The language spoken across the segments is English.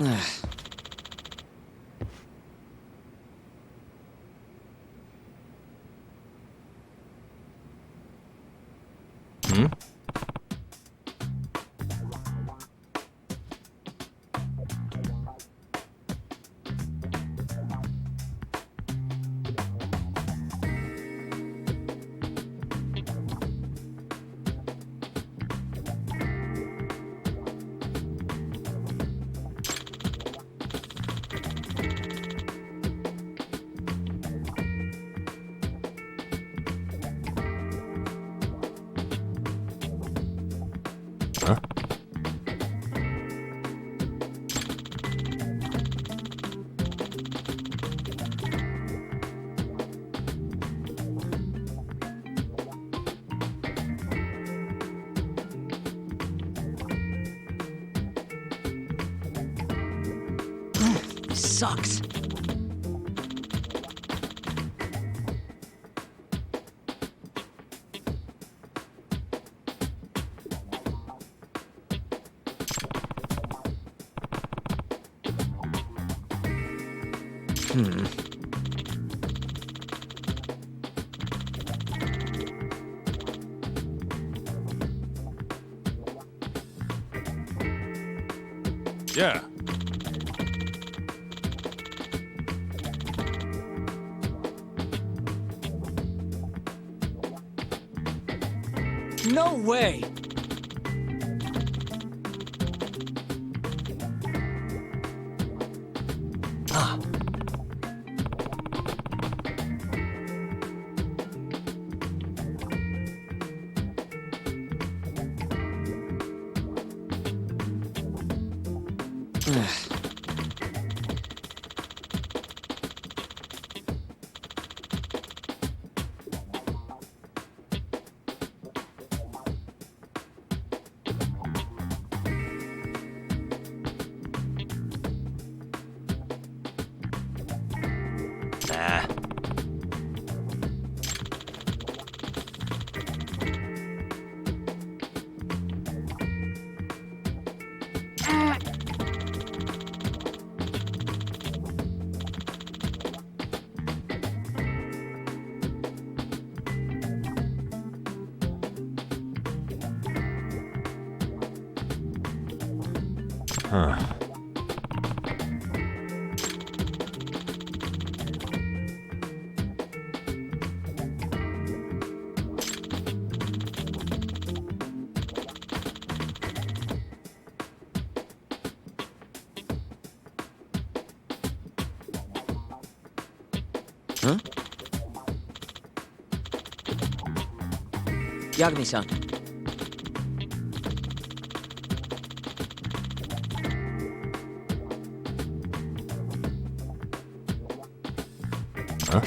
Hmm? Huh? Sucks. Yeah. No way! Ah. Nah. Huh. Huh? Yagami-san. Huh?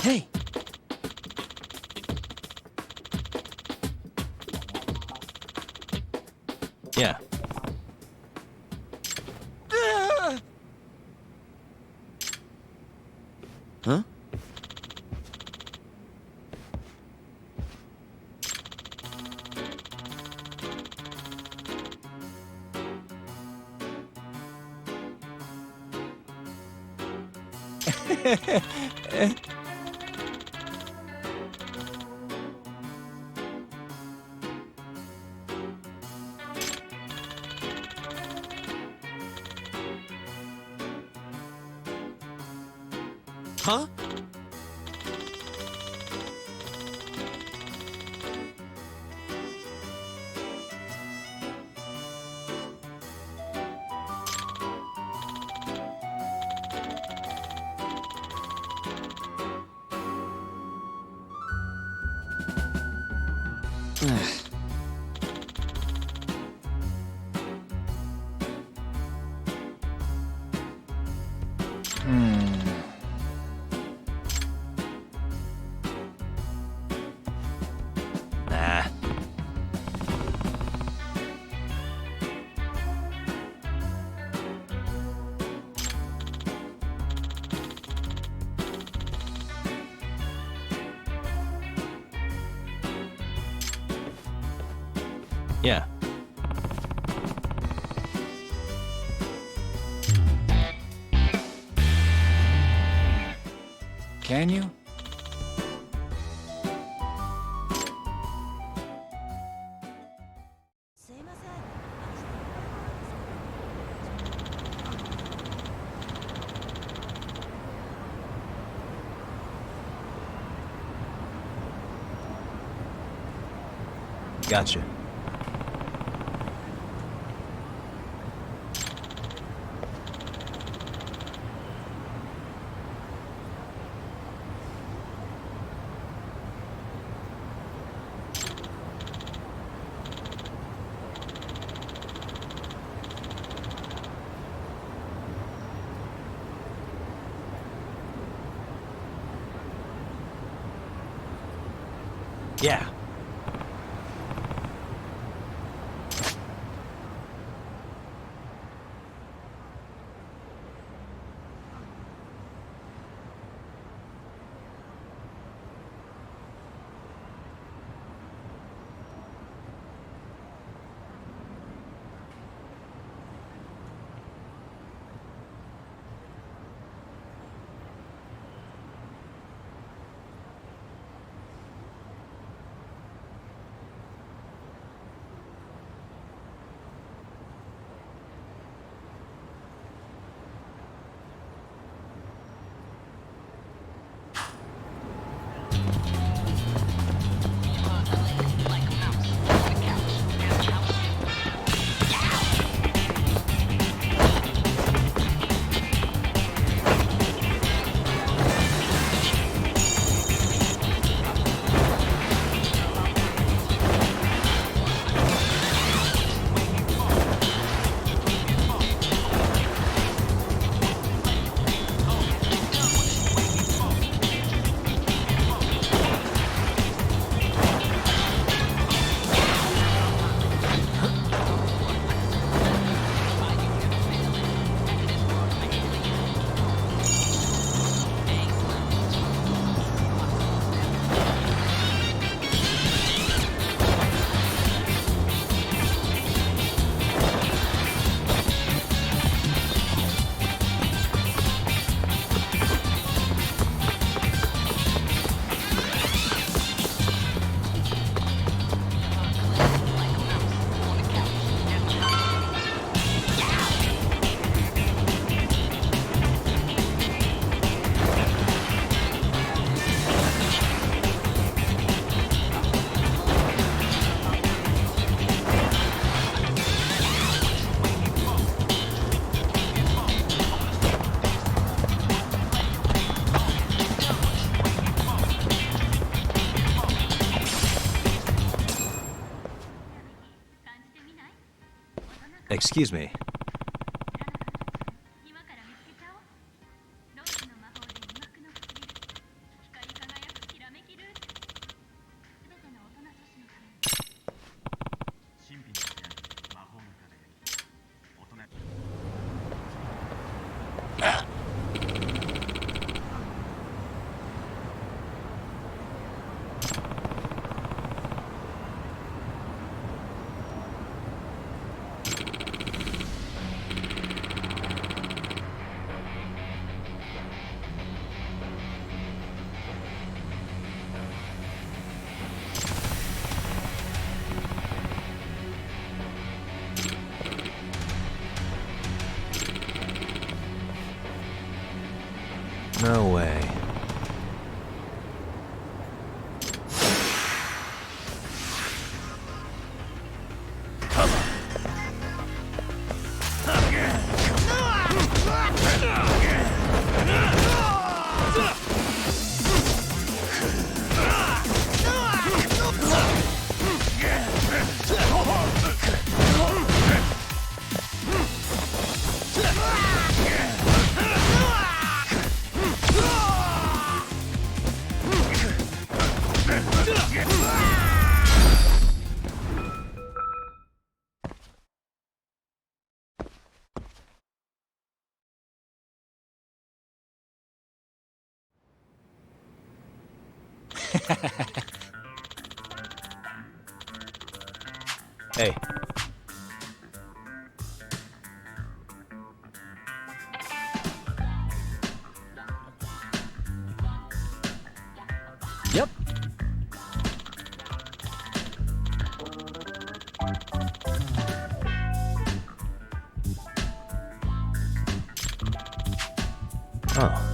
Hey! Yeah. Huh? Huh? Nah. Yeah. Can you? Gotcha. Yeah. Excuse me. No way. Hey. Yep. Oh.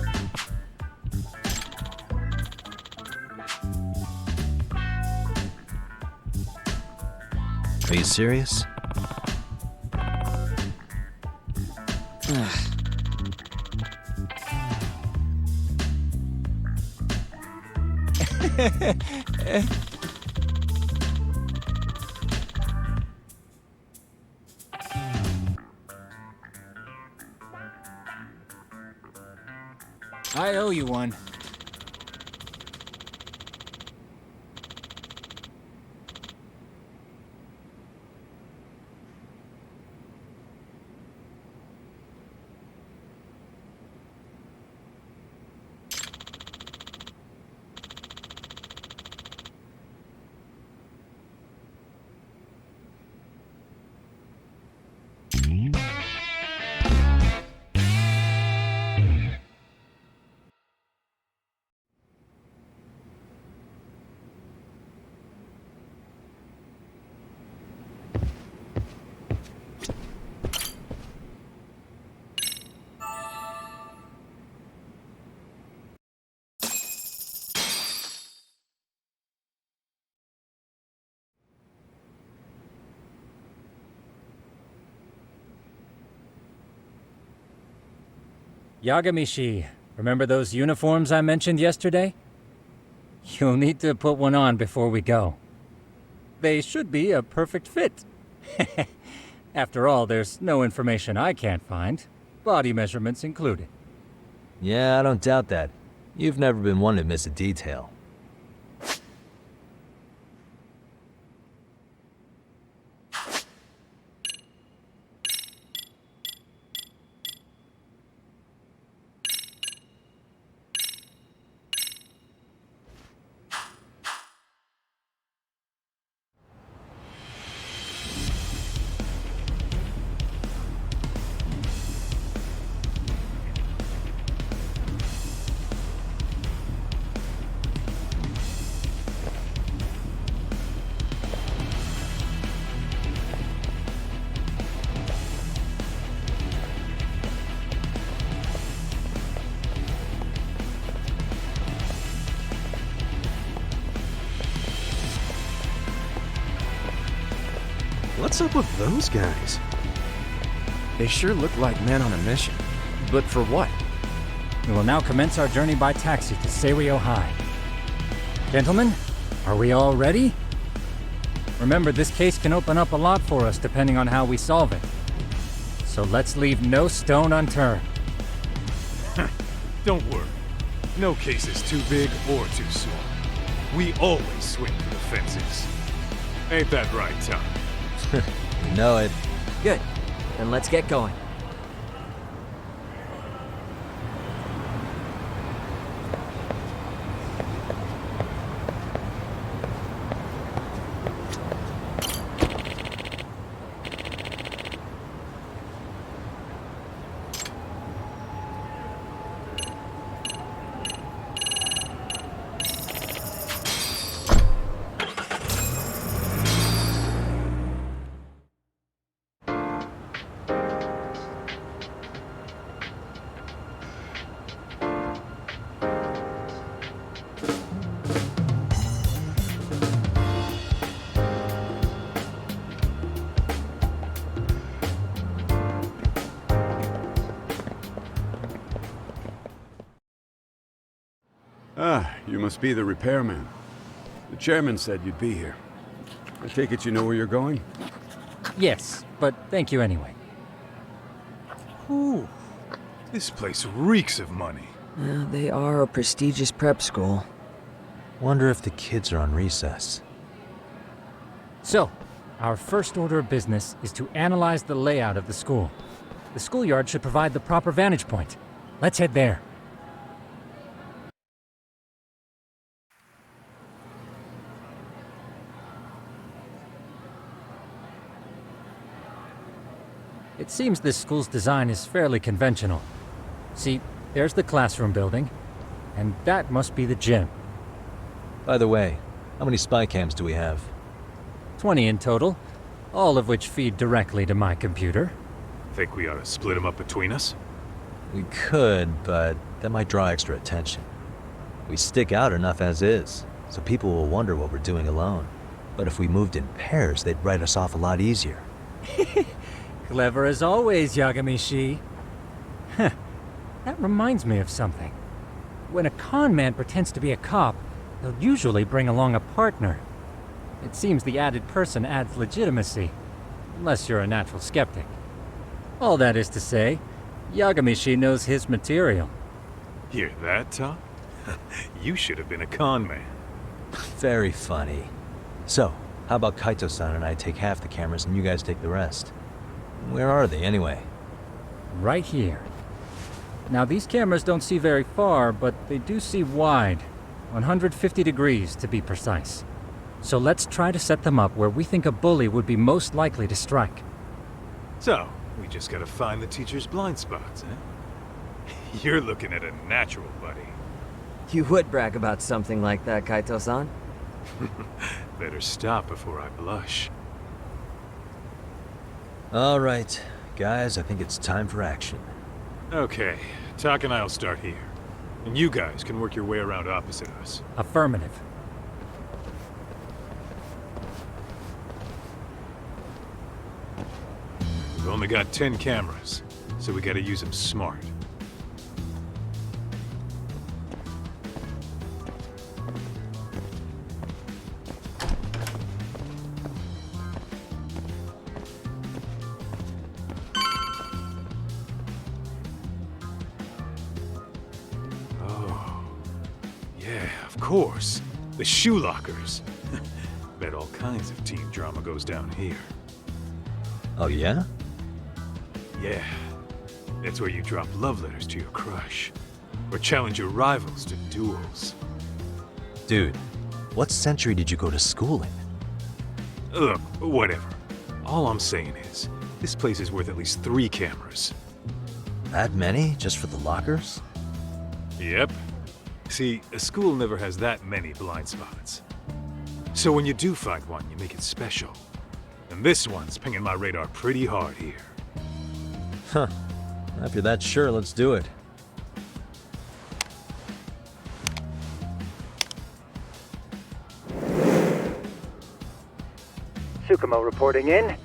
Are you serious? I owe you one. Yagamishi, remember those uniforms I mentioned yesterday? You'll need to put one on before we go. They should be a perfect fit. After all, there's no information I can't find, body measurements included. Yeah, I don't doubt that. You've never been one to miss a detail. What's up with those guys? They sure look like men on a mission. But for what? We will now commence our journey by taxi to Seiryo High. Gentlemen, are we all ready? Remember, this case can open up a lot for us depending on how we solve it. So let's leave no stone unturned. Don't worry. No case is too big or too small. We always swing for the fences. Ain't that right, Tom? You know it. Good. Then let's get going. Ah, you must be the repairman. The chairman said you'd be here. I take it you know where you're going? Yes, but thank you anyway. Ooh, this place reeks of money. They are a prestigious prep school. Wonder if the kids are on recess. So, our first order of business is to analyze the layout of the school. The schoolyard should provide the proper vantage point. Let's head there. It seems this school's design is fairly conventional. See, there's the classroom building, and that must be the gym. By the way, how many spy cams do we have? 20 in total, all of which feed directly to my computer. Think we ought to split them up between us? We could, but that might draw extra attention. We stick out enough as is, so people will wonder what we're doing alone. But if we moved in pairs, they'd write us off a lot easier. Clever as always, Yagami-shi. Huh. That reminds me of something. When a con man pretends to be a cop, they'll usually bring along a partner. It seems the added person adds legitimacy, unless you're a natural skeptic. All that is to say, Yagami-shi knows his material. Hear that, Tom? You should have been a con man. Very funny. So, how about Kaito-san and I take half the cameras and you guys take the rest? Where are they, anyway? Right here. Now, these cameras don't see very far, but they do see wide. 150 degrees, to be precise. So let's try to set them up where we think a bully would be most likely to strike. So, we just gotta find the teacher's blind spots, eh? You're looking at a natural, buddy. You would brag about something like that, Kaito-san. Better stop before I blush. All right, guys, I think it's time for action. Okay, Tak and I'll start here. And you guys can work your way around opposite us. Affirmative. We've only got 10 cameras, so we gotta use them smart. Oh, yeah, of course. The shoe lockers. Bet all kinds of teen drama goes down here. Oh, yeah? Yeah, that's where you drop love letters to your crush. Or challenge your rivals to duels. Dude, what century did you go to school in? Look, whatever. All I'm saying is, this place is worth at least 3 cameras. That many, just for the lockers? Yep. See, a school never has that many blind spots. So when you do find one, you make it special. And this one's pinging my radar pretty hard here. Huh. If you're that sure, let's do it. Tsukumo reporting in.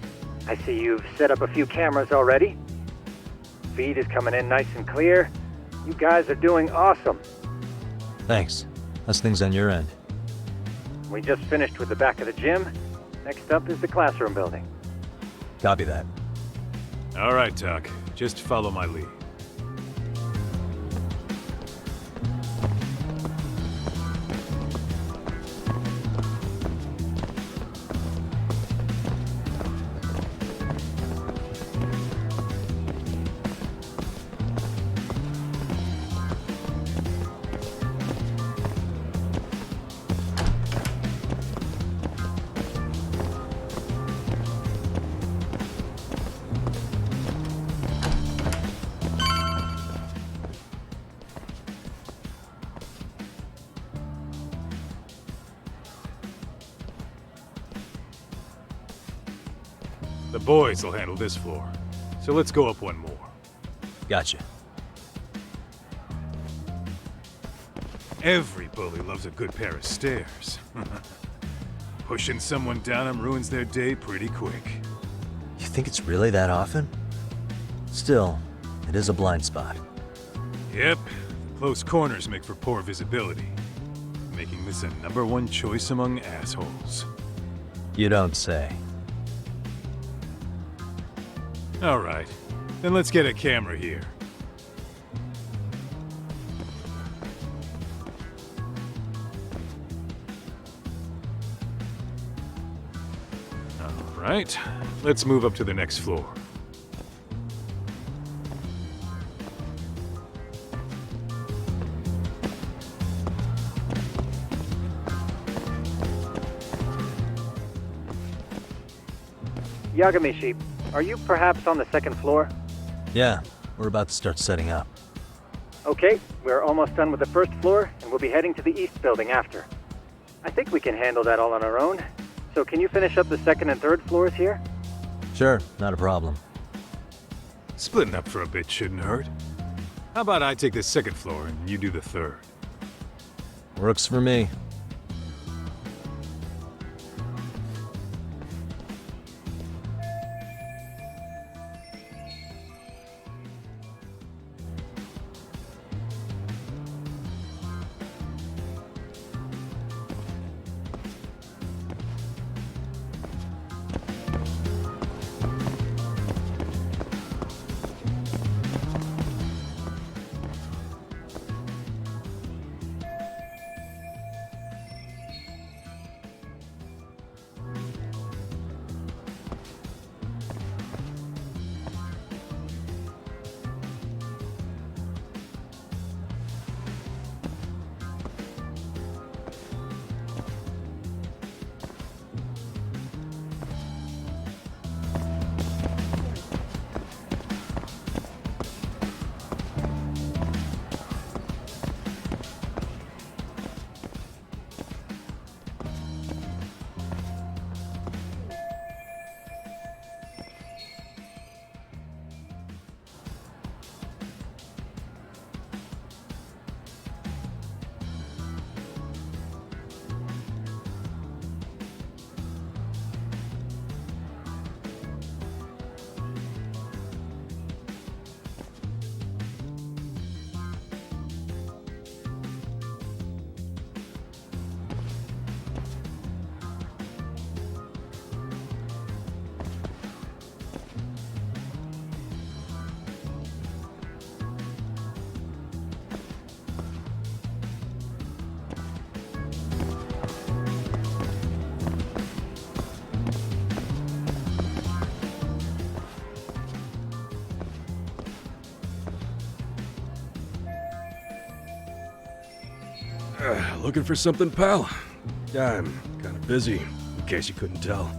I see you've set up a few cameras already. Feed is coming in nice and clear. You guys are doing awesome. Thanks. How's things on your end? We just finished with the back of the gym. Next up is the classroom building. Copy that. All right, Tak. Just follow my lead. The boys will handle this floor. So let's go up one more. Gotcha. Every bully loves a good pair of stairs. Pushing someone down them ruins their day pretty quick. You think it's really that often? Still, it is a blind spot. Yep, close corners make for poor visibility, making this a #1 choice among assholes. You don't say. All right, then let's get a camera here. All right, let's move up to the next floor. Yagami-shi, Are you perhaps on the second floor? Yeah, we're about to start setting up. Okay, we're almost done with the first floor, and we'll be heading to the east building after. I think we can handle that all on our own. So can you finish up the second and third floors here? Sure, not a problem. Splitting up for a bit shouldn't hurt. How about I take the second floor and you do the third? Works for me. Looking for something, pal? Yeah, I'm kind of busy, in case you couldn't tell.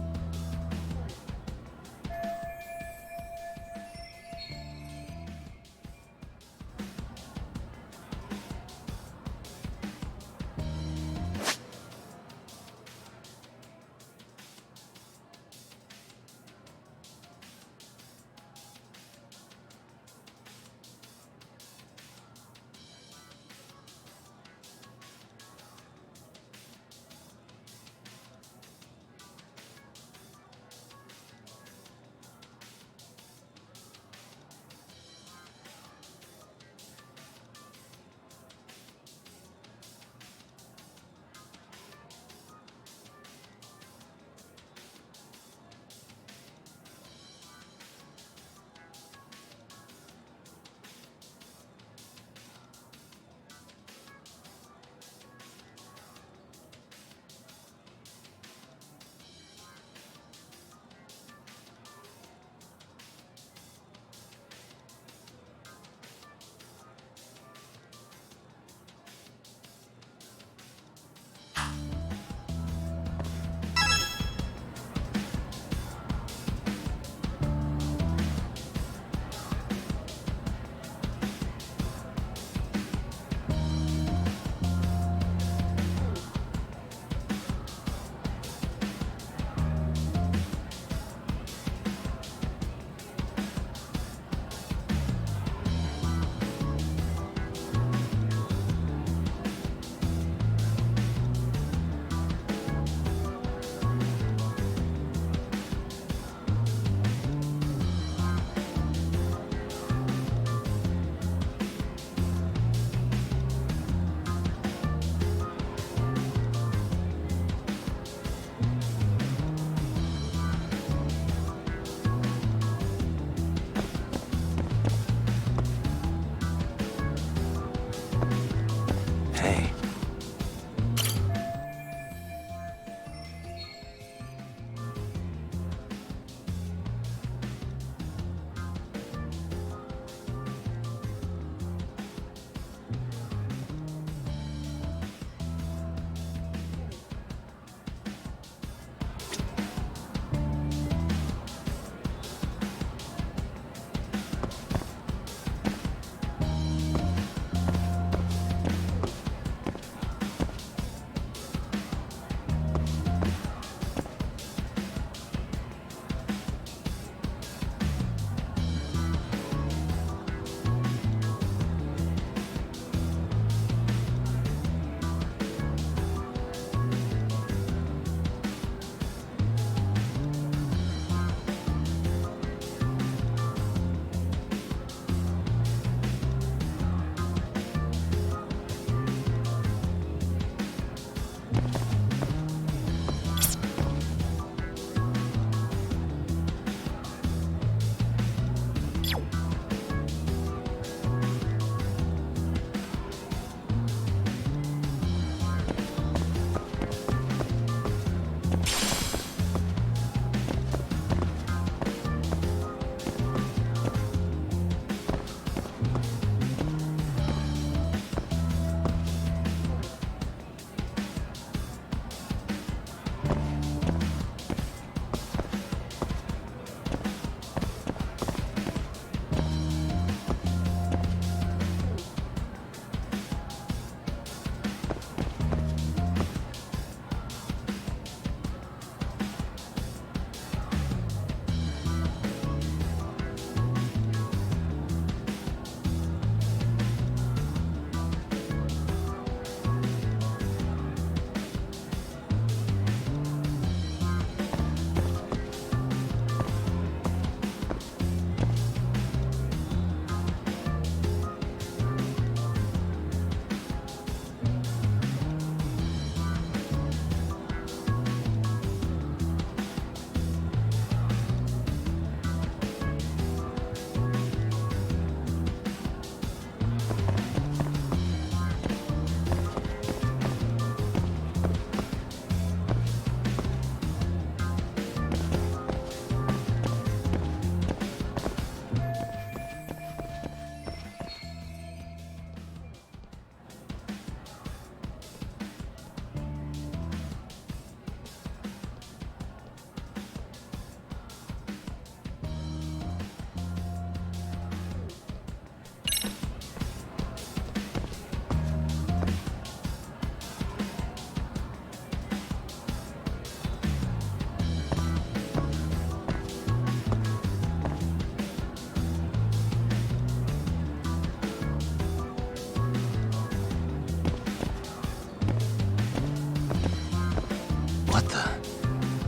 What the?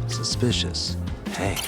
Suspicious. Hey.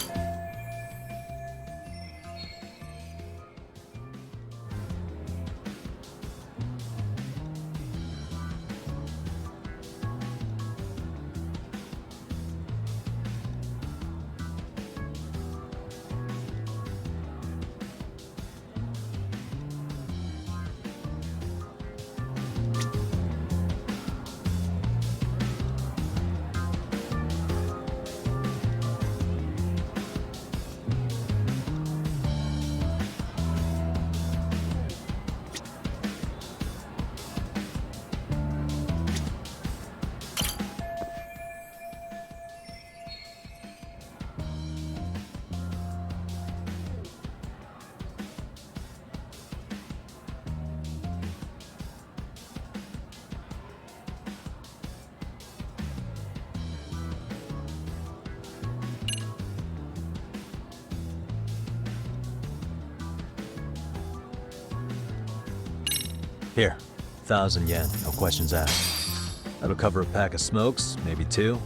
Here, 1,000 yen, no questions asked. That'll cover a pack of smokes, maybe 2.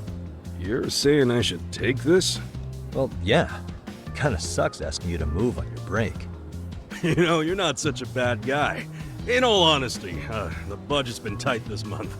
You're saying I should take this? Well, yeah. Kinda sucks asking you to move on your break. You know, you're not such a bad guy. In all honesty, the budget's been tight this month.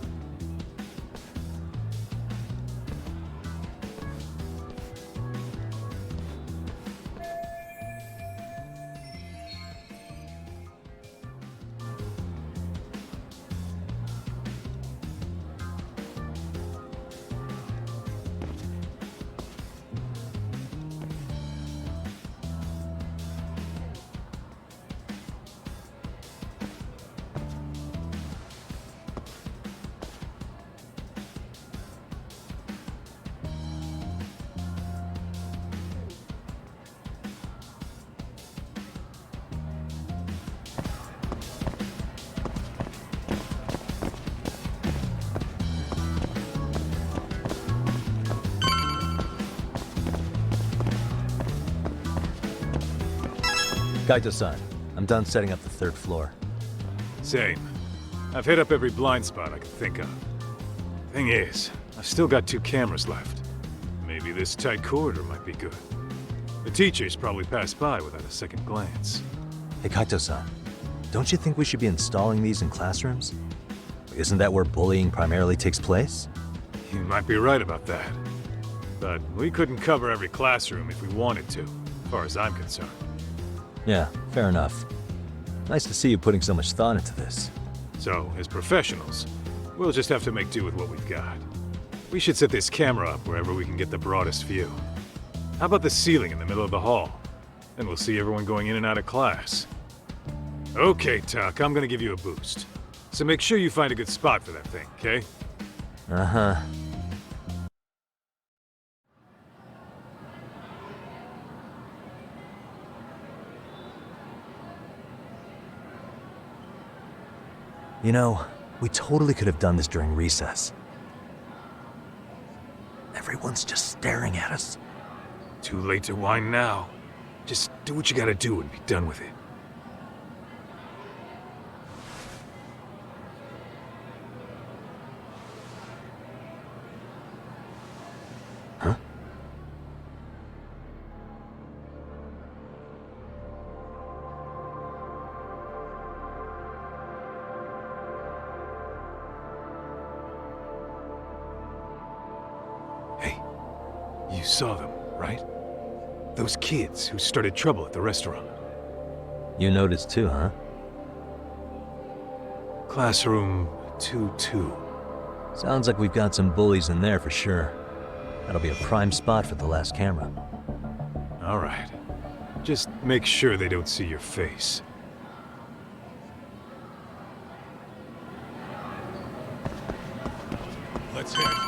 Kaito-san, I'm done setting up the 3rd floor. Same. I've hit up every blind spot I can think of. Thing is, I've still got 2 cameras left. Maybe this tight corridor might be good. The teachers probably passed by without a second glance. Hey Kaito-san, don't you think we should be installing these in classrooms? Isn't that where bullying primarily takes place? You might be right about that. But we couldn't cover every classroom if we wanted to, as far as I'm concerned. Yeah, fair enough. Nice to see you putting so much thought into this. So, as professionals, we'll just have to make do with what we've got. We should set this camera up wherever we can get the broadest view. How about the ceiling in the middle of the hall? Then we'll see everyone going in and out of class. Okay, Tuck, I'm gonna give you a boost. So make sure you find a good spot for that thing, okay? Uh-huh. You know, we totally could have done this during recess. Everyone's just staring at us. Too late to whine now. Just do what you gotta do and be done with it. Huh? Hey, you saw them, right? Those kids who started trouble at the restaurant. You noticed too, huh? Classroom 2-2. Sounds like we've got some bullies in there for sure. That'll be a prime spot for the last camera. All right. Just make sure they don't see your face. Let's hit it.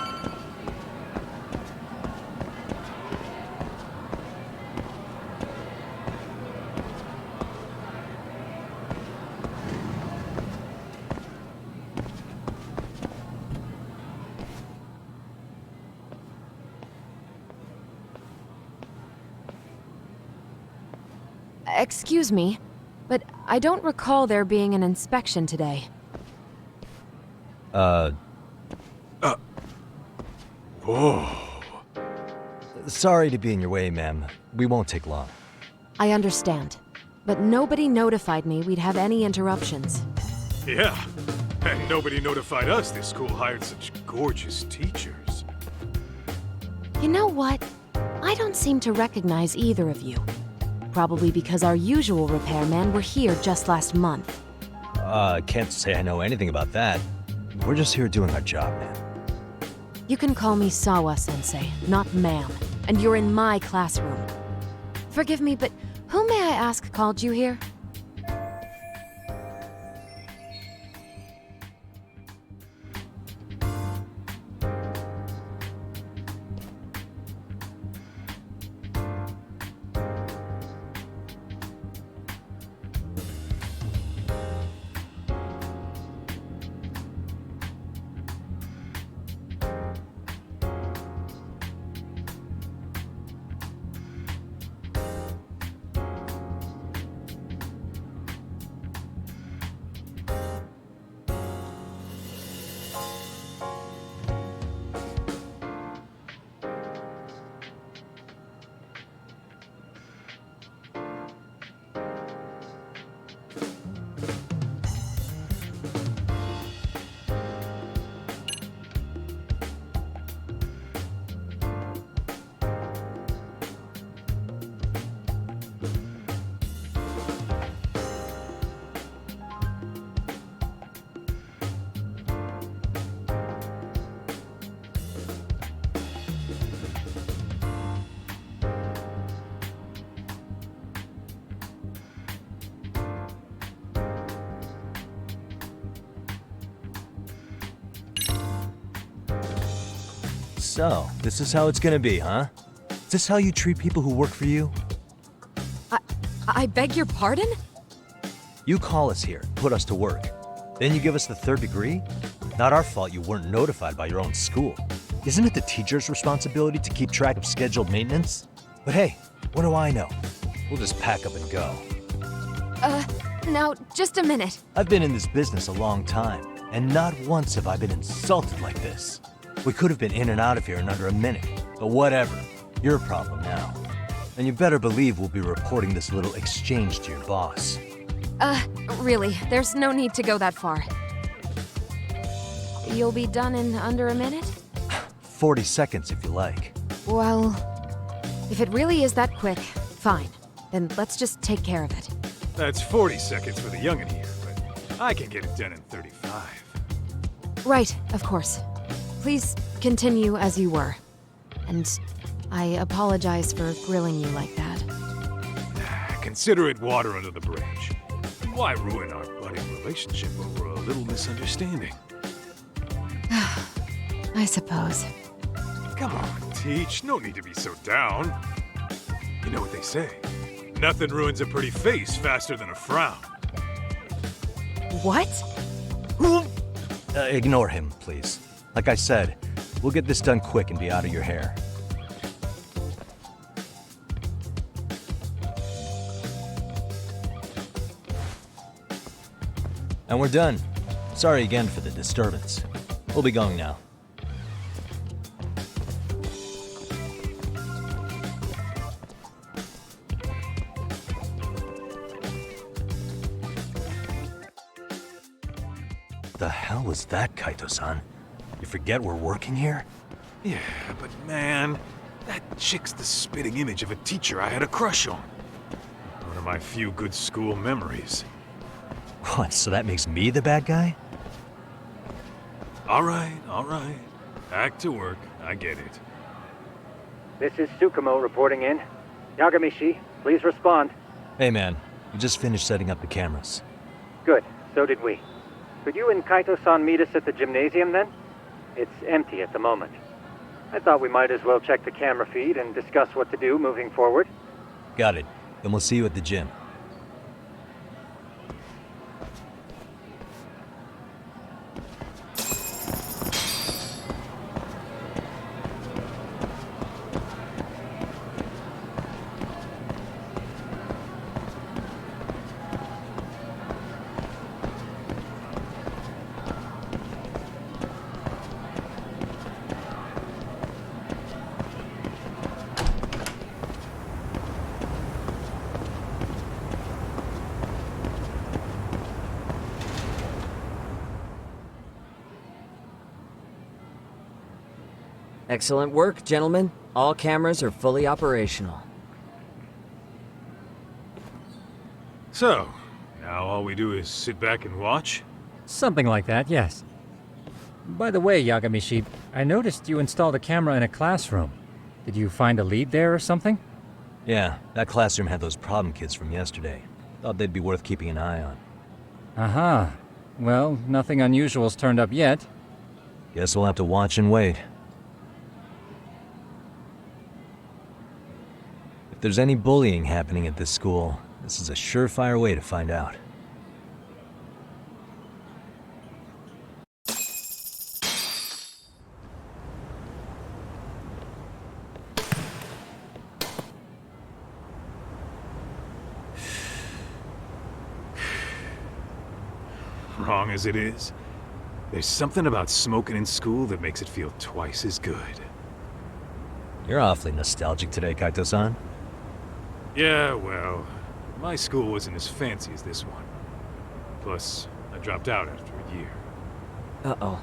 Excuse me, but I don't recall there being an inspection today. Whoa. Sorry to be in your way, ma'am. We won't take long. I understand, but nobody notified me we'd have any interruptions. Yeah. And nobody notified us this school hired such gorgeous teachers. You know what? I don't seem to recognize either of you. Probably because our usual repairmen were here just last month. Can't say I know anything about that. We're just here doing our job, man. You can call me Sawa-sensei, not ma'am, and you're in my classroom. Forgive me, but who may I ask called you here? So, this is how it's gonna be, huh? Is this how you treat people who work for you? I beg your pardon? You call us here, put us to work. Then you give us the third degree? Not our fault you weren't notified by your own school. Isn't it the teacher's responsibility to keep track of scheduled maintenance? But hey, what do I know? We'll just pack up and go. Now, just a minute. I've been in this business a long time, and not once have I been insulted like this. We could have been in and out of here in under a minute, but whatever. Your problem now. And you better believe we'll be reporting this little exchange to your boss. Really, there's no need to go that far. You'll be done in under a minute? 40 seconds if you like. Well, if it really is that quick, fine. then let's just take care of it. That's 40 seconds for the youngin' here, but I can get it done in 35. Right, of course. Please continue as you were. And I apologize for grilling you like that. Consider it water under the bridge. Why ruin our budding relationship over a little misunderstanding? I suppose. Come on, Teach. No need to be so down. You know what they say. Nothing ruins a pretty face faster than a frown. What? Ignore him, please. Like I said, we'll get this done quick and be out of your hair. And we're done. Sorry again for the disturbance. We'll be going now. The hell was that, Kaito-san? You forget we're working here? Yeah, but man, that chick's the spitting image of a teacher I had a crush on. One of my few good school memories. What, so that makes me the bad guy? All right. Back to work. I get it. This is Tsukumo reporting in. Yagamishi, please respond. Hey man, we just finished setting up the cameras. Good, so did we. Could you and Kaito-san meet us at the gymnasium then? It's empty at the moment. I thought we might as well check the camera feed and discuss what to do moving forward. Got it. Then we'll see you at the gym. Excellent work, gentlemen. All cameras are fully operational. So, now all we do is sit back and watch? Something like that, yes. By the way, Yagamishi, I noticed you installed a camera in a classroom. Did you find a lead there or something? Yeah, that classroom had those problem kids from yesterday. Thought they'd be worth keeping an eye on. Aha. Well, nothing unusual's turned up yet. Guess we'll have to watch and wait. If there's any bullying happening at this school, this is a surefire way to find out. Wrong as it is, there's something about smoking in school that makes it feel twice as good. You're awfully nostalgic today, Kaito-san. Yeah, well, my school wasn't as fancy as this one. Plus, I dropped out after a year. Uh-oh.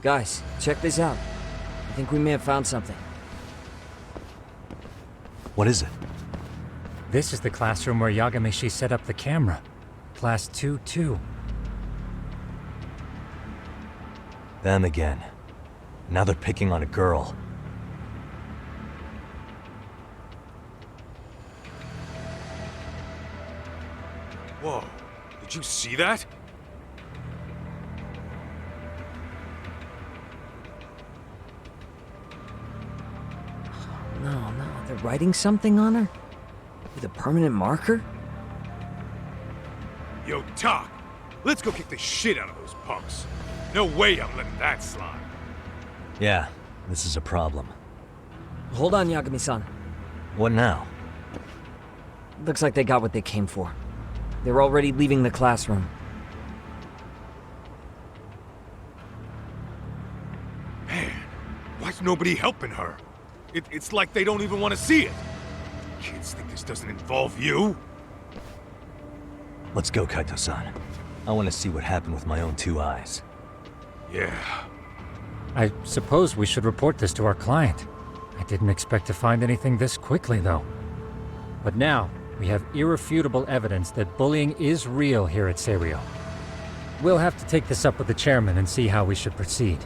Guys, check this out. I think we may have found something. What is it? This is the classroom where Yagamishi set up the camera. Class 2-2. Them again. Now they're picking on a girl. Whoa, did you see that? No, they're writing something on her? With a permanent marker? Yo, Talk, let's go kick the shit out of those punks. No way I'm letting that slide. Yeah, this is a problem. Hold on, Yagami-san. What now? Looks like they got what they came for. They're already leaving the classroom. Man, why's nobody helping her? It's like they don't even want to see it. Kids think this doesn't involve you? Let's go, Kaito-san. I want to see what happened with my own two eyes. Yeah. I suppose we should report this to our client. I didn't expect to find anything this quickly, though. But now, We have irrefutable evidence that bullying is real here at Serio. We'll have to take this up with the chairman and see how we should proceed.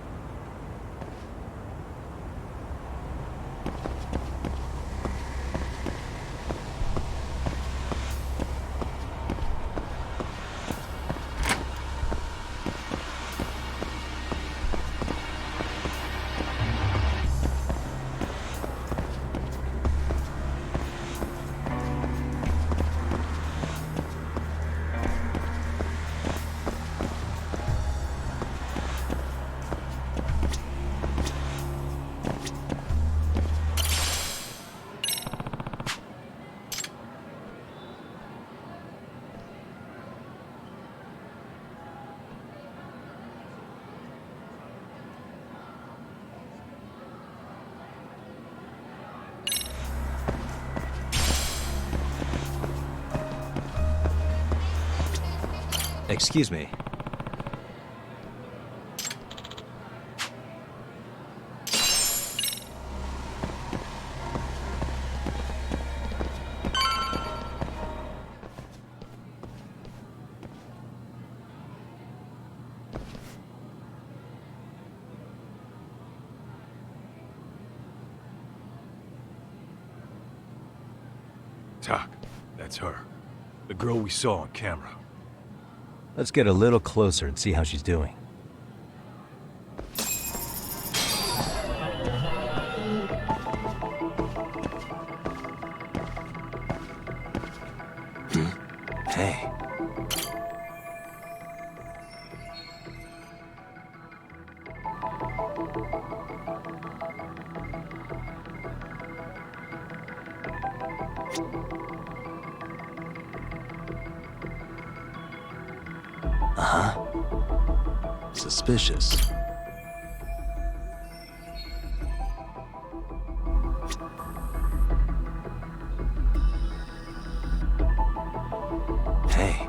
Excuse me. Talk. That's her. The girl we saw on camera. Let's get a little closer and see how she's doing. Hey. Suspicious. Hey.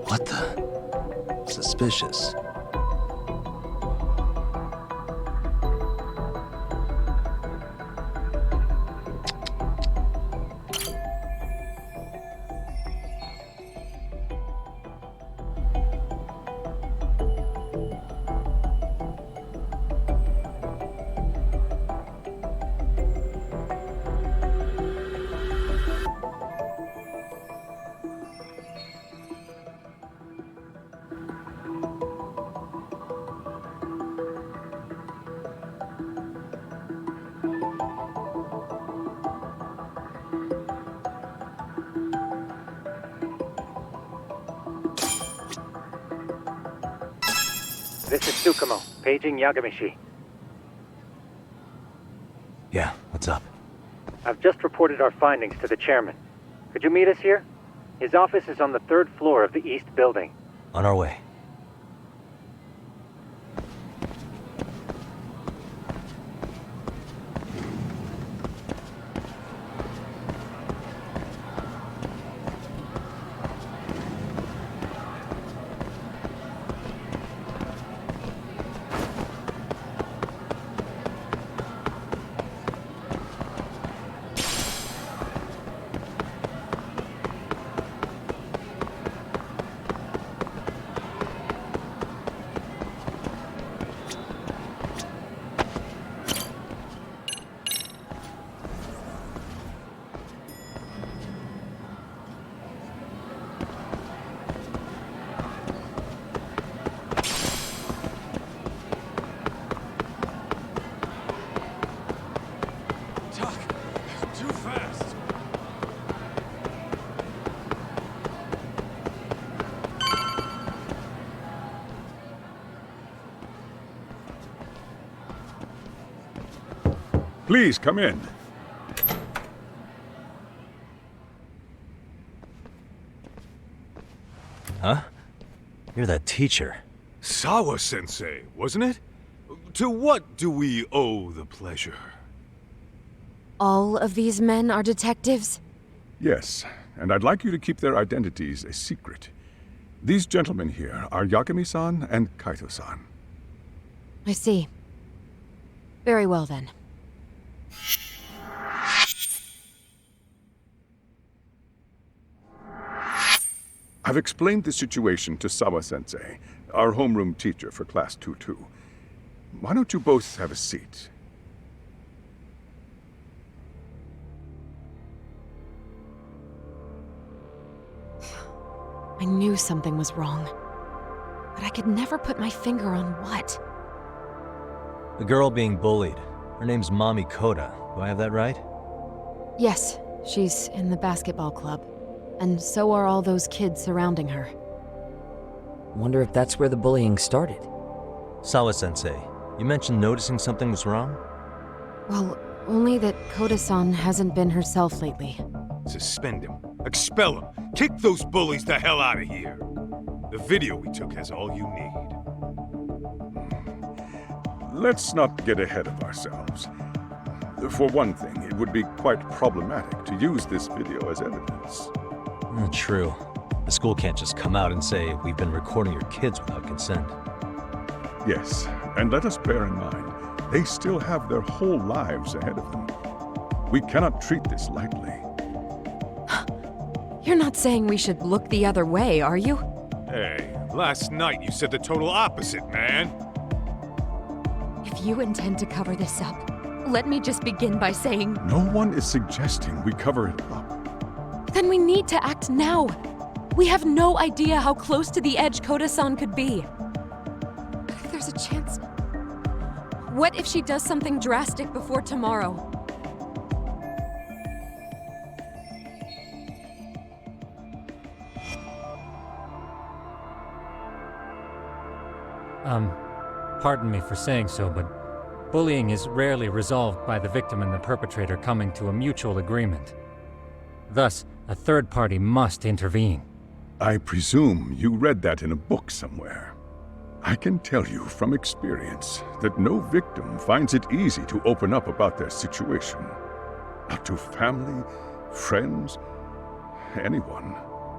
What the? Suspicious. This is Tsukumo, paging Yagamishi. Yeah, what's up? I've just reported our findings to the chairman. Could you meet us here? His office is on the 3rd floor of the east building. On our way. Please, come in. Huh? You're that teacher. Sawa-sensei, wasn't it? To what do we owe the pleasure? All of these men are detectives? Yes, and I'd like you to keep their identities a secret. These gentlemen here are Yagami-san and Kaito-san. I see. Very well then. I've explained the situation to Sawa-sensei, our homeroom teacher for Class 2-2. Why don't you both have a seat? I knew something was wrong, but I could never put my finger on what. The girl being bullied. Her name's Mami Koda. Do I have that right? Yes, she's in the basketball club. And so are all those kids surrounding her. Wonder if that's where the bullying started. Sawa-sensei, you mentioned noticing something was wrong? Well, only that Koda-san hasn't been herself lately. Suspend him. Expel him. Kick those bullies the hell out of here. The video we took has all you need. Let's not get ahead of ourselves. For one thing, it would be quite problematic to use this video as evidence. True. The school can't just come out and say, we've been recording your kids without consent. Yes, and let us bear in mind, they still have their whole lives ahead of them. We cannot treat this lightly. You're not saying we should look the other way, are you? Hey, last night you said the total opposite, man. If you intend to cover this up, let me just begin by saying... No one is suggesting we cover it up. Then we need to act now. We have no idea how close to the edge Koda-san could be. What if there's a chance? What if she does something drastic before tomorrow? Pardon me for saying so, but bullying is rarely resolved by the victim and the perpetrator coming to a mutual agreement. Thus, a third party must intervene. I presume you read that in a book somewhere. I can tell you from experience that no victim finds it easy to open up about their situation. Not to family, friends, anyone.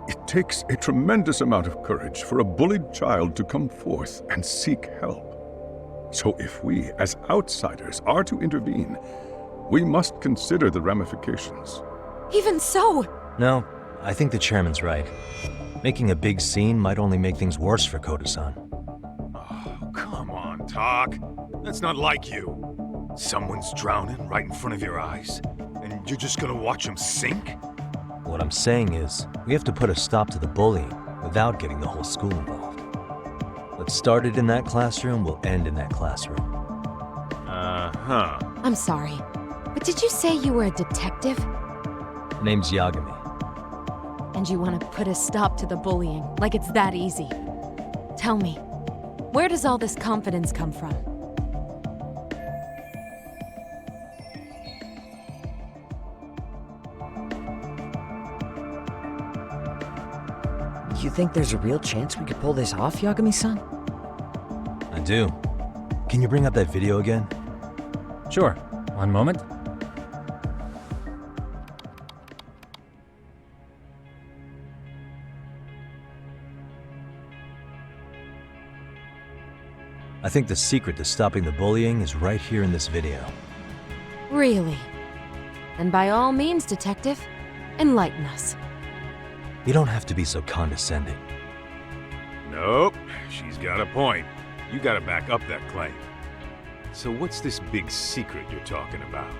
It takes a tremendous amount of courage for a bullied child to come forth and seek help. So if we, as outsiders, are to intervene, we must consider the ramifications. Even so! No, I think the chairman's right. Making a big scene might only make things worse for Koda-san. Oh, come on, Talk. That's not like you. Someone's drowning right in front of your eyes, and you're just gonna watch him sink? What I'm saying is, we have to put a stop to the bullying without getting the whole school involved. What started in that classroom will end in that classroom. Uh-huh. I'm sorry, but did you say you were a detective? Name's Yagami. And you want to put a stop to the bullying, like it's that easy. Tell me, where does all this confidence come from? You think there's a real chance we could pull this off, Yagami-san? I do. Can you bring up that video again? Sure. One moment. I think the secret to stopping the bullying is right here in this video. Really? Then by all means, detective, enlighten us. You don't have to be so condescending. Nope, she's got a point. You gotta back up that claim. So what's this big secret you're talking about?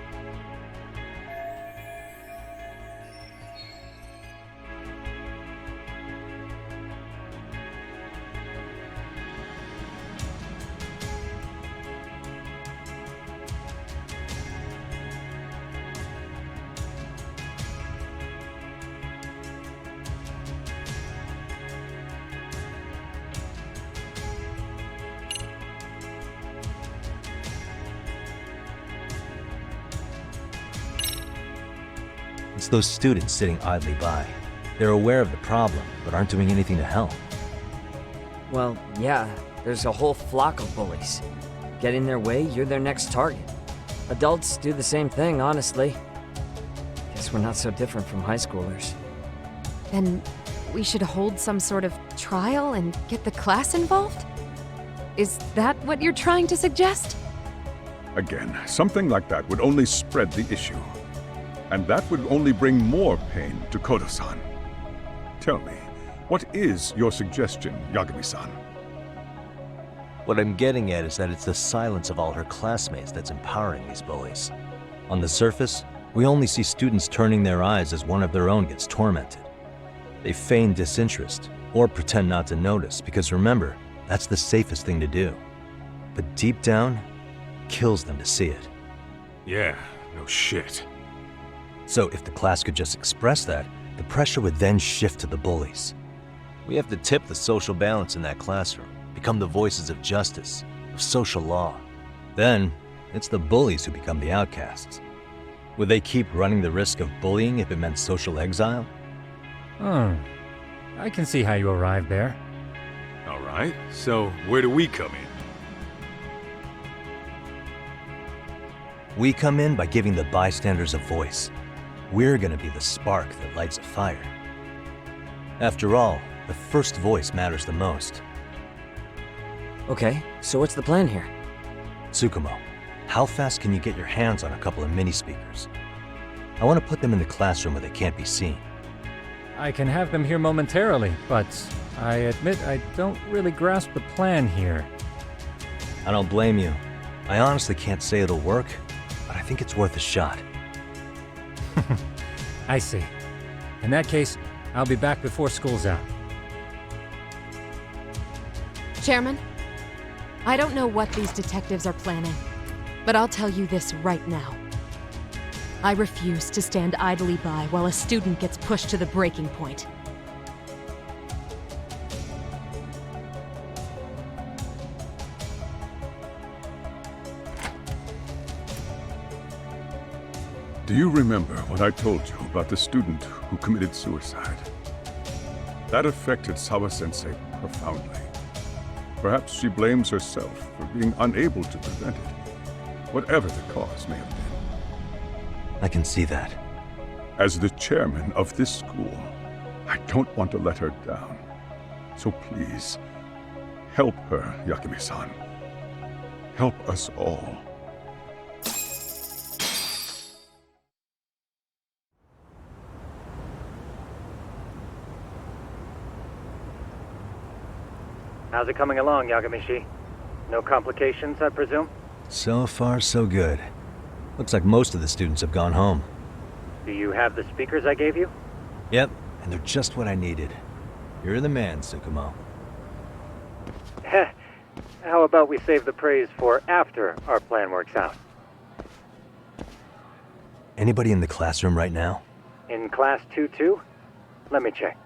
It's those students sitting idly by. They're aware of the problem, but aren't doing anything to help. Well, yeah, there's a whole flock of bullies. Get in their way, you're their next target. Adults do the same thing, honestly. Guess we're not so different from high schoolers. Then we should hold some sort of trial and get the class involved? Is that what you're trying to suggest? Again, something like that would only spread the issue. And that would only bring more pain to Kodo-san. Tell me, what is your suggestion, Yagami-san? What I'm getting at is that it's the silence of all her classmates that's empowering these bullies. On the surface, we only see students turning their eyes as one of their own gets tormented. They feign disinterest or pretend not to notice because remember, that's the safest thing to do. But deep down, it kills them to see it. Yeah, no shit. So if the class could just express that, the pressure would then shift to the bullies. We have to tip the social balance in that classroom, become the voices of justice, of social law. Then, it's the bullies who become the outcasts. Would they keep running the risk of bullying if it meant social exile? I can see how you arrived there. All right, so where do we come in? We come in by giving the bystanders a voice. We're gonna be the spark that lights a fire. After all, the first voice matters the most. Okay, so what's the plan here? Tsukumo, how fast can you get your hands on a couple of mini speakers? I want to put them in the classroom where they can't be seen. I can have them here momentarily, but I admit I don't really grasp the plan here. I don't blame you. I honestly can't say it'll work, but I think it's worth a shot. I see. In that case, I'll be back before school's out. Chairman, I don't know what these detectives are planning, but I'll tell you this right now. I refuse to stand idly by while a student gets pushed to the breaking point. Do you remember what I told you about the student who committed suicide? That affected Sawa-sensei profoundly. Perhaps she blames herself for being unable to prevent it, whatever the cause may have been. I can see that. As the chairman of this school, I don't want to let her down. So please, help her, Yagami-san. Help us all. How's it coming along, Yagamishi? No complications, I presume? So far, so good. Looks like most of the students have gone home. Do you have the speakers I gave you? Yep, and they're just what I needed. You're the man, Tsukumo. Heh. How about we save the praise for after our plan works out? Anybody in the classroom right now? In class 2-2? Let me check.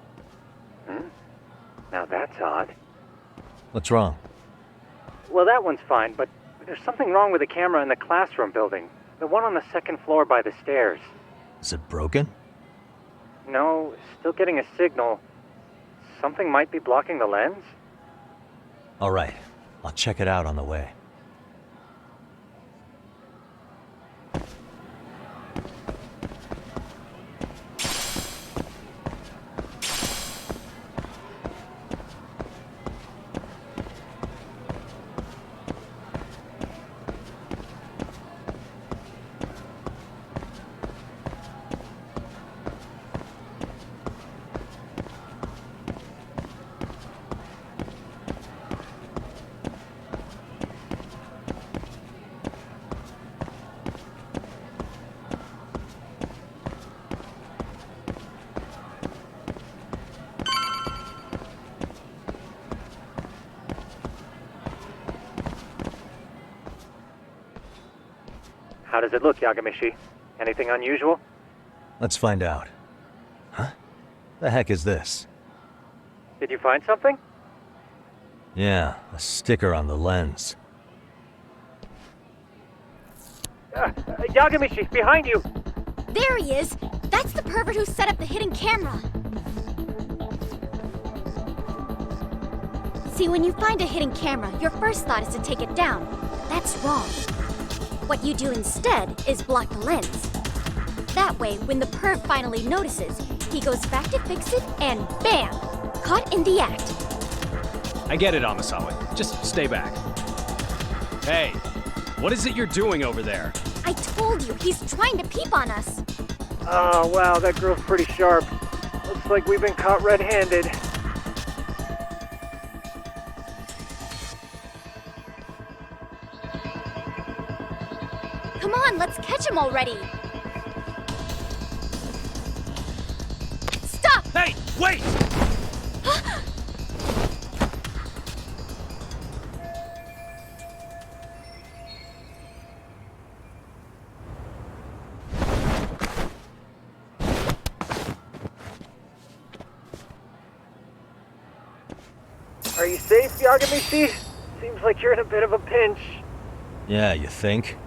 Now that's odd. What's wrong? Well, that one's fine, but there's something wrong with the camera in the classroom building. The one on the second floor by the stairs. Is it broken? No, still getting a signal. Something might be blocking the lens? All right, I'll check it out on the way. How does it look, Yagamishi? Anything unusual? Let's find out. Huh? The heck is this? Did you find something? Yeah, a sticker on the lens. Yagamishi, behind you! There he is! That's the pervert who set up the hidden camera! See, when you find a hidden camera, your first thought is to take it down. That's wrong. What you do instead is block the lens. That way, when the perv finally notices, he goes back to fix it, and bam! Caught in the act. I get it, Amasawa. Just stay back. Hey, what is it you're doing over there? I told you, he's trying to peep on us. Oh, wow, that girl's pretty sharp. Looks like we've been caught red-handed. Come on, let's catch him already. Stop! Hey, wait! Are you safe, Yagamishi? Seems like you're in a bit of a pinch. Yeah, you think?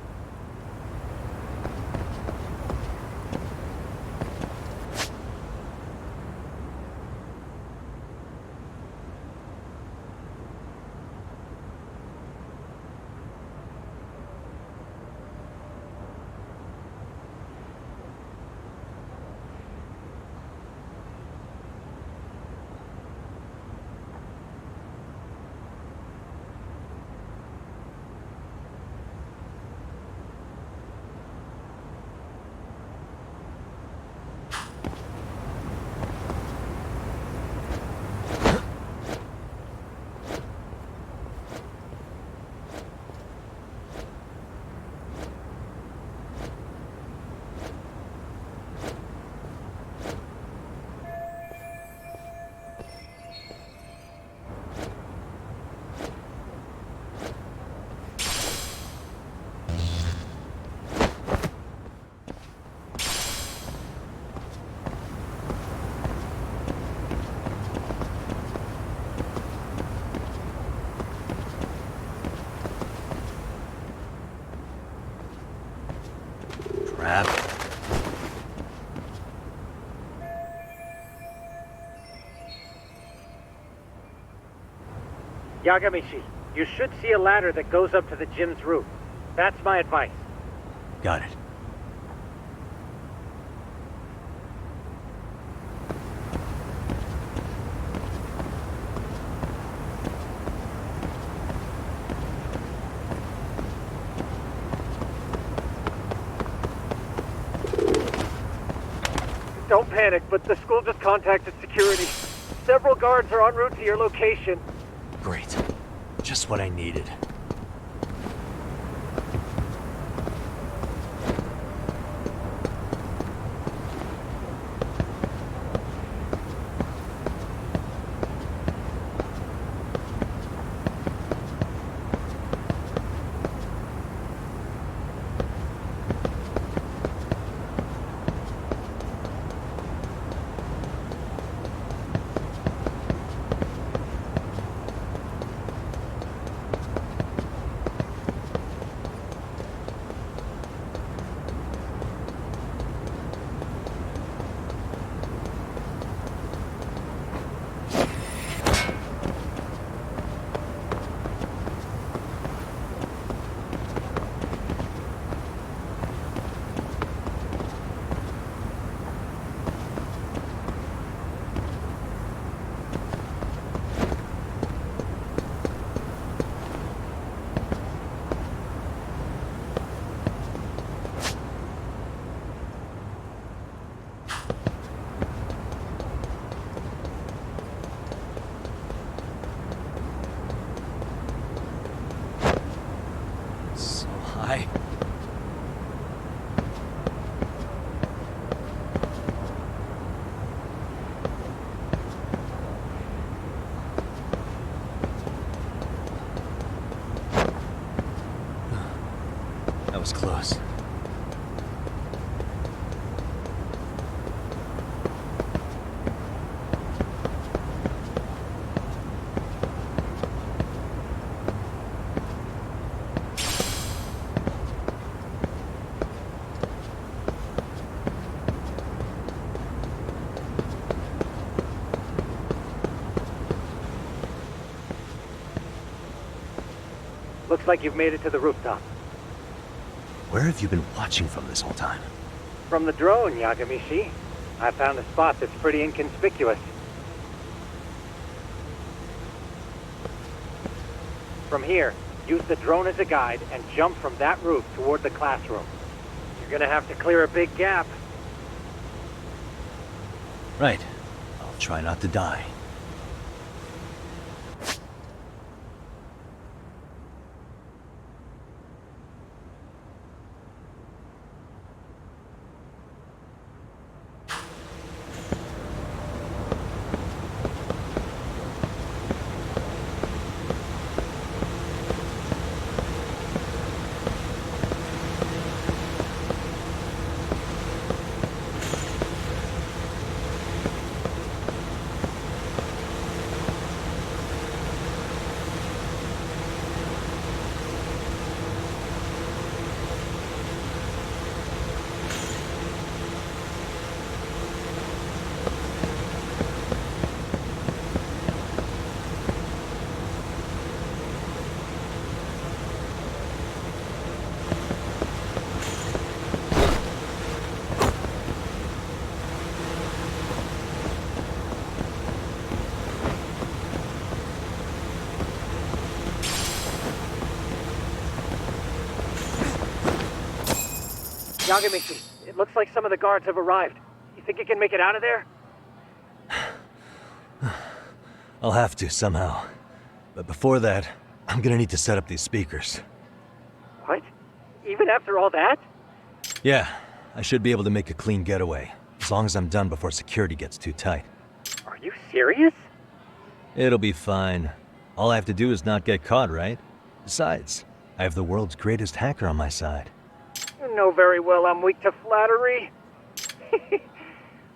Crap. Yagamishi, you should see a ladder that goes up to the gym's roof. That's my advice. Got it. Don't panic, but the school just contacted security. Several guards are en route to your location. Great. Just what I needed. Hi. That was close. Looks like you've made it to the rooftop. Where have you been watching from this whole time? From the drone, Yagamishi. I found a spot that's pretty inconspicuous. From here, use the drone as a guide and jump from that roof toward the classroom. You're gonna have to clear a big gap. Right. I'll try not to die. Yagamishi, it looks like some of the guards have arrived. You think you can make it out of there? I'll have to, somehow. But before that, I'm gonna need to set up these speakers. What? Even after all that? Yeah, I should be able to make a clean getaway, as long as I'm done before security gets too tight. Are you serious? It'll be fine. All I have to do is not get caught, right? Besides, I have the world's greatest hacker on my side. You know very well I'm weak to flattery.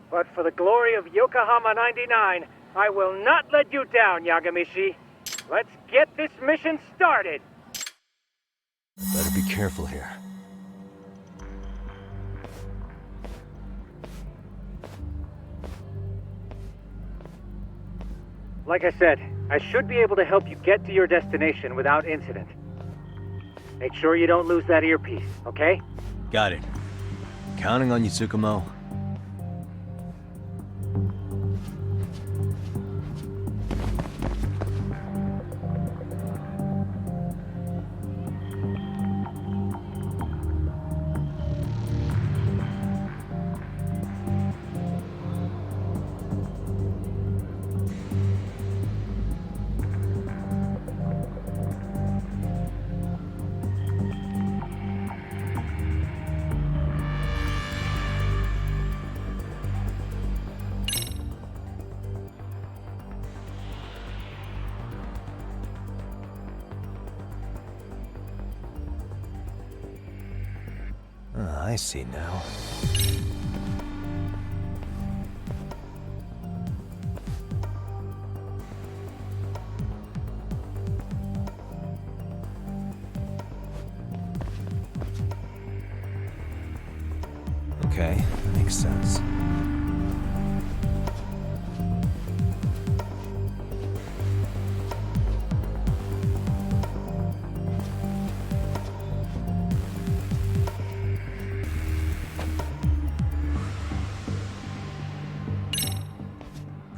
But for the glory of Yokohama 99, I will not let you down, Yagamishi. Let's get this mission started! Better be careful here. Like I said, I should be able to help you get to your destination without incident. Make sure you don't lose that earpiece, okay? Got it. Counting on you, Tsukumo. I see now. Okay, makes sense.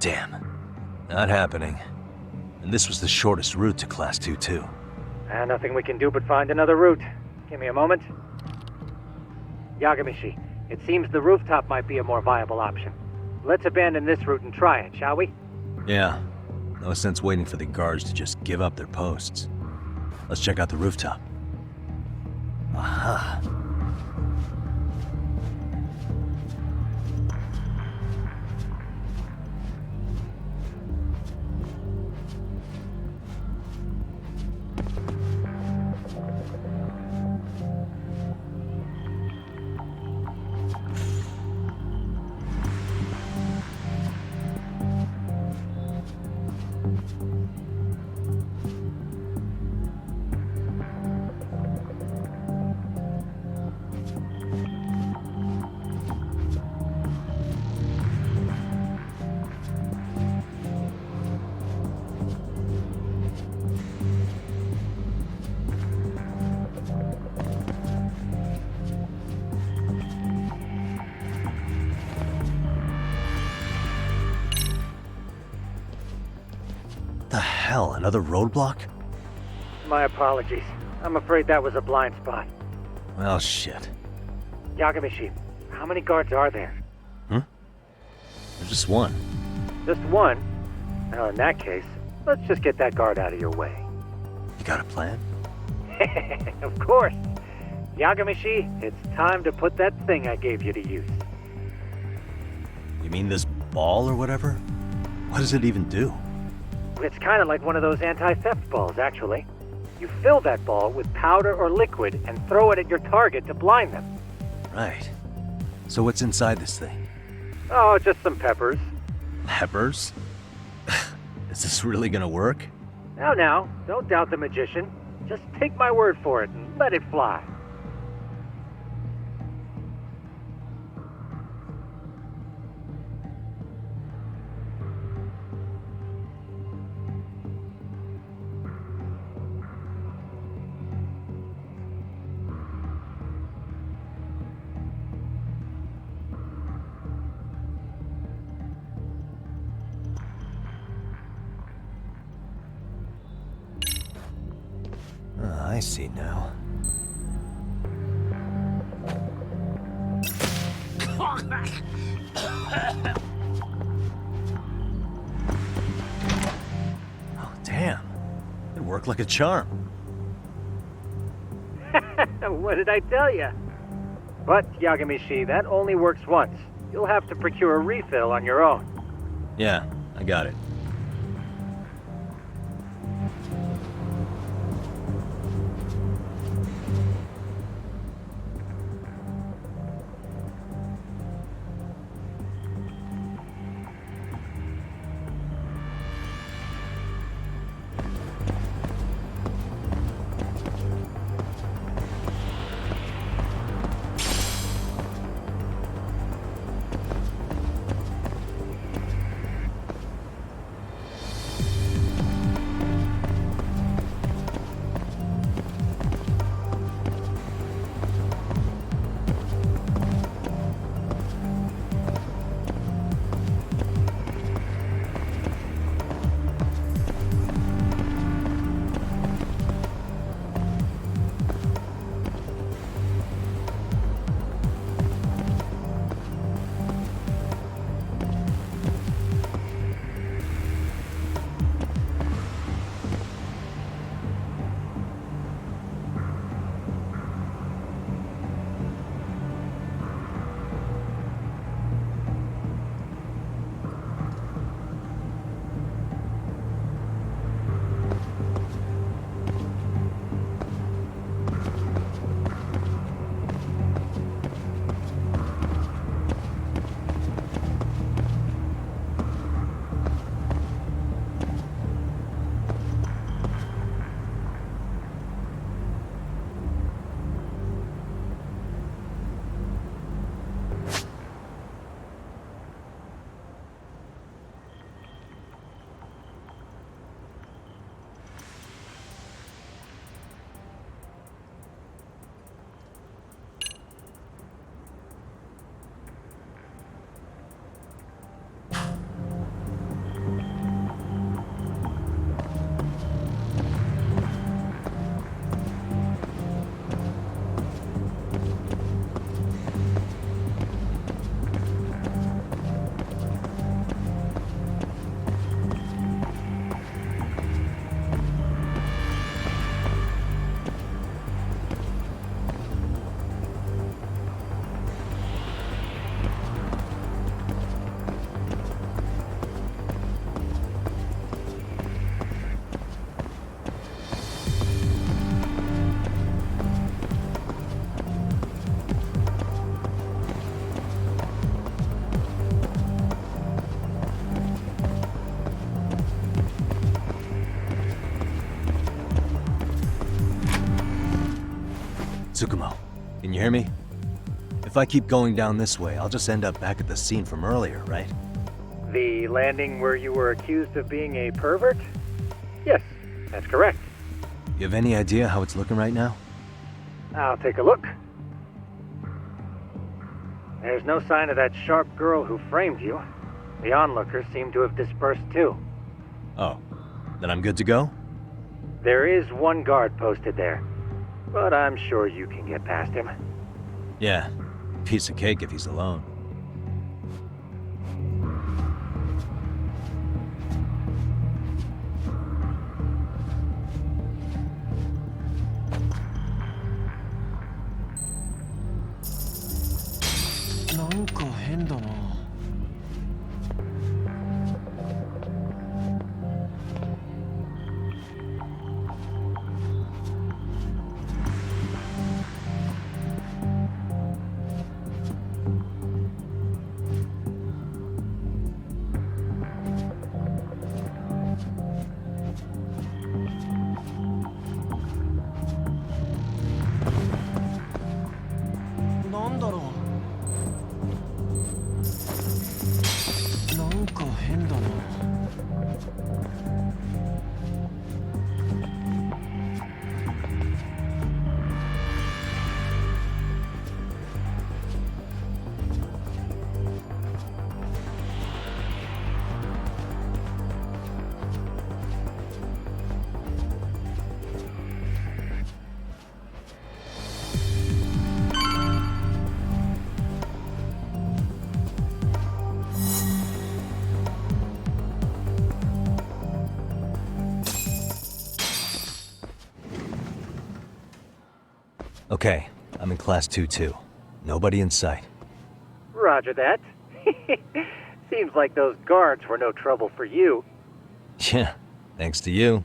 Damn. Not happening. And this was the shortest route to Class 2, too. Nothing we can do but find another route. Give me a moment. Yagamishi, it seems the rooftop might be a more viable option. Let's abandon this route and try it, shall we? Yeah. No sense waiting for the guards to just give up their posts. Let's check out the rooftop. Aha. hell, another roadblock? My apologies. I'm afraid that was a blind spot. Well, shit. Yagamishi, how many guards are there? There's just one. Just one? Well, in that case, let's just get that guard out of your way. You got a plan? Of course. Yagamishi, it's time to put that thing I gave you to use. You mean this ball or whatever? What does it even do? It's kind of like one of those anti-theft balls, actually. You fill that ball with powder or liquid and throw it at your target to blind them. Right. So what's inside this thing? Oh, just some peppers. Peppers? Is this really gonna work? Now, don't doubt the magician. Just take my word for it and let it fly. I see now. Oh, damn. It worked like a charm. What did I tell you? But, Yagamishi, that only works once. You'll have to procure a refill on your own. Yeah, I got it. Tsukumo, can you hear me? If I keep going down this way, I'll just end up back at the scene from earlier, right? The landing where you were accused of being a pervert? Yes, that's correct. You have any idea how it's looking right now? I'll take a look. There's no sign of that sharp girl who framed you. The onlookers seem to have dispersed too. Oh, Then I'm good to go? There is one guard posted there, but I'm sure you can get past him. Yeah, piece of cake if he's alone. Okay, I'm in class 2-2. Nobody in sight. Roger that. Seems like those guards were no trouble for you. Yeah, thanks to you.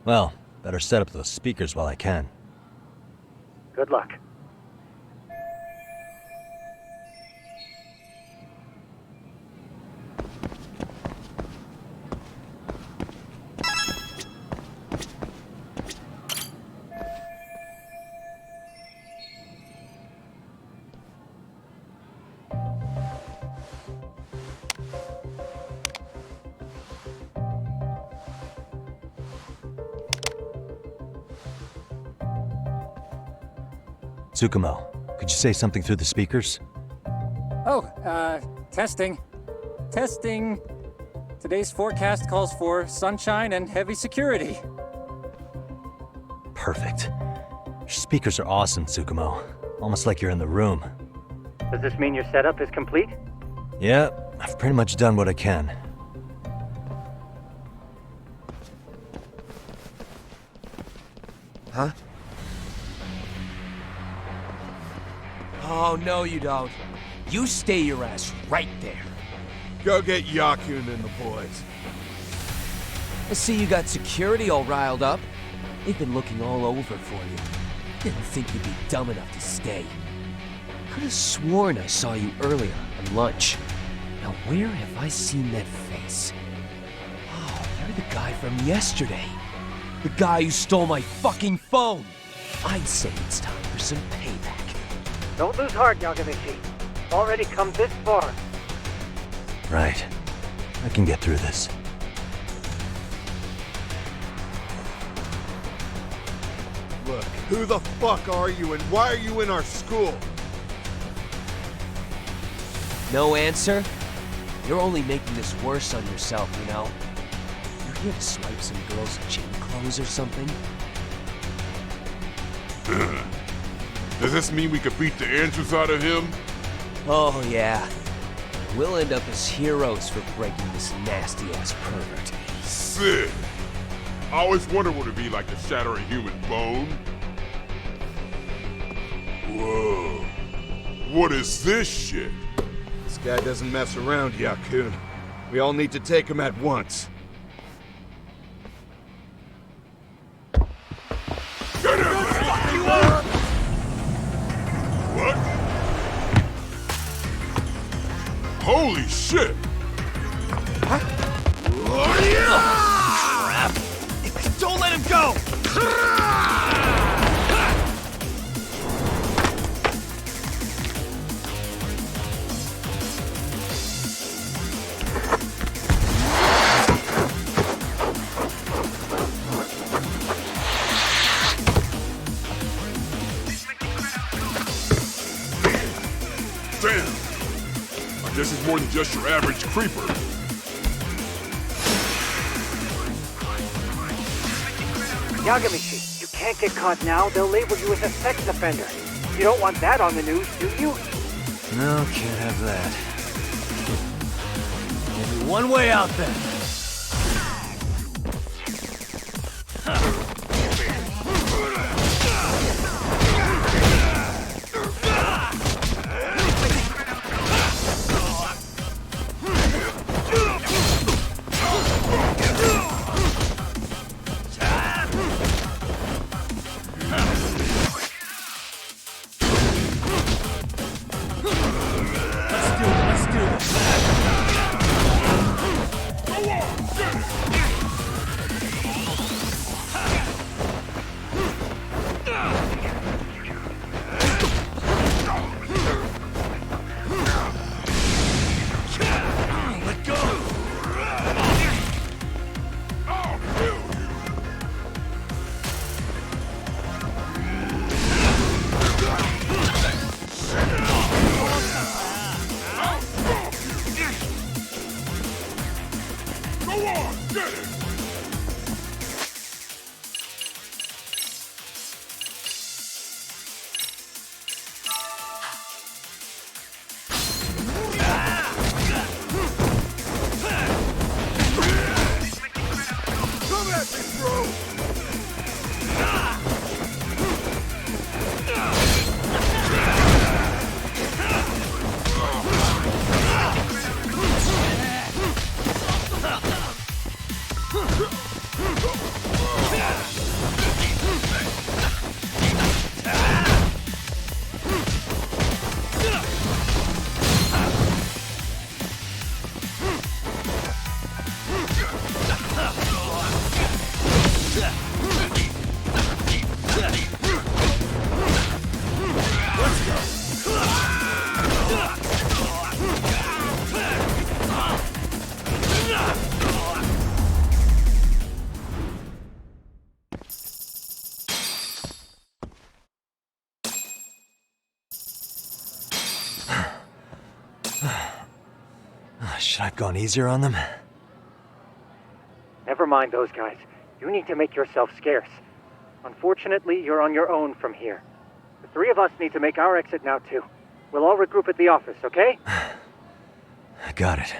Well, better set up those speakers while I can. Good luck. Tsukumo, could you say something through the speakers? Oh, testing. Testing. Today's forecast calls for sunshine and heavy security. Perfect. Your speakers are awesome, Tsukumo. Almost like you're in the room. Does this mean your setup is complete? Yeah, I've pretty much done what I can. Huh? Oh, no you don't. You stay your ass right there. Go get Yakun and the boys. I see you got security all riled up. They've been looking all over for you. Didn't think you'd be dumb enough to stay. Could have sworn I saw you earlier on lunch. Now where have I seen that face? Oh, you're the guy from yesterday. The guy who stole my fucking phone. I'd say it's time for some payback. Don't lose heart, Yagamichi. Already come this far. Right. I can get through this. Look, who the fuck are you and why are you in our school? No answer? You're only making this worse on yourself, you know? You're here to swipe some girl's gym clothes or something? Does this mean we could beat the answers out of him? Oh, yeah. We'll end up as heroes for breaking this nasty-ass pervert. Sick! I always wondered what it'd be like to shatter a human bone. Whoa. What is this shit? This guy doesn't mess around, Yakun. We all need to take him at once. Get him! What? Holy shit! Crap! Don't let him go! Damn! I guess he's more than just your average creeper. Yagamichi, you can't get caught now. They'll label you as a sex offender. You don't want that on the news, do you? No, can't have that. Only one way out then. Should I have gone easier on them? Never mind those guys. You need to make yourself scarce. Unfortunately, you're on your own from here. The three of us need to make our exit now, too. We'll all regroup at the office, okay? Got it.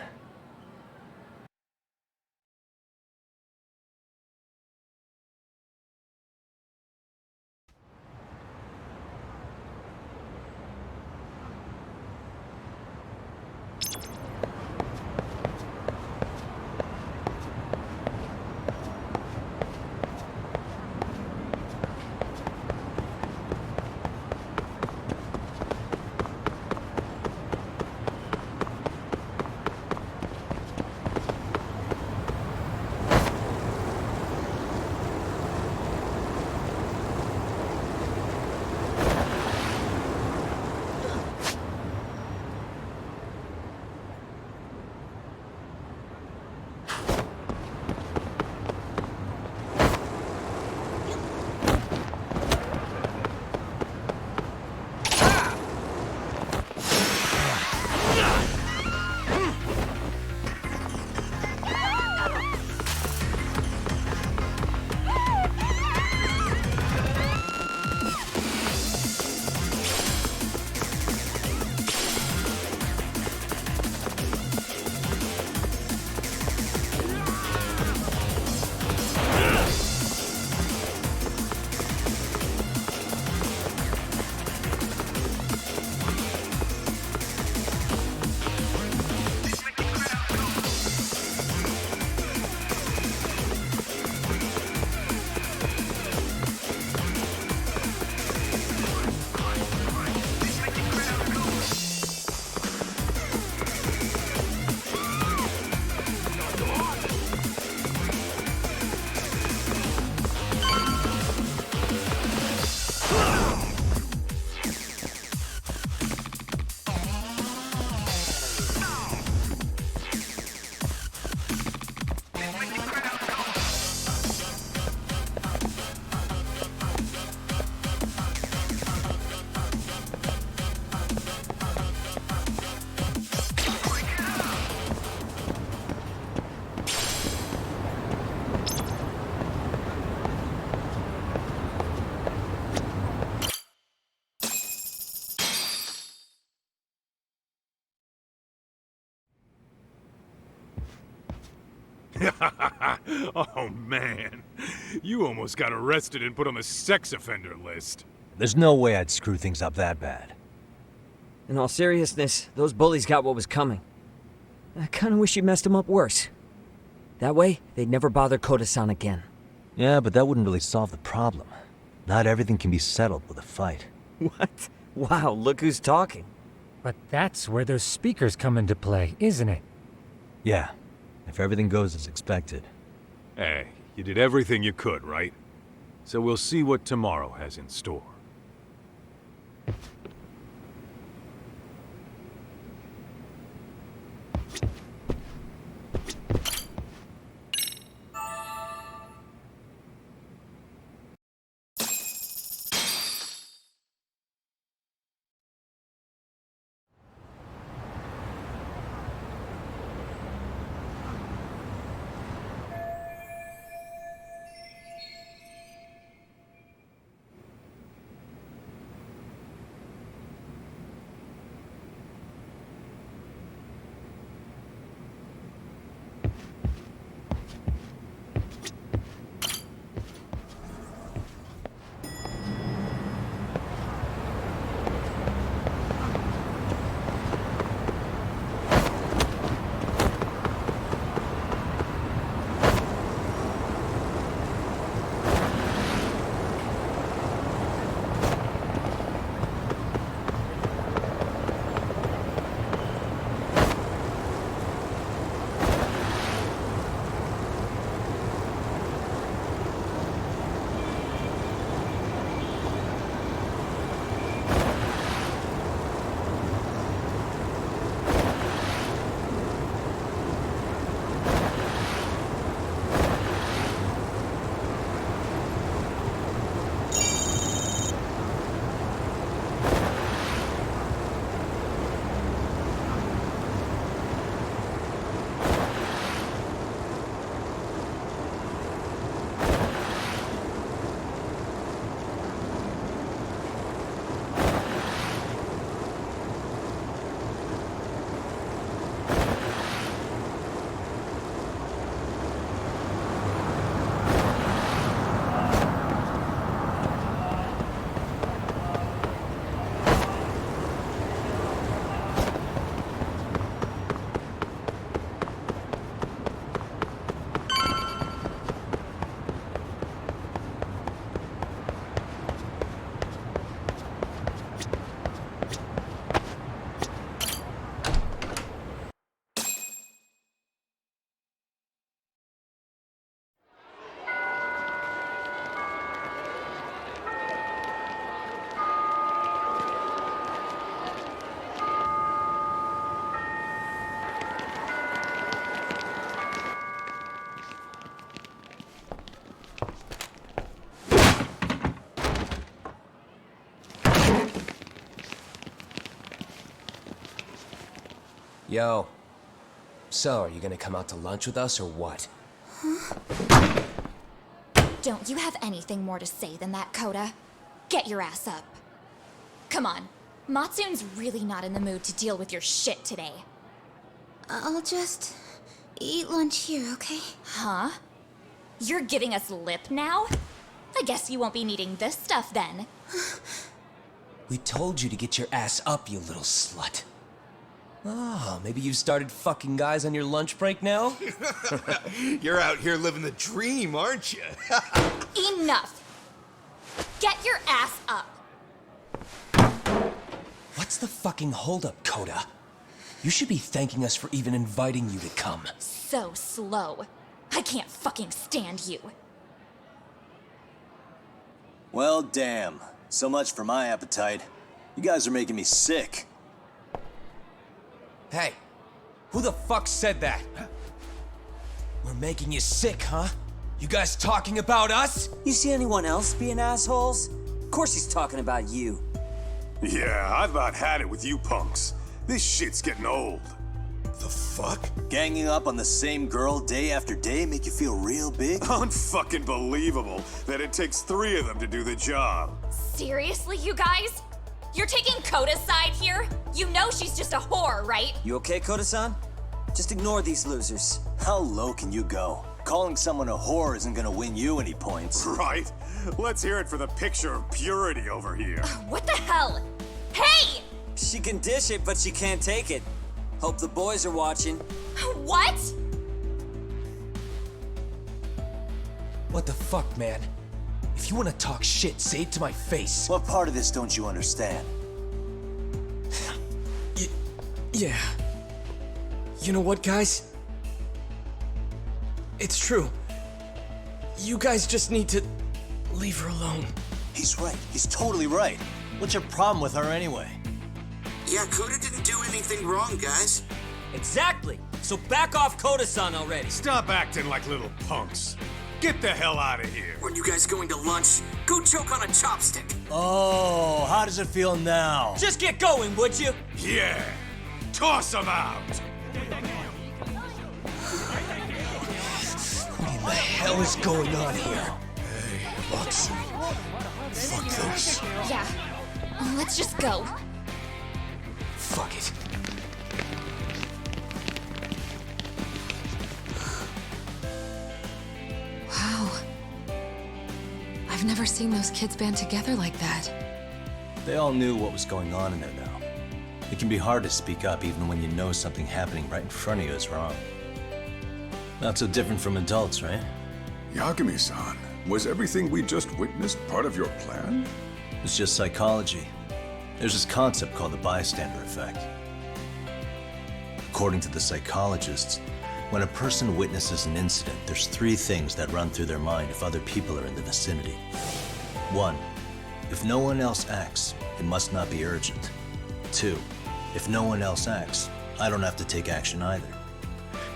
Oh, man. You almost got arrested and put on the sex offender list. There's no way I'd screw things up that bad. In all seriousness, those bullies got what was coming. I kinda wish you messed them up worse. That way, they'd never bother Koda-san again. Yeah, but that wouldn't really solve the problem. Not everything can be settled with a fight. What? Wow, look who's talking. But that's where those speakers come into play, isn't it? Yeah, if everything goes as expected. Hey, you did everything you could, right? So we'll see what tomorrow has in store. Yo. So, are you gonna come out to lunch with us or what? Don't you have anything more to say than that, Koda? Get your ass up. Come on. Matsune's really not in the mood to deal with your shit today. I'll just eat lunch here, okay? Huh? You're giving us lip now? I guess you won't be needing this stuff then. We told you to get your ass up, you little slut. Oh, maybe you've started fucking guys on your lunch break now? You're out here living the dream, aren't you? Enough! Get your ass up! What's the fucking holdup, Koda? You should be thanking us for even inviting you to come. So slow. I can't fucking stand you. Well, damn. So much for my appetite. You guys are making me sick. Hey, who the fuck said that? We're making you sick, huh? You guys talking about us? You see anyone else being assholes? Of course he's talking about you. Yeah, I've about had it with you punks. This shit's getting old. The fuck? Ganging up on the same girl day after day make you feel real big? Unfucking believable that it takes 3 of them to do the job. Seriously, you guys? You're taking Koda's side here? You know she's just a whore, right? You okay, Koda-san? Just ignore these losers. How low can you go? Calling someone a whore isn't gonna win you any points. Right. Let's hear it for the picture of purity over here. What the hell? Hey! She can dish it, but she can't take it. Hope the boys are watching. What? What the fuck, man? If you want to talk shit, say it to my face. What part of this don't you understand? Yeah. You know what, guys? It's true. You guys just need to leave her alone. He's right. He's totally right. What's your problem with her anyway? Yeah, Kuda didn't do anything wrong, guys. Exactly. So back off Koda-san already. Stop acting like little punks. Get the hell out of here. When you guys going to lunch, go choke on a chopstick. Oh, how does it feel now? Just get going, would you? Yeah. Toss him out. What in the hell is going on here? Hey, Watson. Fuck this. Yeah. Let's just go. Fuck it. Wow. I've never seen those kids band together like that. They all knew what was going on in there now. It can be hard to speak up even when you know something happening right in front of you is wrong. Not so different from adults, right? Yagami-san, was everything we just witnessed part of your plan? It's just psychology. There's this concept called the bystander effect. According to the psychologists, when a person witnesses an incident, there's 3 things that run through their mind if other people are in the vicinity. 1, if no one else acts, it must not be urgent. 2, if no one else acts, I don't have to take action either.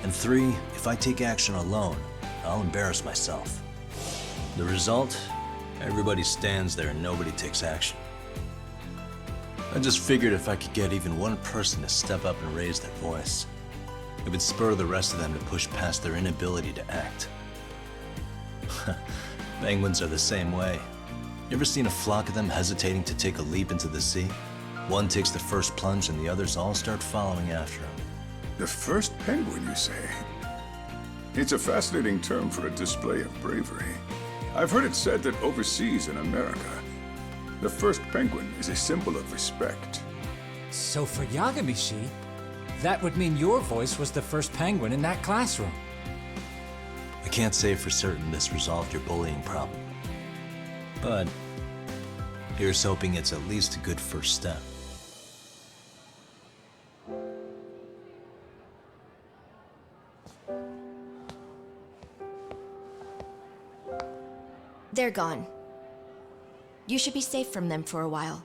And 3, if I take action alone, I'll embarrass myself. The result? Everybody stands there and nobody takes action. I just figured if I could get even one person to step up and raise their voice, it would spur the rest of them to push past their inability to act. Penguins are the same way. You ever seen a flock of them hesitating to take a leap into the sea? One takes the first plunge and the others all start following after him. The first penguin, you say? It's a fascinating term for a display of bravery. I've heard it said that overseas in America, the first penguin is a symbol of respect. So for Yagami-shi, that would mean your voice was the first penguin in that classroom. I can't say for certain this resolved your bullying problem. But here's hoping it's at least a good first step. They're gone. You should be safe from them for a while.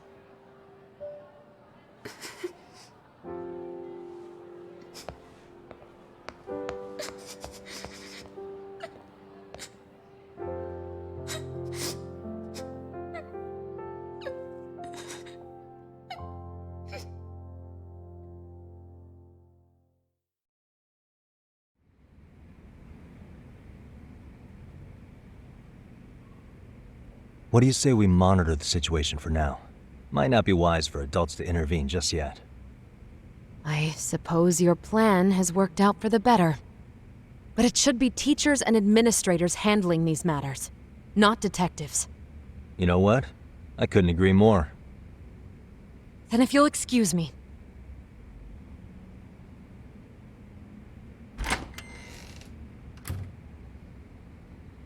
What do you say we monitor the situation for now? Might not be wise for adults to intervene just yet. I suppose your plan has worked out for the better. But it should be teachers and administrators handling these matters, not detectives. You know what? I couldn't agree more. Then if you'll excuse me.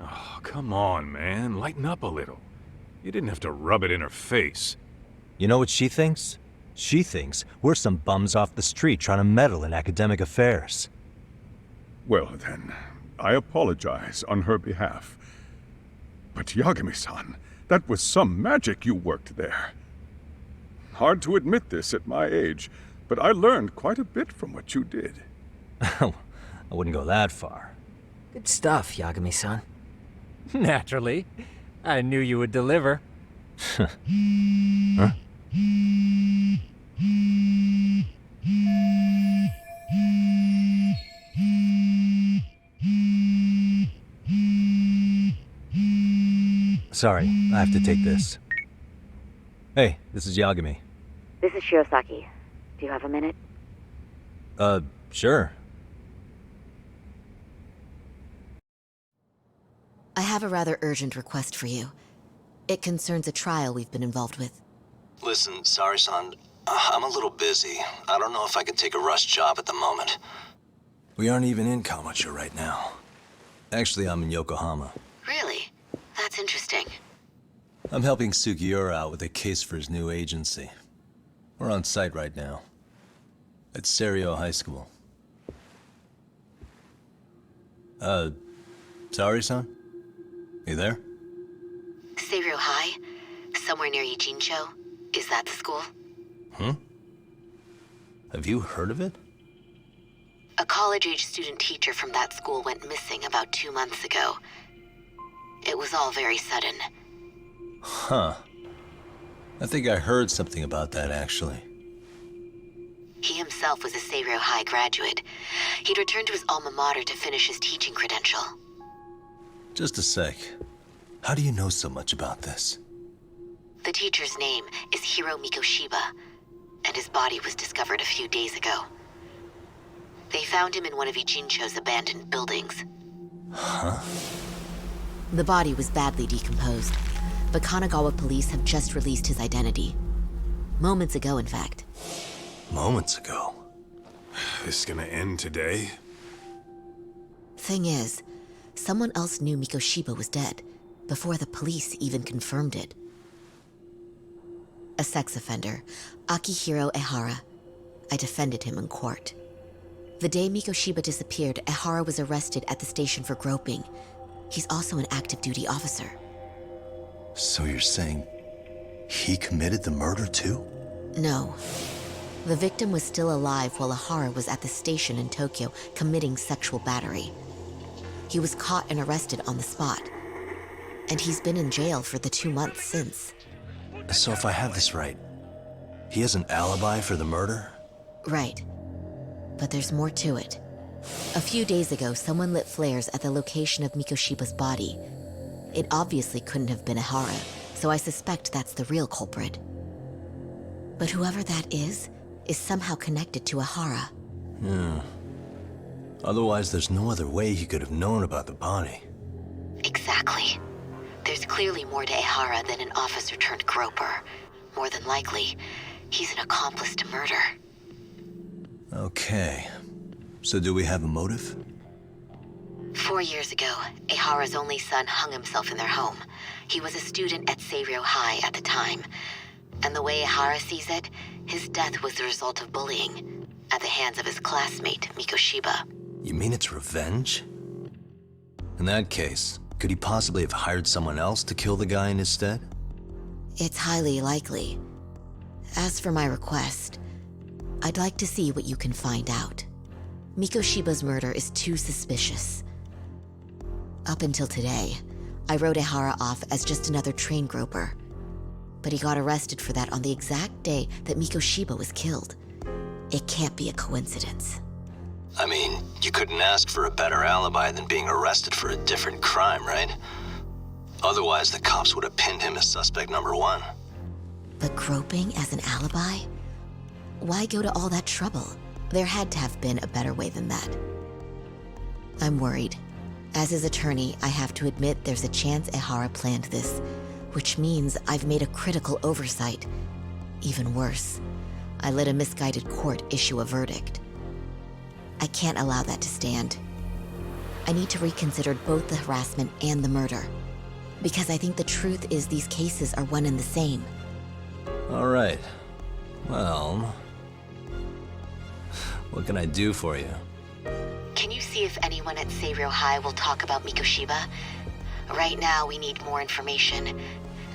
Oh, come on, man. Lighten up a little. You didn't have to rub it in her face. You know what she thinks? She thinks we're some bums off the street trying to meddle in academic affairs. Well then, I apologize on her behalf. But Yagami-san, that was some magic you worked there. Hard to admit this at my age, but I learned quite a bit from what you did. I wouldn't go that far. Good stuff, Yagami-san. Naturally. I knew you would deliver. Huh? Sorry, I have to take this. Hey, this is This is Shirosaki. Do you have a minute? Sure. have a rather urgent request for you. It concerns a trial we've been involved with. Listen, Sari-san, I'm a little busy. I don't know if I can take a rush job at the moment. We aren't even in Kawachi right now. Actually, I'm in Yokohama. Really? That's interesting. I'm helping Sugiura out with a case for his new agency. We're on site right now. At Seiryo High School. Sari-san? You there? Seiryo High? Somewhere near Ijincho? Is that the school? Have you heard of it? A college-age student teacher from that school went missing about 2 months ago. It was all very sudden. Huh. I think I heard something about that, actually. He himself was a Seiryo High graduate. He'd returned to his alma mater to finish his teaching credential. Just a sec. How do you know so much about this? The teacher's name is Hiro Mikoshiba, and his body was discovered a few days ago. They found him in one of Ijincho's abandoned buildings. Huh? The body was badly decomposed, but Kanagawa police have just released his identity. Moments ago, in fact. Moments ago? This is gonna end today? Thing is, someone else knew Mikoshiba was dead, before the police even confirmed it. A sex offender, Akihiro Ehara. I defended him in court. The day Mikoshiba disappeared, Ehara was arrested at the station for groping. He's also an active duty officer. So you're saying he committed the murder too? No. The victim was still alive while Ehara was at the station in Tokyo committing sexual battery. He was caught and arrested on the spot. And he's been in jail for the 2 months since. So if I have this right, he has an alibi for the murder? Right. But there's more to it. A few days ago, someone lit flares at the location of Mikoshiba's body. It obviously couldn't have been Ehara, so I suspect that's the real culprit. But whoever that is somehow connected to Ehara. Yeah. Otherwise, there's no other way he could have known about the body. Exactly. There's clearly more to Ehara than an officer turned groper. More than likely, he's an accomplice to murder. Okay. So do we have a motive? 4 years ago, Ehara's only son hung himself in their home. He was a student at Seiryo High at the time. And the way Ehara sees it, his death was the result of bullying at the hands of his classmate, Mikoshiba. You mean it's revenge? In that case, could he possibly have hired someone else to kill the guy in his stead? It's highly likely. As for my request, I'd like to see what you can find out. Mikoshiba's murder is too suspicious. Up until today, I wrote Ehara off as just another train groper. But he got arrested for that on the exact day that Mikoshiba was killed. It can't be a coincidence. I mean, you couldn't ask for a better alibi than being arrested for a different crime, right? Otherwise, the cops would have pinned him as suspect number 1. But groping as an alibi? Why go to all that trouble? There had to have been a better way than that. I'm worried. As his attorney, I have to admit there's a chance Ehara planned this, which means I've made a critical oversight. Even worse, I let a misguided court issue a verdict. I can't allow that to stand. I need to reconsider both the harassment and the murder, because I think the truth is these cases are one and the same. All right. Well, what can I do for you? Can you see if anyone at Seiryo High will talk about Mikoshiba? Right now, we need more information.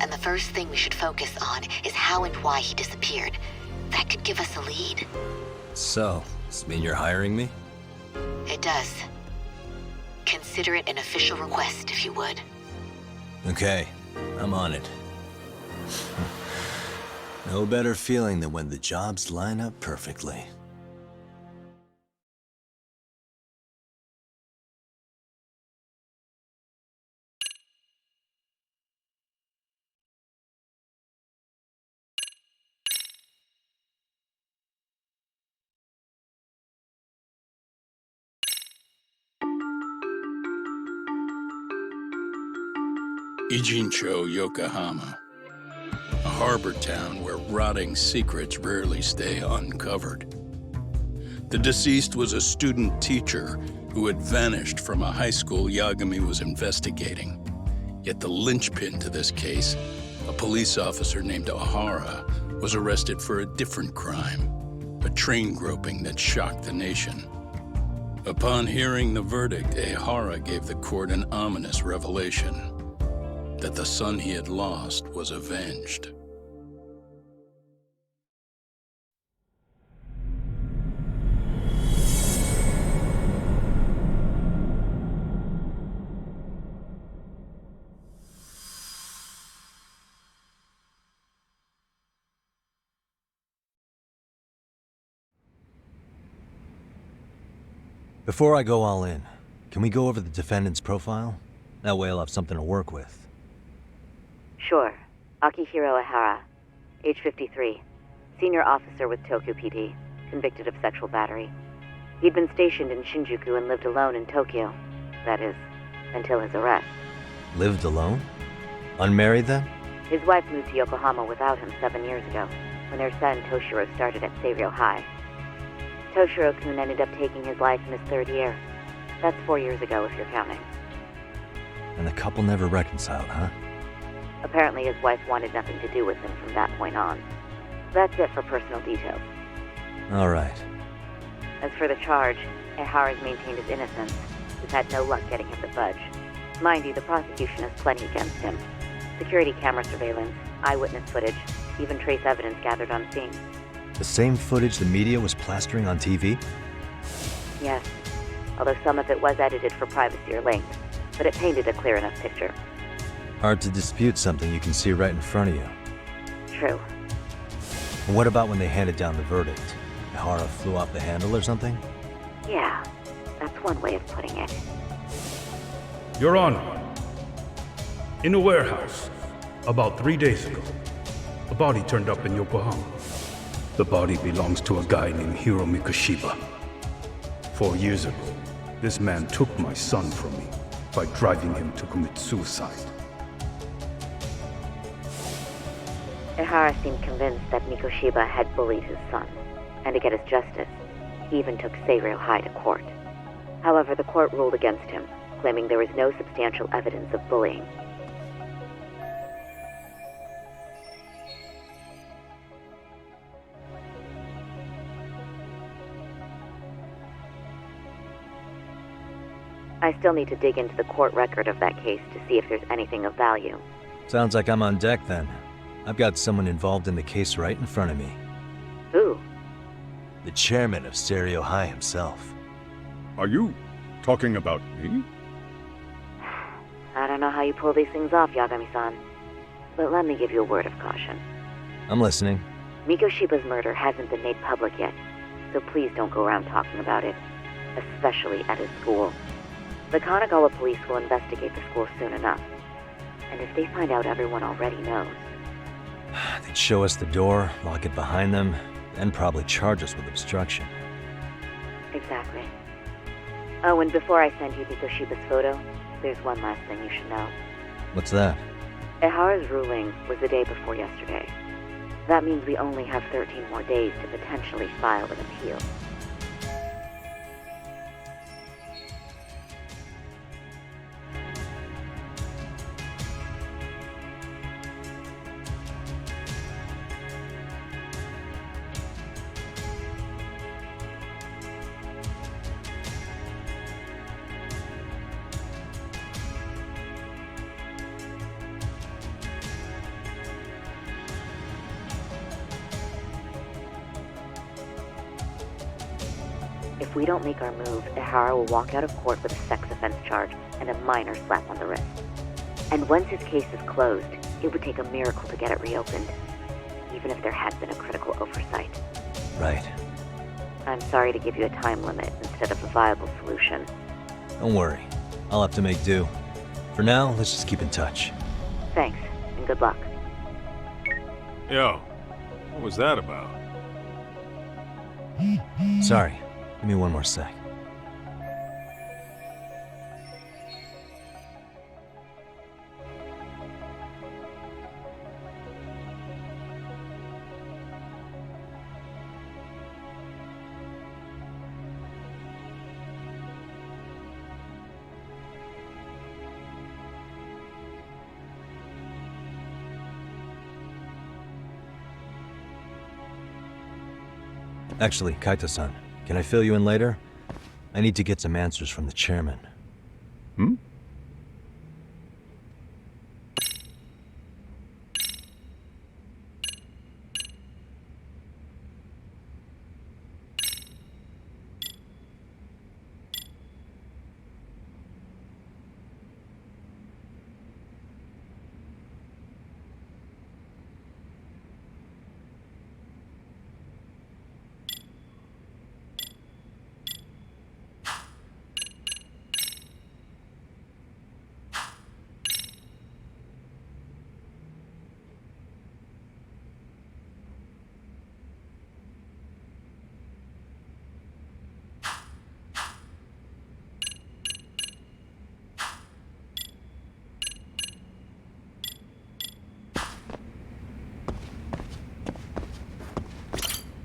And the first thing we should focus on is how and why he disappeared. That could give us a lead. So, does this mean you're hiring me? It does. Consider it an official request, if you would. Okay, I'm on it. No better feeling than when the jobs line up perfectly. Ijincho, Yokohama. A harbor town where rotting secrets rarely stay uncovered. The deceased was a student teacher who had vanished from a high school Yagami was investigating. Yet the linchpin to this case, a police officer named Ohara, was arrested for a different crime, a train groping that shocked the nation. Upon hearing the verdict, Ehara gave the court an ominous revelation, that the son he had lost was avenged. Before I go all in, can we go over the defendant's profile? That way I'll have something to work with. Sure. Akihiro Ehara, age 53, senior officer with Tokyo PD, convicted of sexual battery. He'd been stationed in Shinjuku and lived alone in Tokyo. That is, until his arrest. Lived alone? Unmarried then? His wife moved to Yokohama without him 7 years ago, when their son Toshiro started at Seiryō High. Toshiro-kun ended up taking his life in his 3rd year. That's 4 years ago, if you're counting. And the couple never reconciled, huh? Apparently his wife wanted nothing to do with him from that point on. That's it for personal details. All right. As for the charge, Ehara's maintained his innocence. We've had no luck getting him to budge. Mind you, the prosecution has plenty against him. Security camera surveillance, eyewitness footage, even trace evidence gathered on scene. The same footage the media was plastering on TV? Yes, although some of it was edited for privacy or length, but it painted a clear enough picture. Hard to dispute something you can see right in front of you. True. And what about when they handed down the verdict? Ehara flew off the handle or something? Yeah, that's one way of putting it. Your Honor, in a warehouse, about 3 days ago, a body turned up in Yokohama. The body belongs to a guy named Hiro Mikoshiba. 4 years ago, this man took my son from me by driving him to commit suicide. Ehara seemed convinced that Mikoshiba had bullied his son, and to get his justice, he even took Seiryō High to court. However, the court ruled against him, claiming there was no substantial evidence of bullying. I still need to dig into the court record of that case to see if there's anything of value. Sounds like I'm on deck then. I've got someone involved in the case right in front of me. Who? The chairman of Seiryō High himself. Are you talking about me? I don't know how you pull these things off, Yagami-san, but let me give you a word of caution. I'm listening. Mikoshiba's murder hasn't been made public yet, so please don't go around talking about it, especially at his school. The Kanagawa police will investigate the school soon enough, and if they find out everyone already knows... They'd show us the door, lock it behind them, then probably charge us with obstruction. Exactly. Oh, and before I send you Mikoshiba's photo, there's one last thing you should know. What's that? Ehara's ruling was the day before yesterday. That means we only have 13 more days to potentially file an appeal. If we don't make our move, Ehara will walk out of court with a sex offense charge and a minor slap on the wrist. And once his case is closed, it would take a miracle to get it reopened, even if there had been a critical oversight. Right. I'm sorry to give you a time limit instead of a viable solution. Don't worry. I'll have to make do. For now, let's just keep in touch. Thanks, and good luck. Yo, what was that about? Sorry. Give me one more sec. Actually, Kaito-san, can I fill you in later? I need to get some answers from the chairman. Hmm?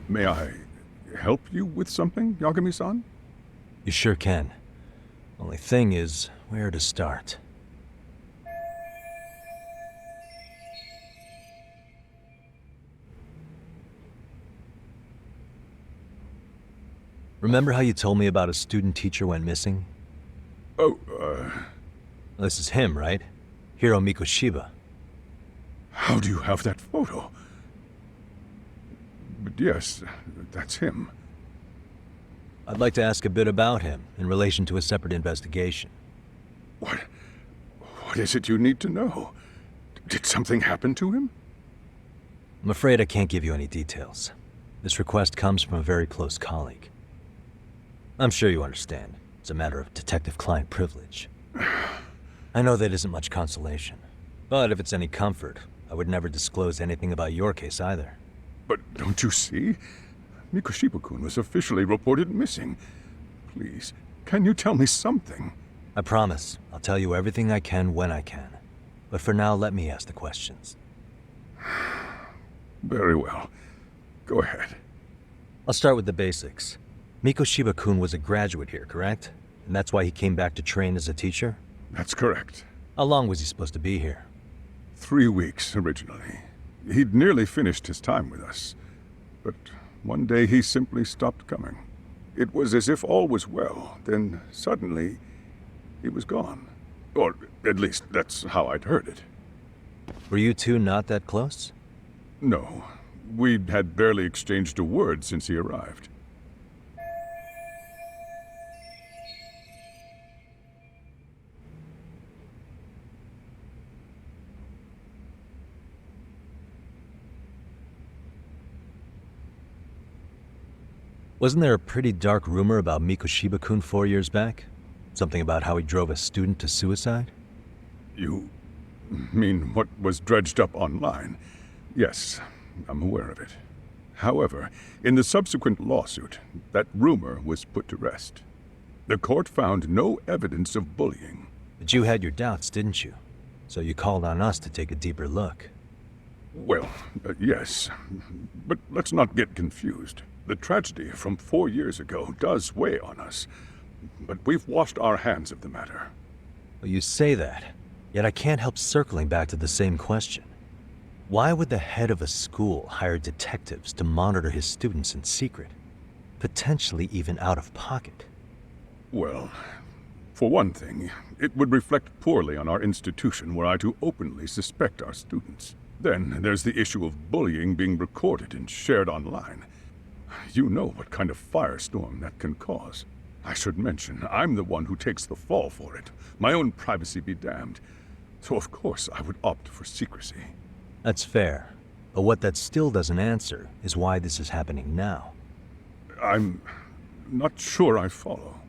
May I help you with something, Yagami-san? You sure can. Only thing is, where to start? Remember how you told me about a student teacher went missing? Oh, This is him, right? Hiro Mikoshiba. How do you have that photo? But yes, that's him. I'd like to ask a bit about him in relation to a separate investigation. What is it you need to know? Did something happen to him? I'm afraid I can't give you any details. This request comes from a very close colleague. I'm sure you understand. It's a matter of detective-client privilege. I know that isn't much consolation. But if it's any comfort, I would never disclose anything about your case either. But don't you see? Mikoshiba-kun was officially reported missing. Please, can you tell me something? I promise. I'll tell you everything I can when I can. But for now, let me ask the questions. Very well. Go ahead. I'll start with the basics. Mikoshiba-kun was a graduate here, correct? And that's why he came back to train as a teacher? That's correct. How long was he supposed to be here? 3 weeks, originally. He'd nearly finished his time with us. But one day he simply stopped coming. It was as if all was well, then suddenly he was gone. Or at least that's how I'd heard it. Were you two not that close? No. We'd had barely exchanged a word since he arrived. Wasn't there a pretty dark rumor about Mikoshiba-kun 4 years back? Something about how he drove a student to suicide? You mean what was dredged up online? Yes, I'm aware of it. However, in the subsequent lawsuit, that rumor was put to rest. The court found no evidence of bullying. But you had your doubts, didn't you? So you called on us to take a deeper look. Well, yes. But let's not get confused. The tragedy from 4 years ago does weigh on us. But we've washed our hands of the matter. Well, you say that, yet I can't help circling back to the same question. Why would the head of a school hire detectives to monitor his students in secret? Potentially even out of pocket. Well, for one thing, it would reflect poorly on our institution were I to openly suspect our students. Then there's the issue of bullying being recorded and shared online. You know what kind of firestorm that can cause. I should mention, I'm the one who takes the fall for it. My own privacy be damned. So of course I would opt for secrecy. That's fair. But what that still doesn't answer is why this is happening now. I'm not sure I follow.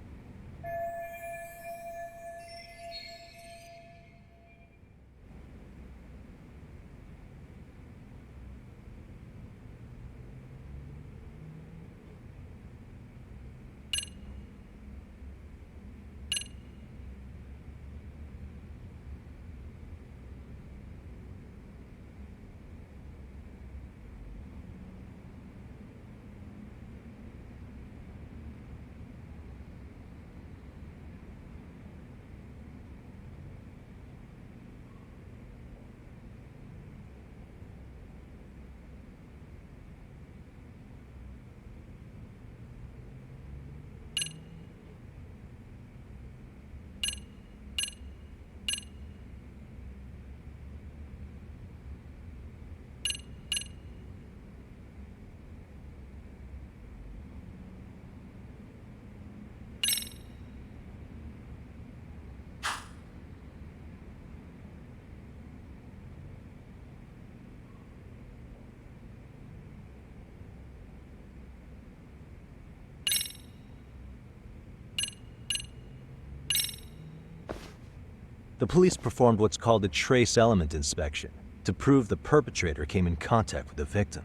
The police performed what's called a trace element inspection to prove the perpetrator came in contact with the victim.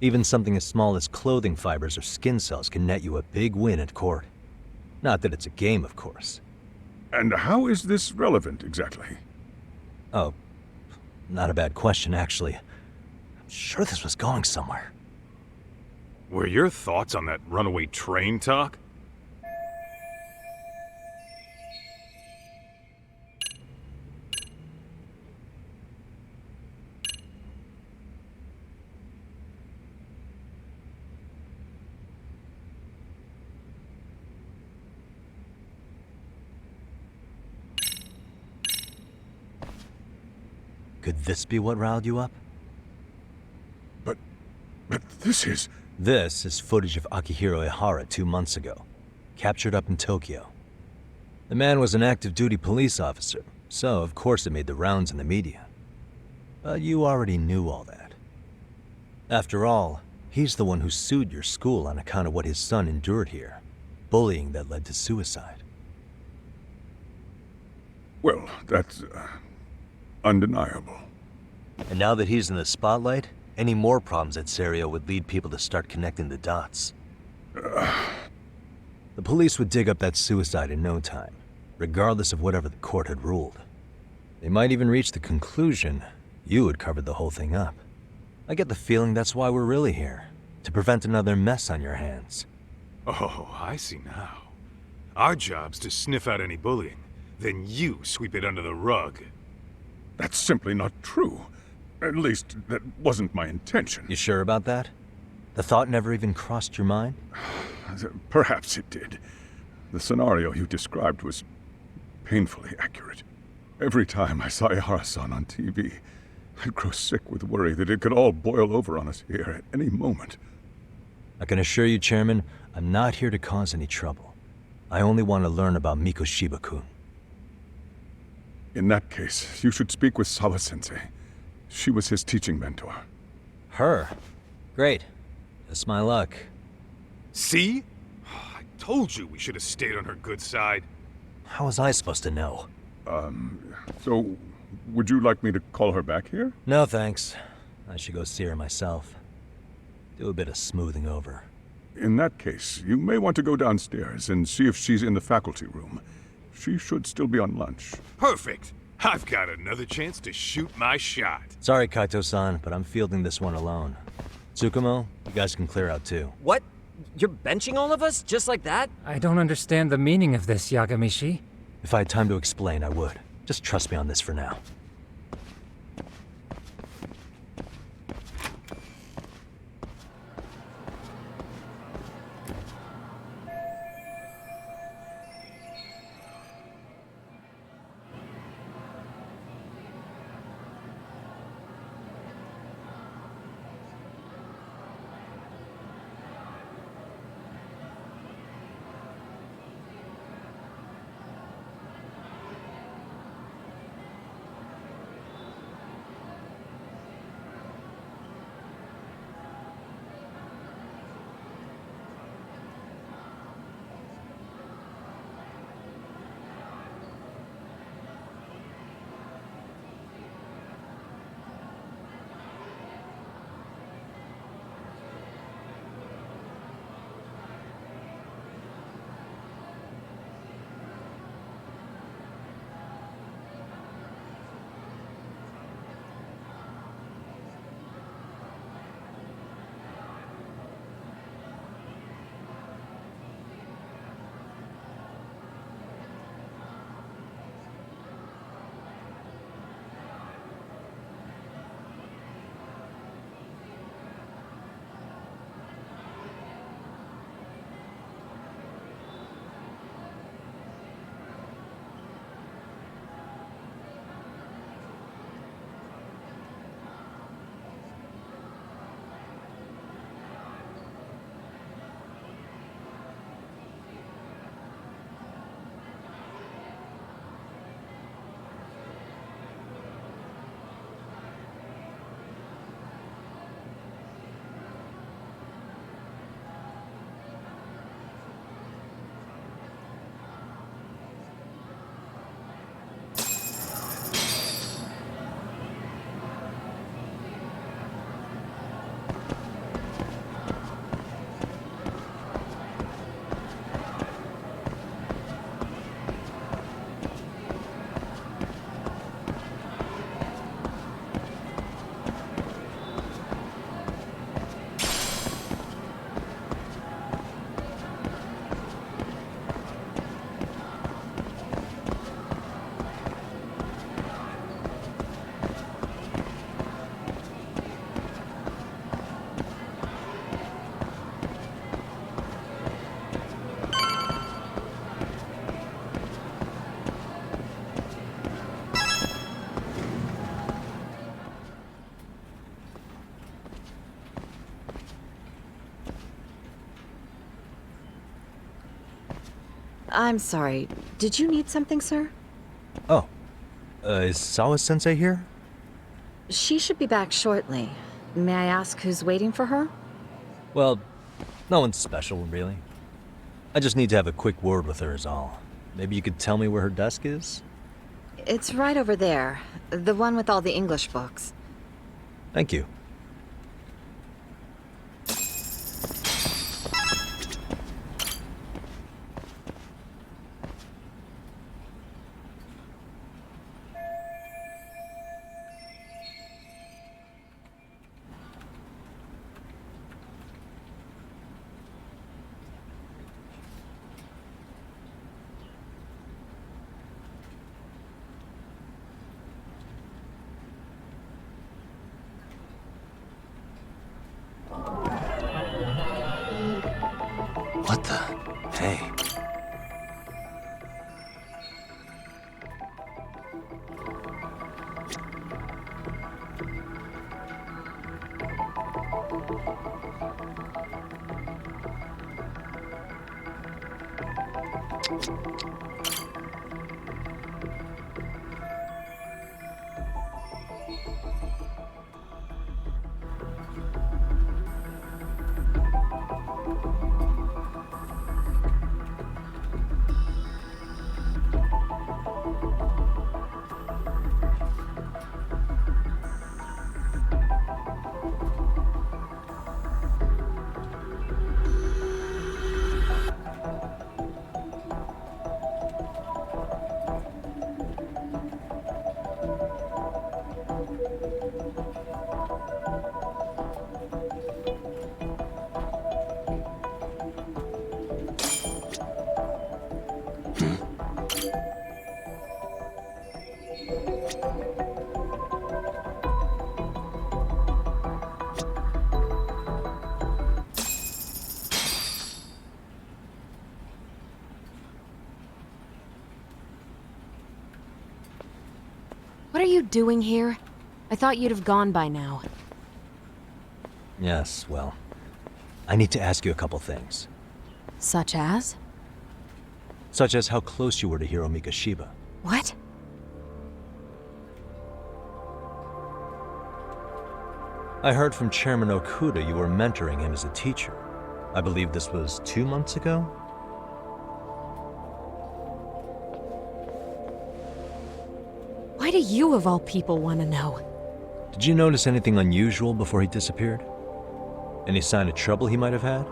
Even something as small as clothing fibers or skin cells can net you a big win at court. Not that it's a game, of course. And how is this relevant, exactly? Oh, not a bad question, actually. I'm sure this was going somewhere. Were your thoughts on that runaway train talk? Could this be what riled you up? But this is... This is footage of Akihiro Ihara 2 months ago, captured up in Tokyo. The man was an active duty police officer, so of course it made the rounds in the media. But you already knew all that. After all, he's the one who sued your school on account of what his son endured here, bullying that led to suicide. Well, that's undeniable. And now that he's in the spotlight, any more problems at Serio would lead people to start connecting the dots. The police would dig up that suicide in no time, regardless of whatever the court had ruled. They might even reach the conclusion you had covered the whole thing up. I get the feeling that's why we're really here, to prevent another mess on your hands. Oh, I see now. Our job's to sniff out any bullying, then you sweep it under the rug. That's simply not true. At least, that wasn't my intention. You sure about that? The thought never even crossed your mind? Perhaps it did. The scenario you described was painfully accurate. Every time I saw Ihara-san on TV, I'd grow sick with worry that it could all boil over on us here at any moment. I can assure you, Chairman, I'm not here to cause any trouble. I only want to learn about Mikoshiba-kun. In that case, you should speak with Sawa-sensei. She was his teaching mentor. Her? Great. That's my luck. See? I told you we should have stayed on her good side. How was I supposed to know? So, would you like me to call her back here? No, thanks. I should go see her myself. Do a bit of smoothing over. In that case, you may want to go downstairs and see if she's in the faculty room. She should still be on lunch. Perfect! I've got another chance to shoot my shot. Sorry, Kaito-san, but I'm fielding this one alone. Tsukumo, you guys can clear out too. What? You're benching all of us? Just like that? I don't understand the meaning of this, Yagamishi. If I had time to explain, I would. Just trust me on this for now. I'm sorry. Did you need something, sir? Oh, is Sawa-sensei here? She should be back shortly. May I ask who's waiting for her? Well, no one's special, really. I just need to have a quick word with her is all. Maybe you could tell me where her desk is? It's right over there. The one with all the English books. Thank you. What the? Hey. What are you doing here? I thought you'd have gone by now. Yes, well, I need to ask you a couple things. Such as? Such as how close you were to Hiro Mikoshiba. What? I heard from Chairman Okuda you were mentoring him as a teacher. I believe this was 2 months ago? Why do you, of all people, want to know? Did you notice anything unusual before he disappeared? Any sign of trouble he might have had?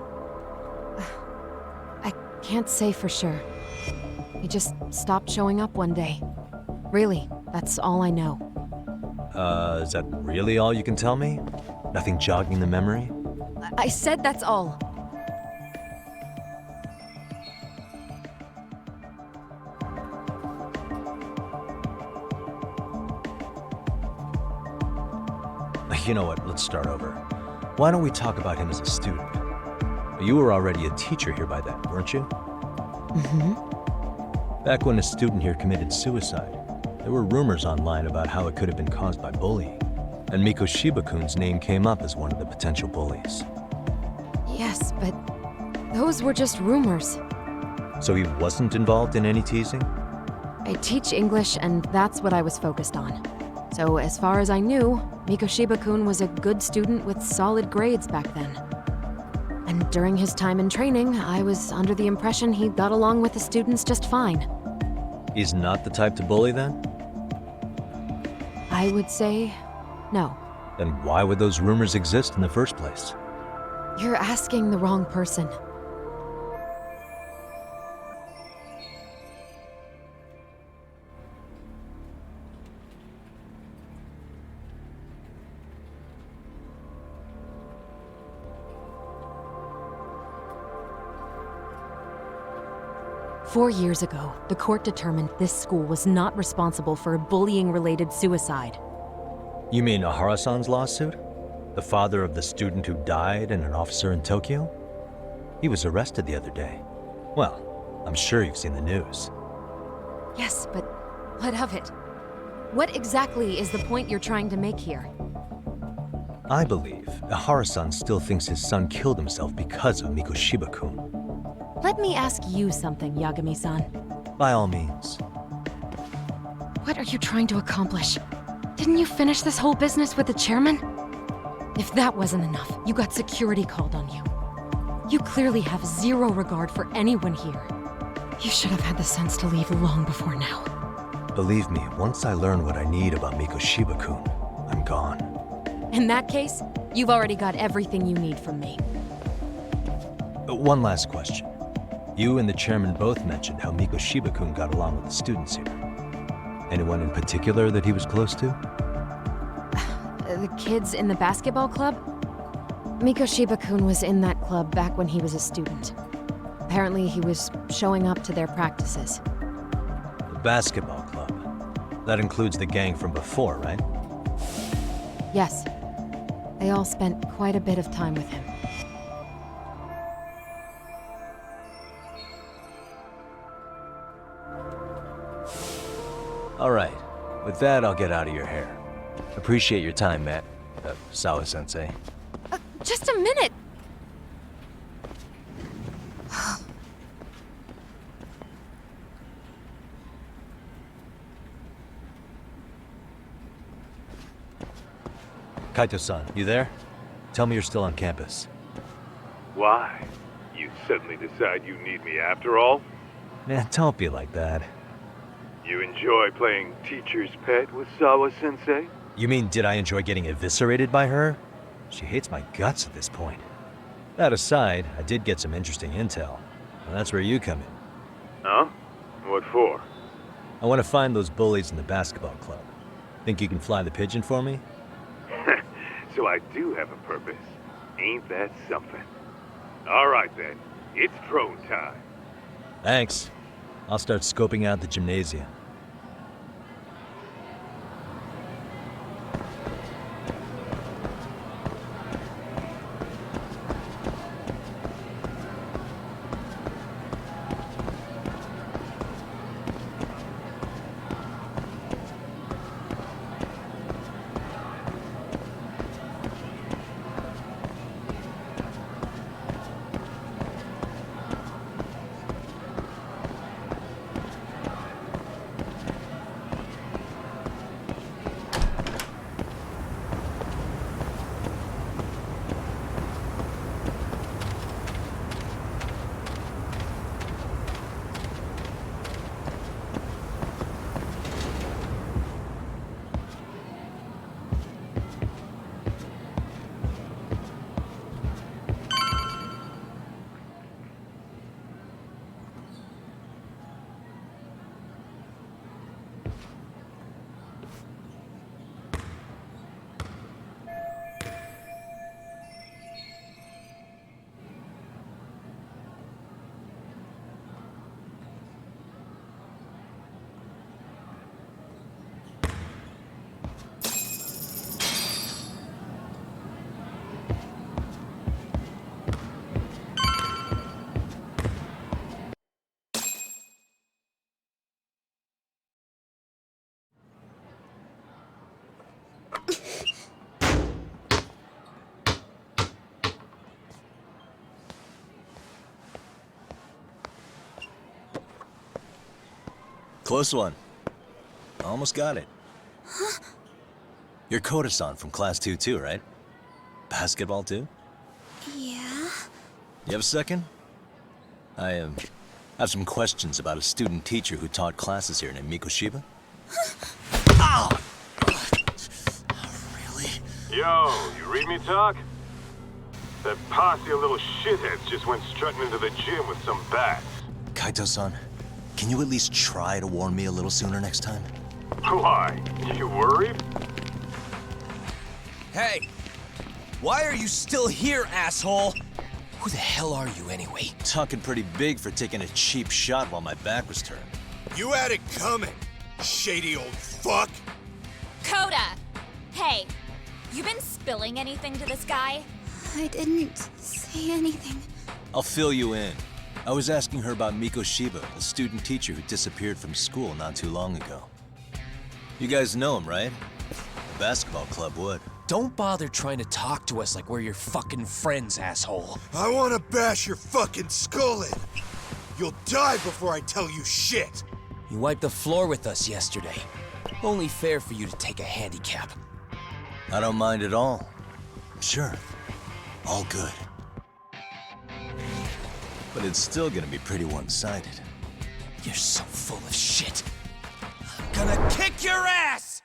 I can't say for sure. He just stopped showing up one day. Really, that's all I know. Is that really all you can tell me? Nothing jogging the memory? I said that's all. You know what, let's start over. Why don't we talk about him as a student? You were already a teacher here by then, weren't you? Mm-hmm. Back when a student here committed suicide, there were rumors online about how it could have been caused by bullying, and Mikoshiba-kun's name came up as one of the potential bullies. Yes, but those were just rumors. So he wasn't involved in any teasing? I teach English, and that's what I was focused on. So as far as I knew, Mikoshiba-kun was a good student with solid grades back then. And during his time in training, I was under the impression he got along with the students just fine. He's not the type to bully then? I would say no. Then why would those rumors exist in the first place? You're asking the wrong person. "4 years ago, the court determined this school was not responsible for a bullying-related suicide. You mean Ahara-san's lawsuit? The father of the student who died and an officer in Tokyo? He was arrested the other day. Well, I'm sure you've seen the news. Yes, but what of it? What exactly is the point you're trying to make here? I believe Ahara-san still thinks his son killed himself because of Mikoshiba-kun. Let me ask you something, Yagami-san. By all means. What are you trying to accomplish? Didn't you finish this whole business with the chairman? If that wasn't enough, you got security called on you. You clearly have zero regard for anyone here. You should have had the sense to leave long before now. Believe me, once I learn what I need about Mikoshiba-kun, I'm gone. In that case, you've already got everything you need from me. One last question. You and the chairman both mentioned how Mikoshiba-kun got along with the students here. Anyone in particular that he was close to? The kids in the basketball club? Mikoshiba-kun was in that club back when he was a student. Apparently, he was showing up to their practices. The basketball club. That includes the gang from before, right? Yes. They all spent quite a bit of time with him. All right. With that, I'll get out of your hair. Appreciate your time, Matt. Sawa-sensei. Just a minute! Kaito-san, you there? Tell me you're still on campus. Why? You suddenly decide you need me after all? Man, don't be like that. You enjoy playing teacher's pet with Sawa-sensei? You mean, did I enjoy getting eviscerated by her? She hates my guts at this point. That aside, I did get some interesting intel. And that's where you come in. Huh? What for? I want to find those bullies in the basketball club. Think you can fly the pigeon for me? So I do have a purpose. Ain't that something? All right then, it's drone time. Thanks. I'll start scoping out the gymnasium. Close one. Almost got it. Huh? You're Koda-san from Class 2 too, right? Basketball too? Yeah? You have a second? I have some questions about a student teacher who taught classes here named Mikoshiba. Ow! Really? Yo, you read me talk? That posse of little shitheads just went strutting into the gym with some bats. Kaito-san, can you at least try to warn me a little sooner next time? Why? You worried? Hey! Why are you still here, asshole? Who the hell are you anyway? Talking pretty big for taking a cheap shot while my back was turned. You had it coming, shady old fuck! Coda! Hey, you been spilling anything to this guy? I didn't say anything. I'll fill you in. I was asking her about Mikoshiba, a student teacher who disappeared from school not too long ago. You guys know him, right? The basketball club would. Don't bother trying to talk to us like we're your fucking friends, asshole. I wanna bash your fucking skull in! You'll die before I tell you shit! You wiped the floor with us yesterday. Only fair for you to take a handicap. I don't mind at all. Sure, all good. But it's still gonna be pretty one-sided. You're so full of shit. I'm gonna kick your ass!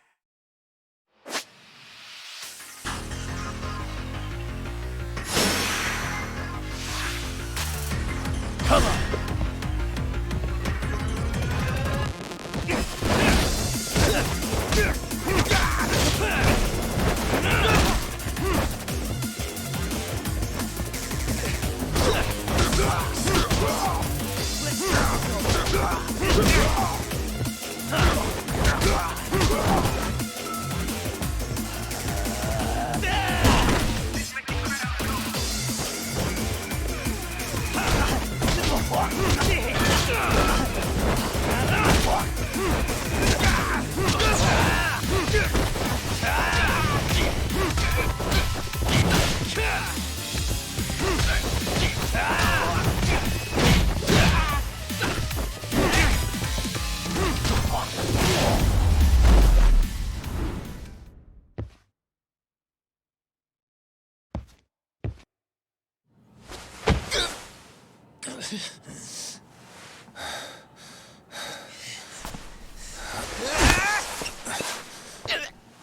Come on!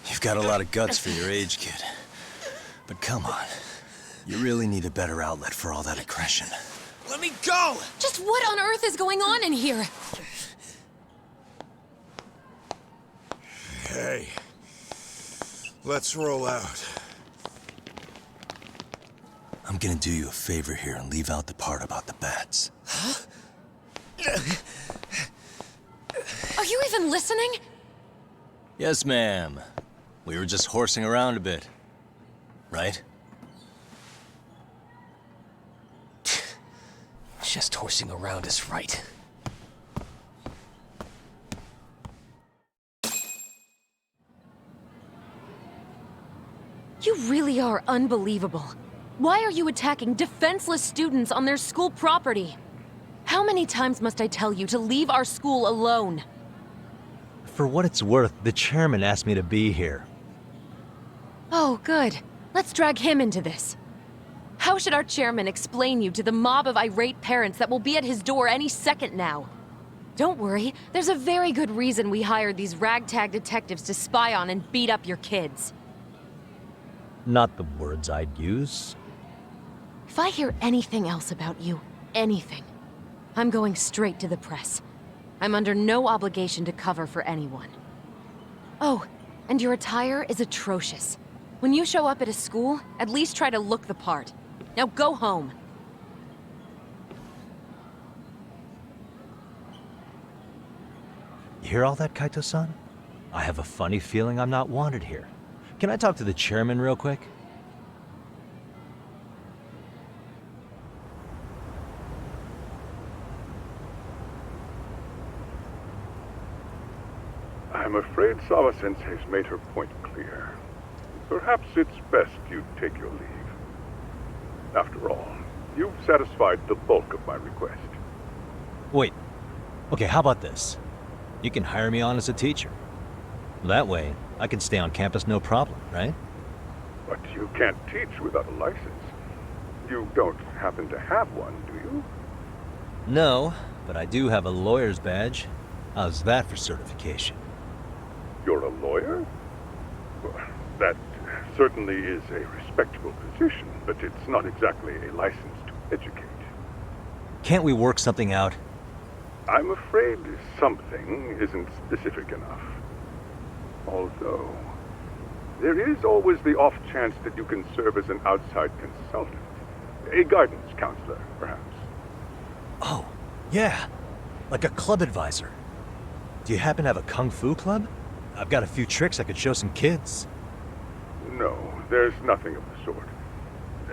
You've got a lot of guts for your age, kid. But come on. You really need a better outlet for all that aggression. Let me go! Just what on earth is going on in here? Hey. Let's roll out. I'm gonna do you a favor here and leave out the part about the bats. Huh? Are you even listening? Yes, ma'am. We were just horsing around a bit. Right? Just horsing around is right. You really are unbelievable. Why are you attacking defenseless students on their school property? How many times must I tell you to leave our school alone? For what it's worth, the chairman asked me to be here. Oh, good. Let's drag him into this. How should our chairman explain you to the mob of irate parents that will be at his door any second now? Don't worry, there's a very good reason we hired these ragtag detectives to spy on and beat up your kids. Not the words I'd use. If I hear anything else about you, anything, I'm going straight to the press. I'm under no obligation to cover for anyone. Oh, and your attire is atrocious. When you show up at a school, at least try to look the part. Now go home. You hear all that, Kaito-san? I have a funny feeling I'm not wanted here. Can I talk to the chairman real quick? I'm afraid Sawa-sensei's made her point clear. Perhaps it's best you take your leave. After all, you've satisfied the bulk of my request. Wait. Okay, how about this? You can hire me on as a teacher. That way, I can stay on campus no problem, right? But you can't teach without a license. You don't happen to have one, do you? No, but I do have a lawyer's badge. How's that for certification? You're a lawyer? Well, that certainly is a respectable position, but it's not exactly a license to educate. Can't we work something out? I'm afraid something isn't specific enough. Although, there is always the off chance that you can serve as an outside consultant. A guidance counselor, perhaps. Oh, yeah. Like a club advisor. Do you happen to have a kung fu club? I've got a few tricks I could show some kids. No, there's nothing of the sort.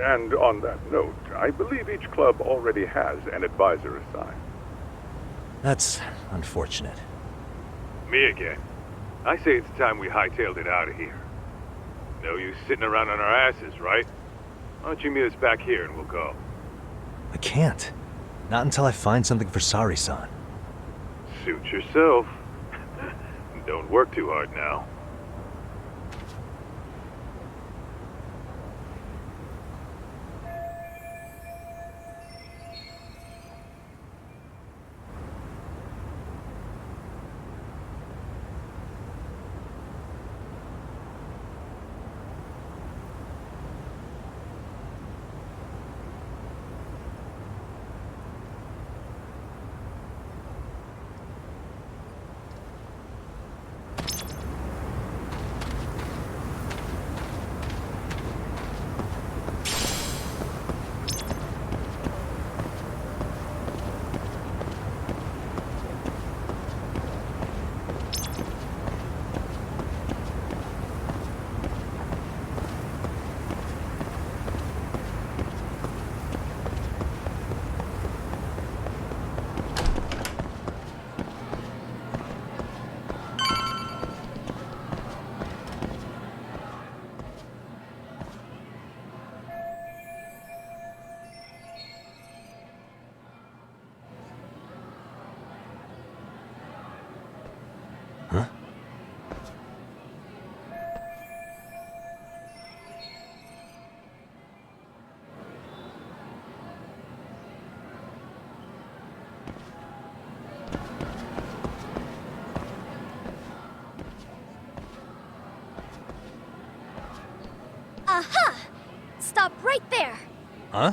And on that note, I believe each club already has an advisor assigned. That's unfortunate. Me again. I say it's time we hightailed it out of here. No use sitting around on our asses, right? Why don't you meet us back here and we'll go? I can't. Not until I find something for Sari-san. Suit yourself. Don't work too hard now. Aha! Stop right there! Huh?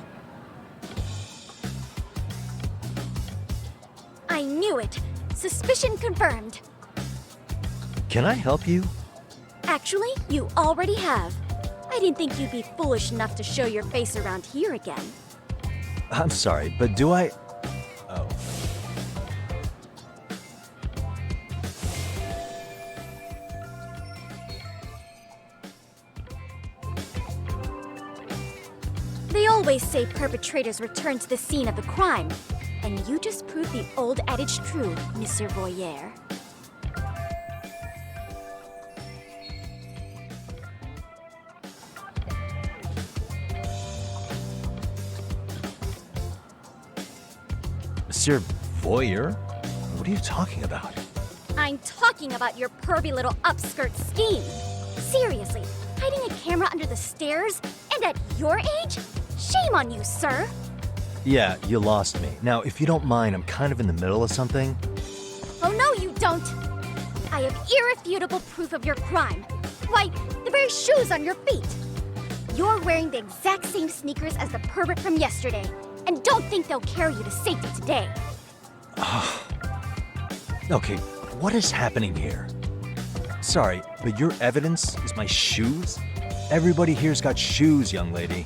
I knew it! Suspicion confirmed. Can I help you? Actually, you already have. I didn't think you'd be foolish enough to show your face around here again. I'm sorry, but do I... Oh. They always say perpetrators return to the scene of the crime. And you just proved the old adage true, Monsieur Voyer. Monsieur Voyer? What are you talking about? I'm talking about your pervy little upskirt scheme. Seriously, hiding a camera under the stairs? And at your age? Shame on you, sir! Yeah, you lost me. Now, if you don't mind, I'm kind of in the middle of something. Oh no, you don't! I have irrefutable proof of your crime. Why, the very shoes on your feet! You're wearing the exact same sneakers as the pervert from yesterday, and don't think they'll carry you to safety today. Okay, what is happening here? Sorry, but your evidence is my shoes? Everybody here's got shoes, young lady.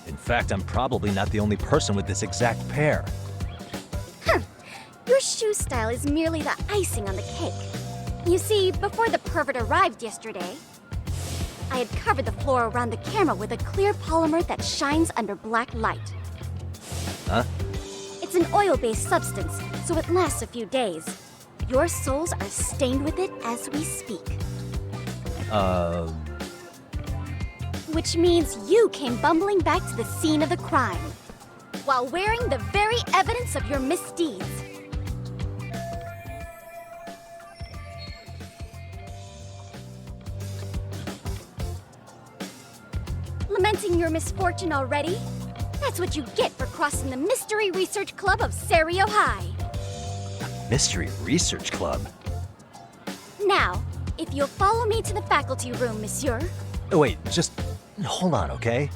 In fact, I'm probably not the only person with this exact pair. Your shoe style is merely the icing on the cake. You see, before the pervert arrived yesterday, I had covered the floor around the camera with a clear polymer that shines under black light. Huh? It's an oil-based substance, so it lasts a few days. Your soles are stained with it as we speak. Which means you came bumbling back to the scene of the crime, while wearing the very evidence of your misdeeds. Lamenting your misfortune already? That's what you get for crossing the Mystery Research Club of Serio High. Mystery Research Club? Now, if you'll follow me to the faculty room, monsieur. Oh, wait, just hold on, okay?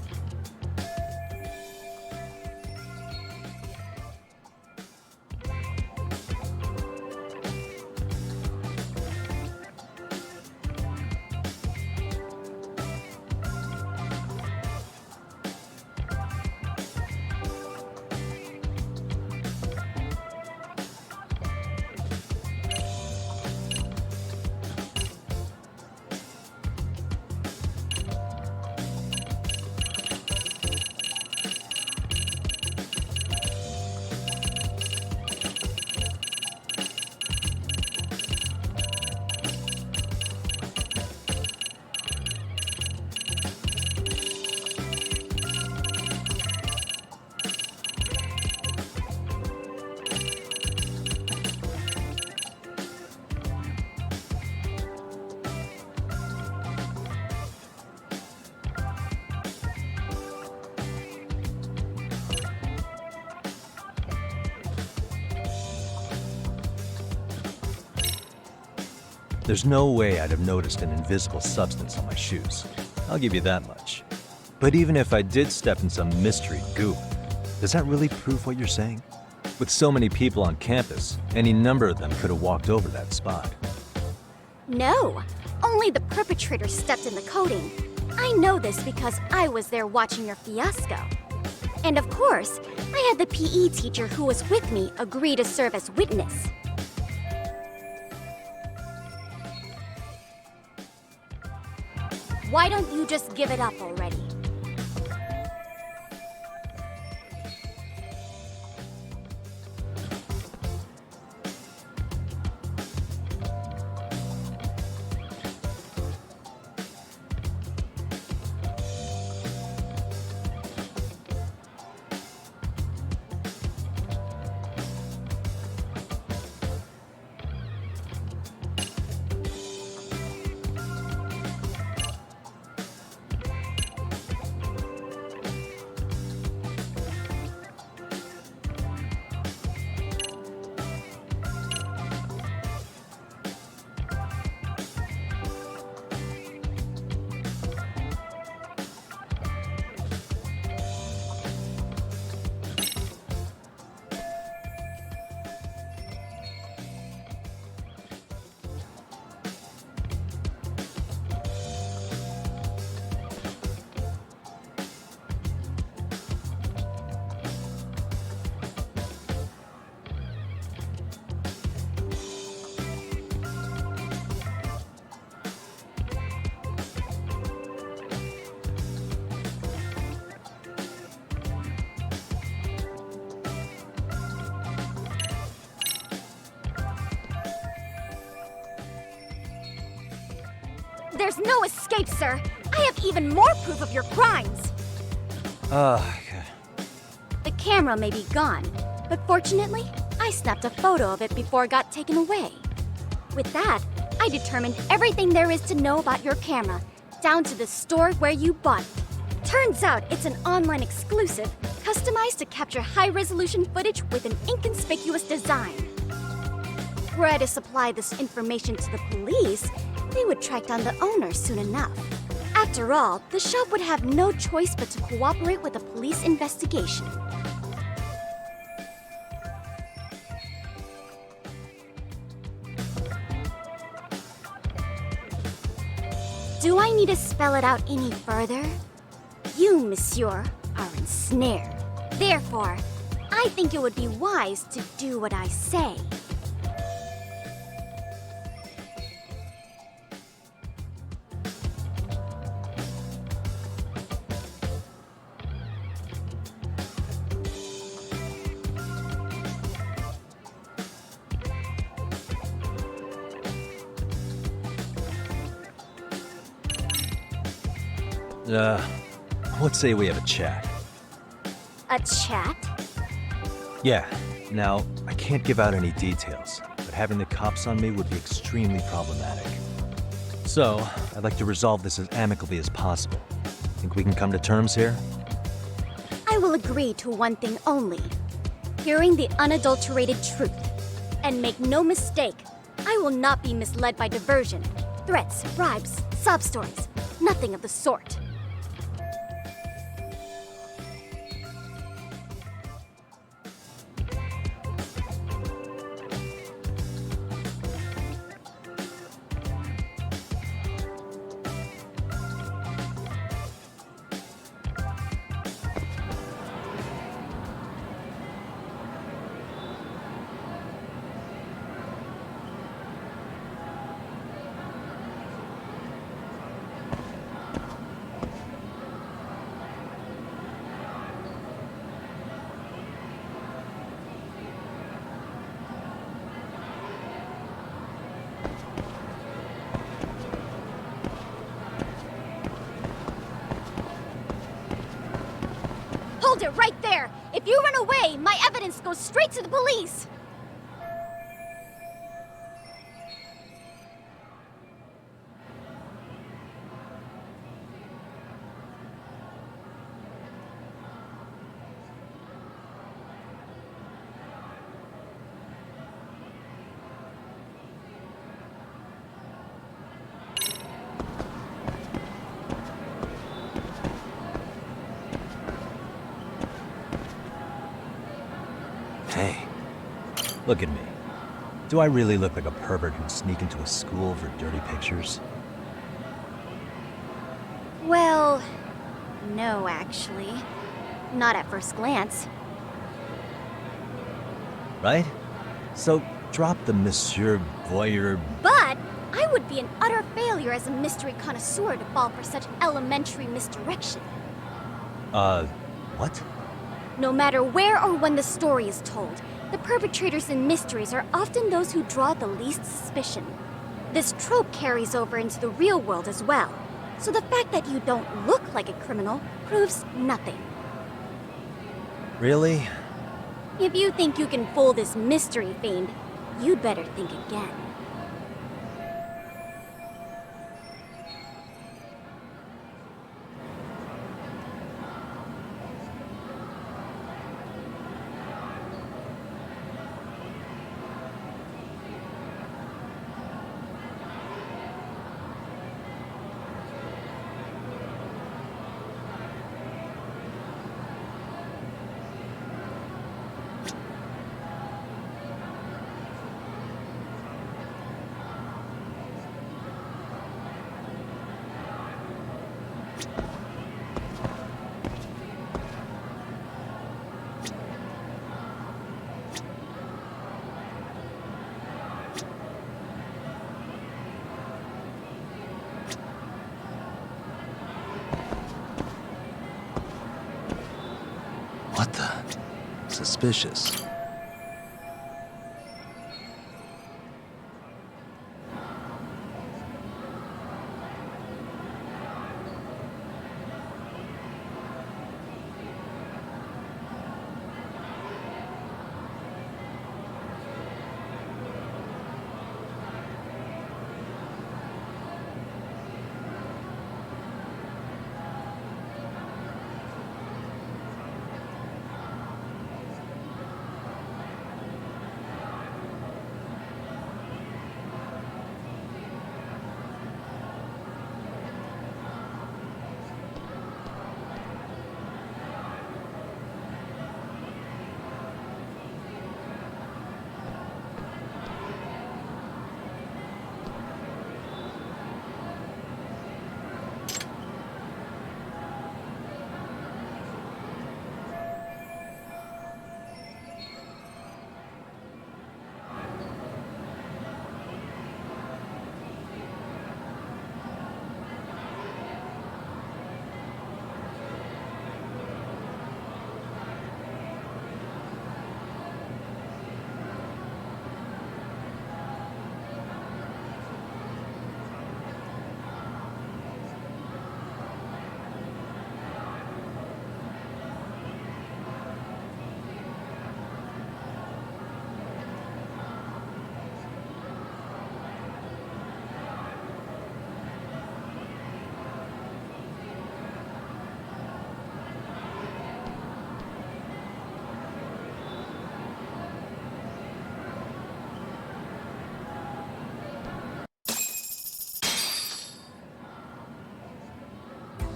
There's no way I'd have noticed an invisible substance on my shoes. I'll give you that much. But even if I did step in some mystery goop, does that really prove what you're saying? With so many people on campus, any number of them could have walked over that spot. No, only the perpetrator stepped in the coating. I know this because I was there watching your fiasco. And of course, I had the PE teacher who was with me agree to serve as witness. Why don't you just give it up already? There's no escape, sir. I have even more proof of your crimes. The camera may be gone, but fortunately, I snapped a photo of it before it got taken away. With that, I determined everything there is to know about your camera, down to the store where you bought it. Turns out it's an online exclusive, customized to capture high-resolution footage with an inconspicuous design. Were I to supply this information to the police, they would track down the owner soon enough. After all, the shop would have no choice but to cooperate with the police investigation. Do I need to spell it out any further? You, monsieur, are ensnared. Therefore, I think it would be wise to do what I say. Let's say we have a chat. A chat? Yeah. Now, I can't give out any details, but having the cops on me would be extremely problematic. So, I'd like to resolve this as amicably as possible. Think we can come to terms here? I will agree to one thing only. Hearing the unadulterated truth. And make no mistake, I will not be misled by diversion, threats, bribes, sob stories. Nothing of the sort. Hold it right there! If you run away, my evidence goes straight to the police! Look at me. Do I really look like a pervert who'd sneak into a school for dirty pictures? Well, no, actually. Not at first glance. Right? So drop the Monsieur Voyeur. But I would be an utter failure as a mystery connoisseur to fall for such elementary misdirection. What? No matter where or when the story is told, the perpetrators in mysteries are often those who draw the least suspicion. This trope carries over into the real world as well, so the fact that you don't look like a criminal proves nothing. Really? If you think you can fool this mystery fiend, you'd better think again. What the? Suspicious.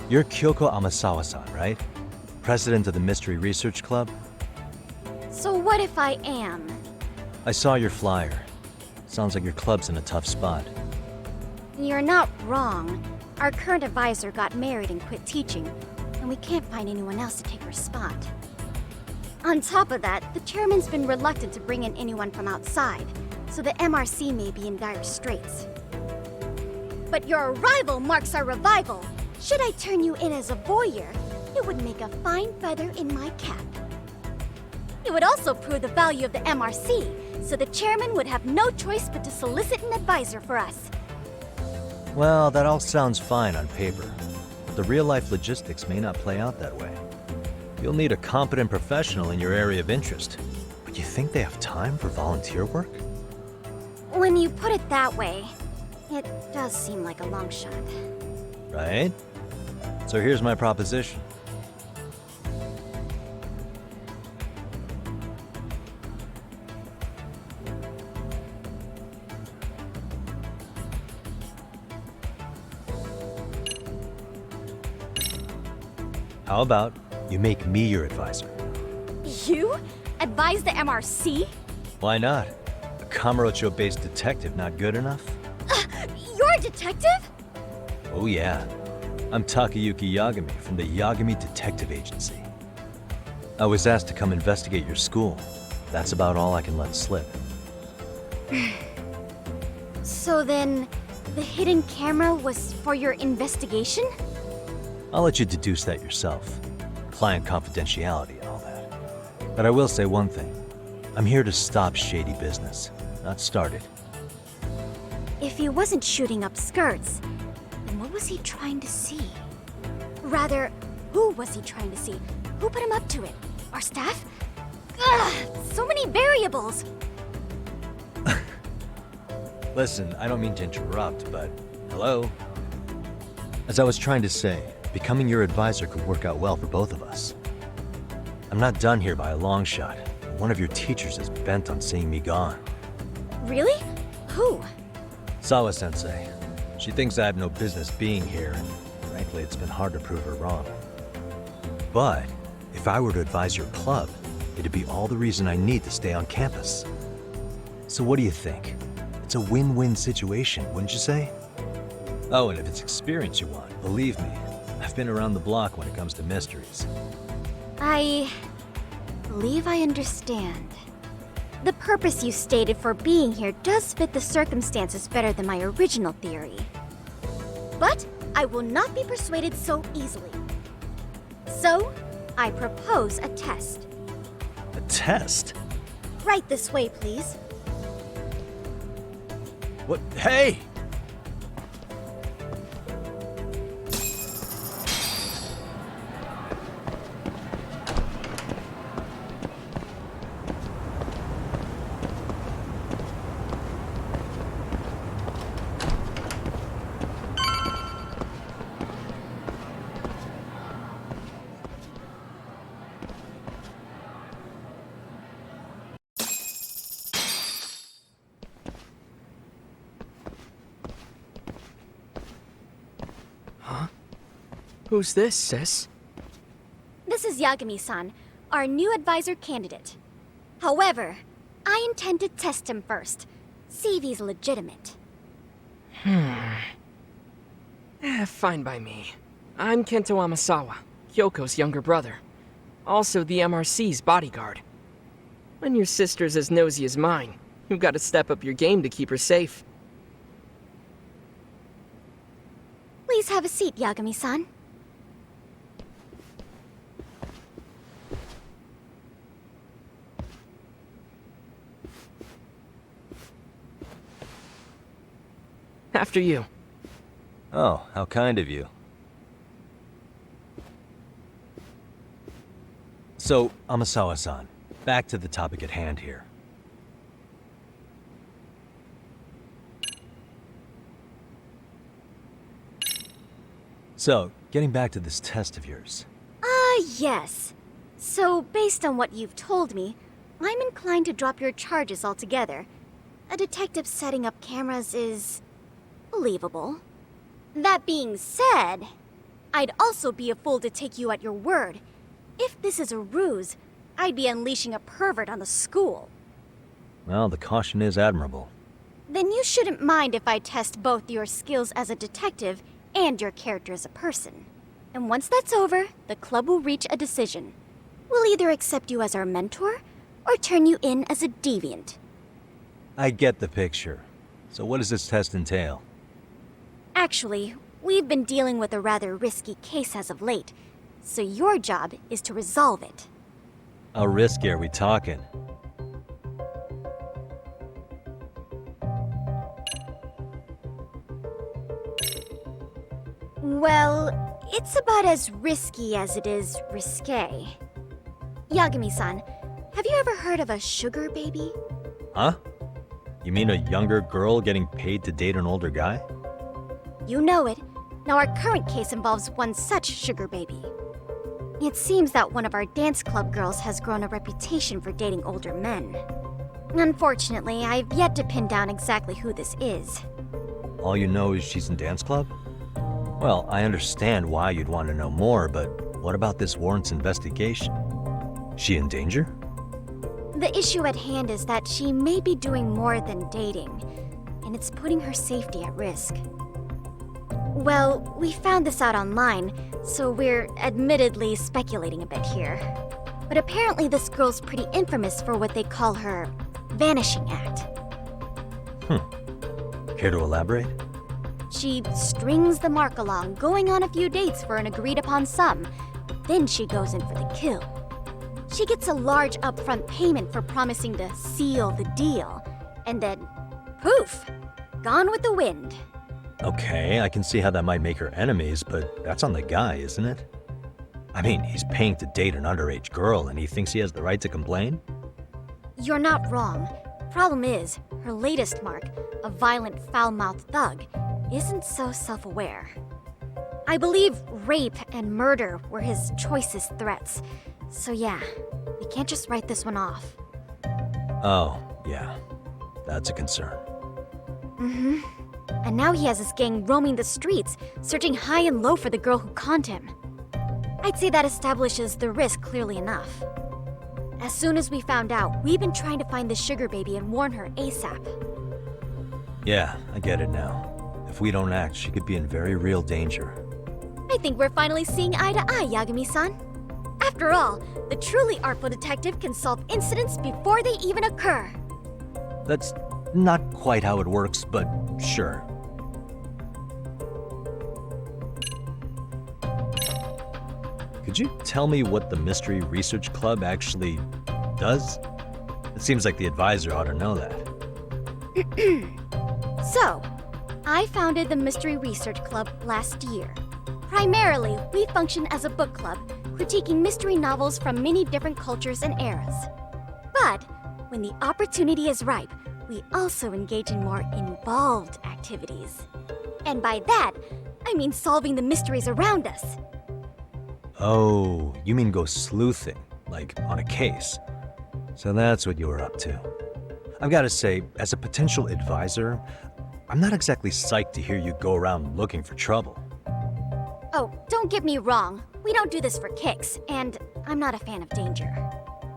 You're Kyoko Amasawa-san, right? President of the Mystery Research Club? So what if I am? I saw your flyer. Sounds like your club's in a tough spot. You're not wrong. Our current advisor got married and quit teaching, and we can't find anyone else to take her spot. On top of that, the chairman's been reluctant to bring in anyone from outside, so the MRC may be in dire straits. But your arrival marks our revival. Should I turn you in as a voyeur, it would make a fine feather in my cap. It would also prove the value of the MRC, so the chairman would have no choice but to solicit an advisor for us. Well, that all sounds fine on paper, but the real-life logistics may not play out that way. You'll need a competent professional in your area of interest, but you think they have time for volunteer work? When you put it that way, it does seem like a long shot. Right? So here's my proposition. How about you make me your advisor? You? Advise the MRC? Why not? A Kamurocho-based detective not good enough? You're a detective? Oh yeah. I'm Takayuki Yagami from the Yagami Detective Agency. I was asked to come investigate your school. That's about all I can let slip. So then, the hidden camera was for your investigation? I'll let you deduce that yourself. Client confidentiality and all that. But I will say one thing. I'm here to stop shady business, not start it. If he wasn't shooting up skirts, then what was he trying to see? Rather, who was he trying to see? Who put him up to it? Our staff? Ugh, so many variables! Listen, I don't mean to interrupt, but hello? As I was trying to say, becoming your advisor could work out well for both of us. I'm not done here by a long shot. One of your teachers is bent on seeing me gone. Really? Who? Sawa-sensei. She thinks I have no business being here, and frankly, it's been hard to prove her wrong. But if I were to advise your club, it'd be all the reason I need to stay on campus. So what do you think? It's a win-win situation, wouldn't you say? Oh, and if it's experience you want, believe me, I've been around the block when it comes to mysteries. I believe I understand. The purpose you stated for being here does fit the circumstances better than my original theory. But I will not be persuaded so easily. So, I propose a test. A test? Right this way, please. What? Hey! Who's this, sis? This is Yagami-san, our new advisor candidate. However, I intend to test him first. See if he's legitimate. Fine by me. I'm Kento Amasawa, Kyoko's younger brother. Also the MRC's bodyguard. When your sister's as nosy as mine, you've got to step up your game to keep her safe. Please have a seat, Yagami-san. After you. Oh, how kind of you. So, Amasawa-san, back to the topic at hand here. So, getting back to this test of yours. Yes. So, based on what you've told me, I'm inclined to drop your charges altogether. A detective setting up cameras is believable. That being said, I'd also be a fool to take you at your word. If this is a ruse, I'd be unleashing a pervert on the school. Well, the caution is admirable. Then you shouldn't mind if I test both your skills as a detective and your character as a person. And once that's over, the club will reach a decision. We'll either accept you as our mentor, or turn you in as a deviant. I get the picture. So what does this test entail? Actually, we've been dealing with a rather risky case as of late, so your job is to resolve it. How risky are we talking? Well, it's about as risky as it is risque. Yagami-san, have you ever heard of a sugar baby? Huh? You mean a younger girl getting paid to date an older guy? You know it. Now our current case involves one such sugar baby. It seems that one of our dance club girls has grown a reputation for dating older men. Unfortunately, I've yet to pin down exactly who this is. All you know is she's in dance club? Well, I understand why you'd want to know more, but what about this warrant's investigation? She in danger? The issue at hand is that she may be doing more than dating, and it's putting her safety at risk. Well, we found this out online, so we're admittedly speculating a bit here. But apparently this girl's pretty infamous for what they call her vanishing act. Care to elaborate? She strings the mark along, going on a few dates for an agreed-upon sum. Then she goes in for the kill. She gets a large upfront payment for promising to seal the deal. And then, poof! Gone with the wind. Okay, I can see how that might make her enemies, but that's on the guy, isn't it? I mean, he's paying to date an underage girl and he thinks he has the right to complain? You're not wrong. Problem is, her latest mark, a violent, foul-mouthed thug, isn't so self-aware. I believe rape and murder were his choicest threats. So yeah, we can't just write this one off. Oh, yeah. That's a concern. Mm-hmm. And now he has his gang roaming the streets, searching high and low for the girl who conned him. I'd say that establishes the risk clearly enough. As soon as we found out, we've been trying to find the sugar baby and warn her ASAP. Yeah, I get it now. If we don't act, she could be in very real danger. I think we're finally seeing eye to eye, Yagami-san. After all, the truly artful detective can solve incidents before they even occur. That's not quite how it works, but sure. Could you tell me what the Mystery Research Club actually does? It seems like the advisor ought to know that. So, I founded the Mystery Research Club last year. Primarily, we function as a book club, critiquing mystery novels from many different cultures and eras. But, when the opportunity is ripe, we also engage in more involved activities. And by that, I mean solving the mysteries around us. Oh, you mean go sleuthing, like on a case. So that's what you were up to. I've got to say, as a potential advisor, I'm not exactly psyched to hear you go around looking for trouble. Oh, don't get me wrong. We don't do this for kicks, and I'm not a fan of danger.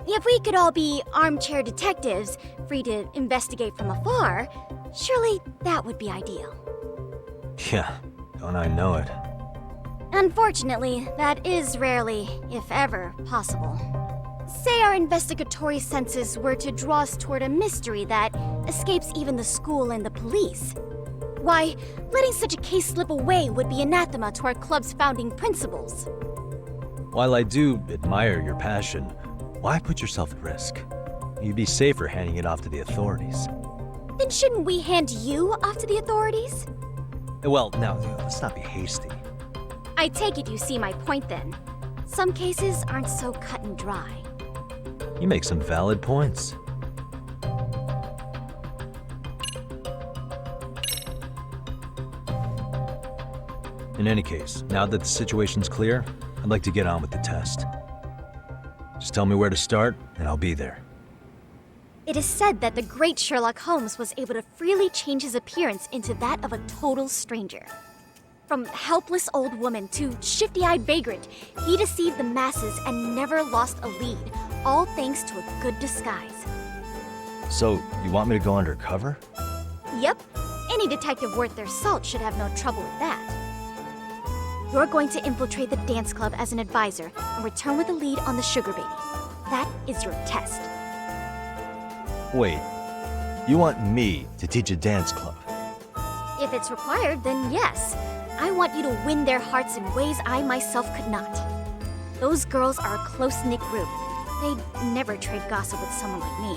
If we could all be armchair detectives, free to investigate from afar, surely that would be ideal. Yeah, don't I know it. Unfortunately, that is rarely, if ever, possible. Say our investigatory senses were to draw us toward a mystery that escapes even the school and the police. Why, letting such a case slip away would be anathema to our club's founding principles. While I do admire your passion, why put yourself at risk? You'd be safer handing it off to the authorities. Then shouldn't we hand you off to the authorities? Well, now, let's not be hasty. I take it you see my point then. Some cases aren't so cut and dry. You make some valid points. In any case, now that the situation's clear, I'd like to get on with the test. Just tell me where to start, and I'll be there. It is said that the great Sherlock Holmes was able to freely change his appearance into that of a total stranger. From helpless old woman to shifty-eyed vagrant, he deceived the masses and never lost a lead, all thanks to a good disguise. So, you want me to go undercover? Yep, any detective worth their salt should have no trouble with that. You're going to infiltrate the dance club as an advisor and return with a lead on the sugar baby. That is your test. Wait, you want me to teach a dance club? If it's required, then yes. I want you to win their hearts in ways I myself could not. Those girls are a close-knit group. They'd never trade gossip with someone like me.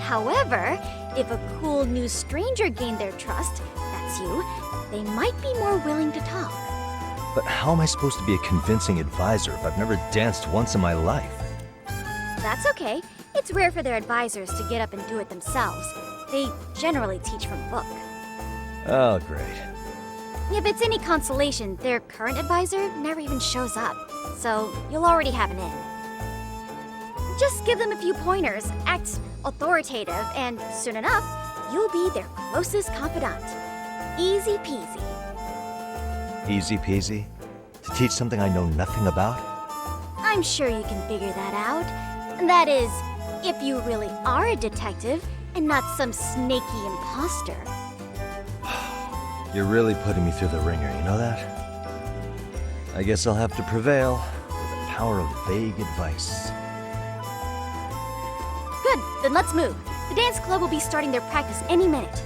However, if a cool new stranger gained their trust, that's you, they might be more willing to talk. But how am I supposed to be a convincing advisor if I've never danced once in my life? That's okay. It's rare for their advisors to get up and do it themselves. They generally teach from a book. Oh, great. If it's any consolation, their current advisor never even shows up, so you'll already have an in. Just give them a few pointers, act authoritative, and soon enough, you'll be their closest confidant. Easy peasy. Easy peasy? To teach something I know nothing about? I'm sure you can figure that out. That is, If you really are a detective and not some snaky imposter. You're really putting me through the ringer, you know that? I guess I'll have to prevail with the power of vague advice. Good, then let's move. The dance club will be starting their practice any minute.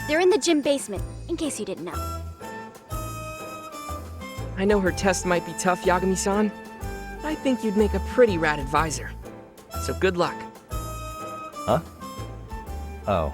They're in the gym basement, in case you didn't know. I know her test might be tough, Yagami-san, but I think you'd make a pretty rad advisor. So good luck. Huh? Oh.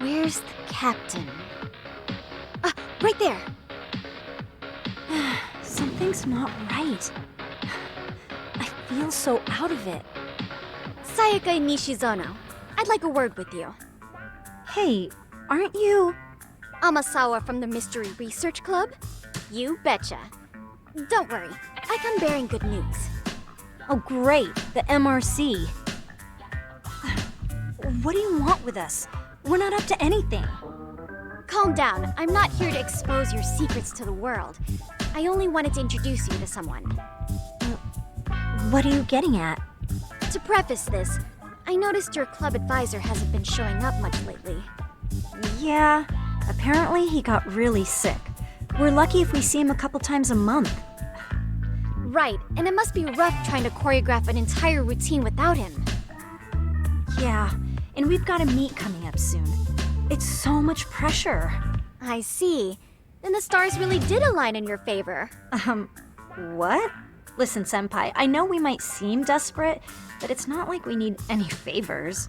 Where's the captain? Ah, right there! Something's not right. I feel so out of it. Sayaka Nishizono, I'd like a word with you. Hey, aren't you... Amasawa from the Mystery Research Club? You betcha. Don't worry, I come bearing good news. Oh great, the MRC. What do you want with us? We're not up to anything. Calm down, I'm not here to expose your secrets to the world. I only wanted to introduce you to someone. What are you getting at? To preface this, I noticed your club advisor hasn't been showing up much lately. Yeah, apparently he got really sick. We're lucky if we see him a couple times a month. Right, and it must be rough trying to choreograph an entire routine without him. Yeah, and we've got a meet coming up soon. It's so much pressure. I see. Then the stars really did align in your favor. What? Listen, Senpai, I know we might seem desperate, but it's not like we need any favors.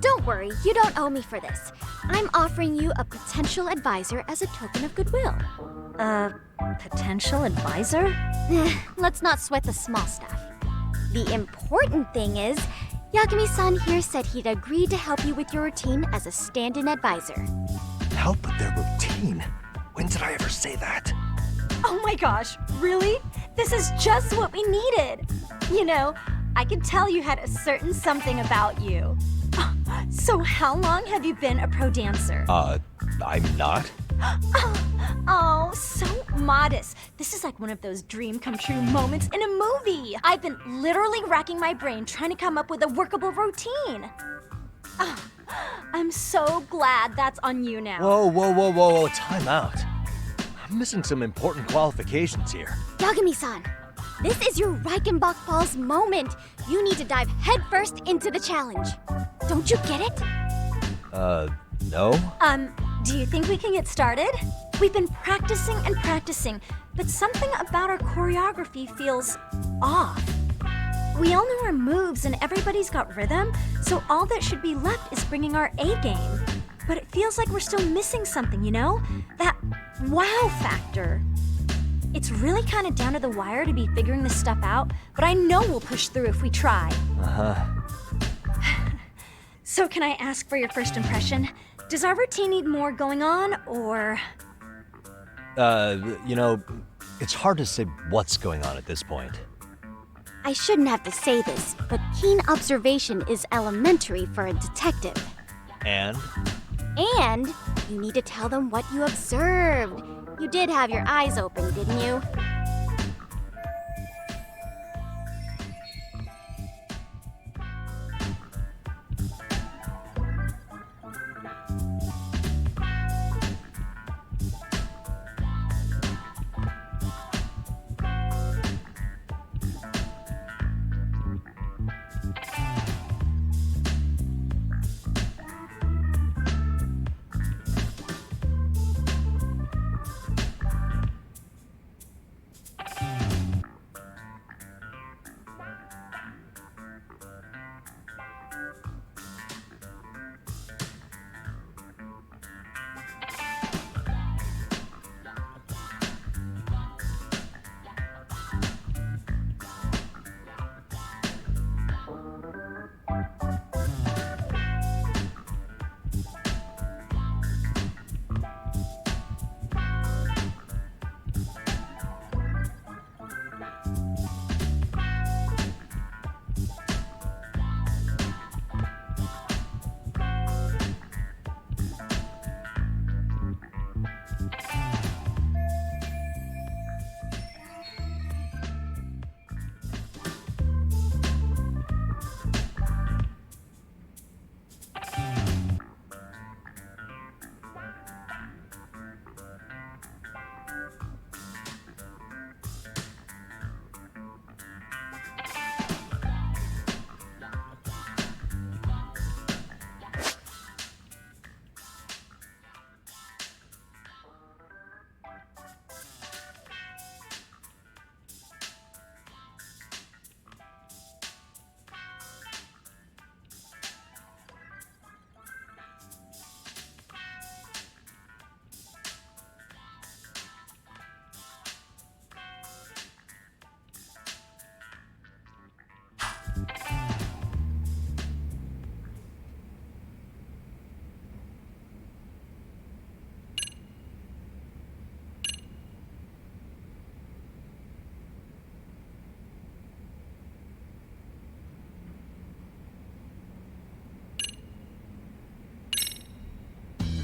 Don't worry, you don't owe me for this. I'm offering you a potential advisor as a token of goodwill. Potential advisor? Let's not sweat the small stuff. The important thing is, Yagami-san here said he'd agreed to help you with your routine as a stand-in advisor. Help with their routine? When did I ever say that? Oh my gosh, really? This is just what we needed. You know, I could tell you had a certain something about you. So how long have you been a pro dancer? I'm not. Oh, so modest. This is like one of those dream come true moments in a movie. I've been literally racking my brain trying to come up with a workable routine. I'm so glad that's on you now. Whoa, time out. I'm missing some important qualifications here. Yagami-san, this is your Reichenbach Falls moment. You need to dive headfirst into the challenge. Don't you get it? No? Do you think we can get started? We've been practicing and practicing, but something about our choreography feels off. We all know our moves and everybody's got rhythm, so all that should be left is bringing our A game. But it feels like we're still missing something, you know? That wow factor. It's really kind of down to the wire to be figuring this stuff out, but I know we'll push through if we try. So can I ask for your first impression? Does our routine need more going on, or...? You know, it's hard to say what's going on at this point. I shouldn't have to say this, but keen observation is elementary for a detective. And? And you need to tell them what you observed. You did have your eyes open, didn't you?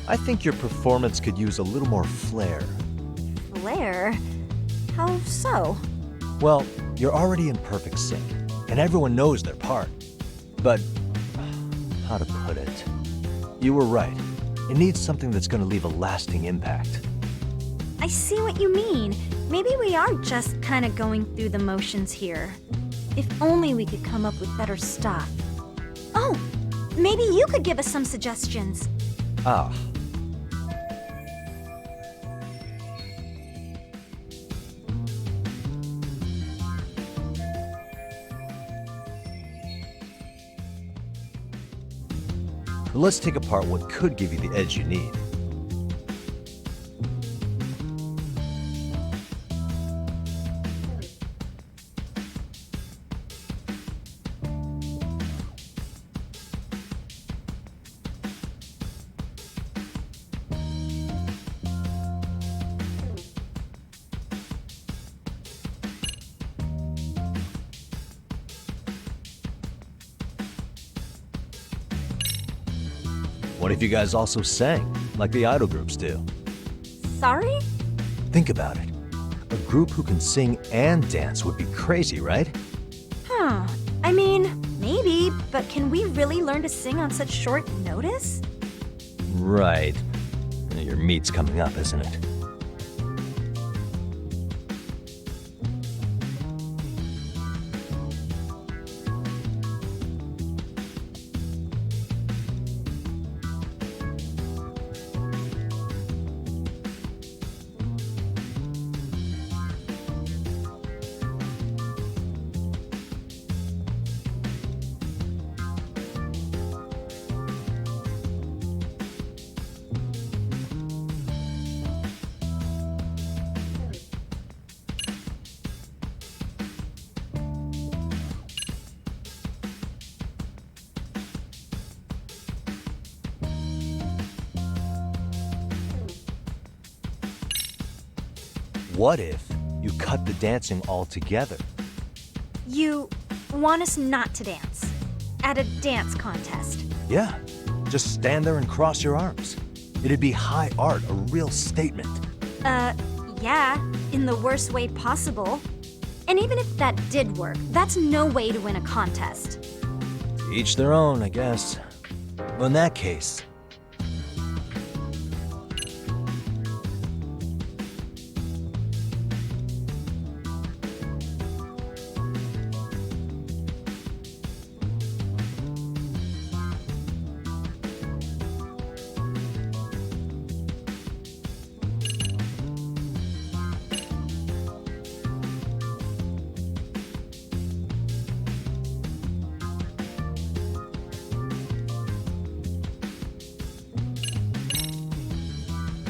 I think your performance could use a little more flair. Flair? How so? Well, you're already in perfect sync, and everyone knows their part. But, how to put it? You were right. It needs something that's gonna leave a lasting impact. I see what you mean. Maybe we are just kind of going through the motions here. If only we could come up with better stuff. Oh, maybe you could give us some suggestions. Ah. Let's take apart what could give you the edge you need. What if you guys also sang, like the idol groups do? Sorry? Think about it. A group who can sing and dance would be crazy, right? Huh. I mean, maybe, but can we really learn to sing on such short notice? Right. Your meet's coming up, isn't it? What if you cut the dancing altogether? You want us not to dance? At a dance contest? Yeah, just stand there and cross your arms. It'd be high art, a real statement. Yeah, in the worst way possible. And even if that did work, that's no way to win a contest. To each their own, I guess. Well, in that case,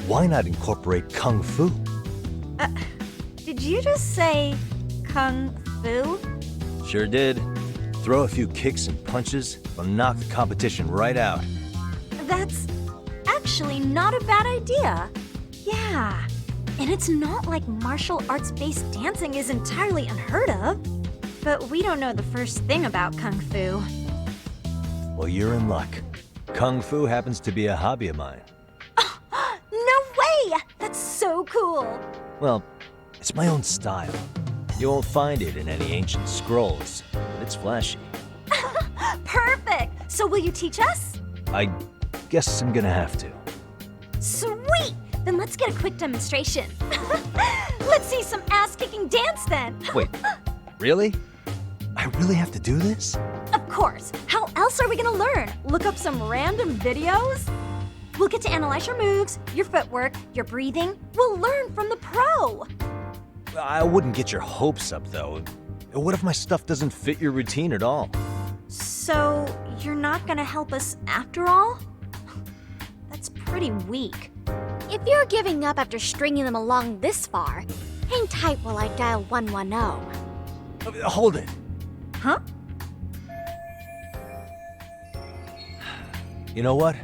why not incorporate Kung Fu? Did you just say Kung Fu? Sure did. Throw a few kicks and punches, will knock the competition right out. That's actually not a bad idea. Yeah. And it's not like martial arts-based dancing is entirely unheard of. But we don't know the first thing about Kung Fu. Well, you're in luck. Kung Fu happens to be a hobby of mine. No way! That's so cool! Well, it's my own style. You won't find it in any ancient scrolls, but it's flashy. Perfect! So will you teach us? I guess I'm gonna have to. Sweet! Then let's get a quick demonstration. Let's see some ass-kicking dance then! Wait, really? I really have to do this? Of course! How else are we gonna learn? Look up some random videos? We'll get to analyze your moves, your footwork, your breathing. We'll learn from the pro! I wouldn't get your hopes up, though. What if my stuff doesn't fit your routine at all? So, you're not gonna help us after all? That's pretty weak. If you're giving up after stringing them along this far, hang tight while I dial 110. Hold it. Huh? You know what?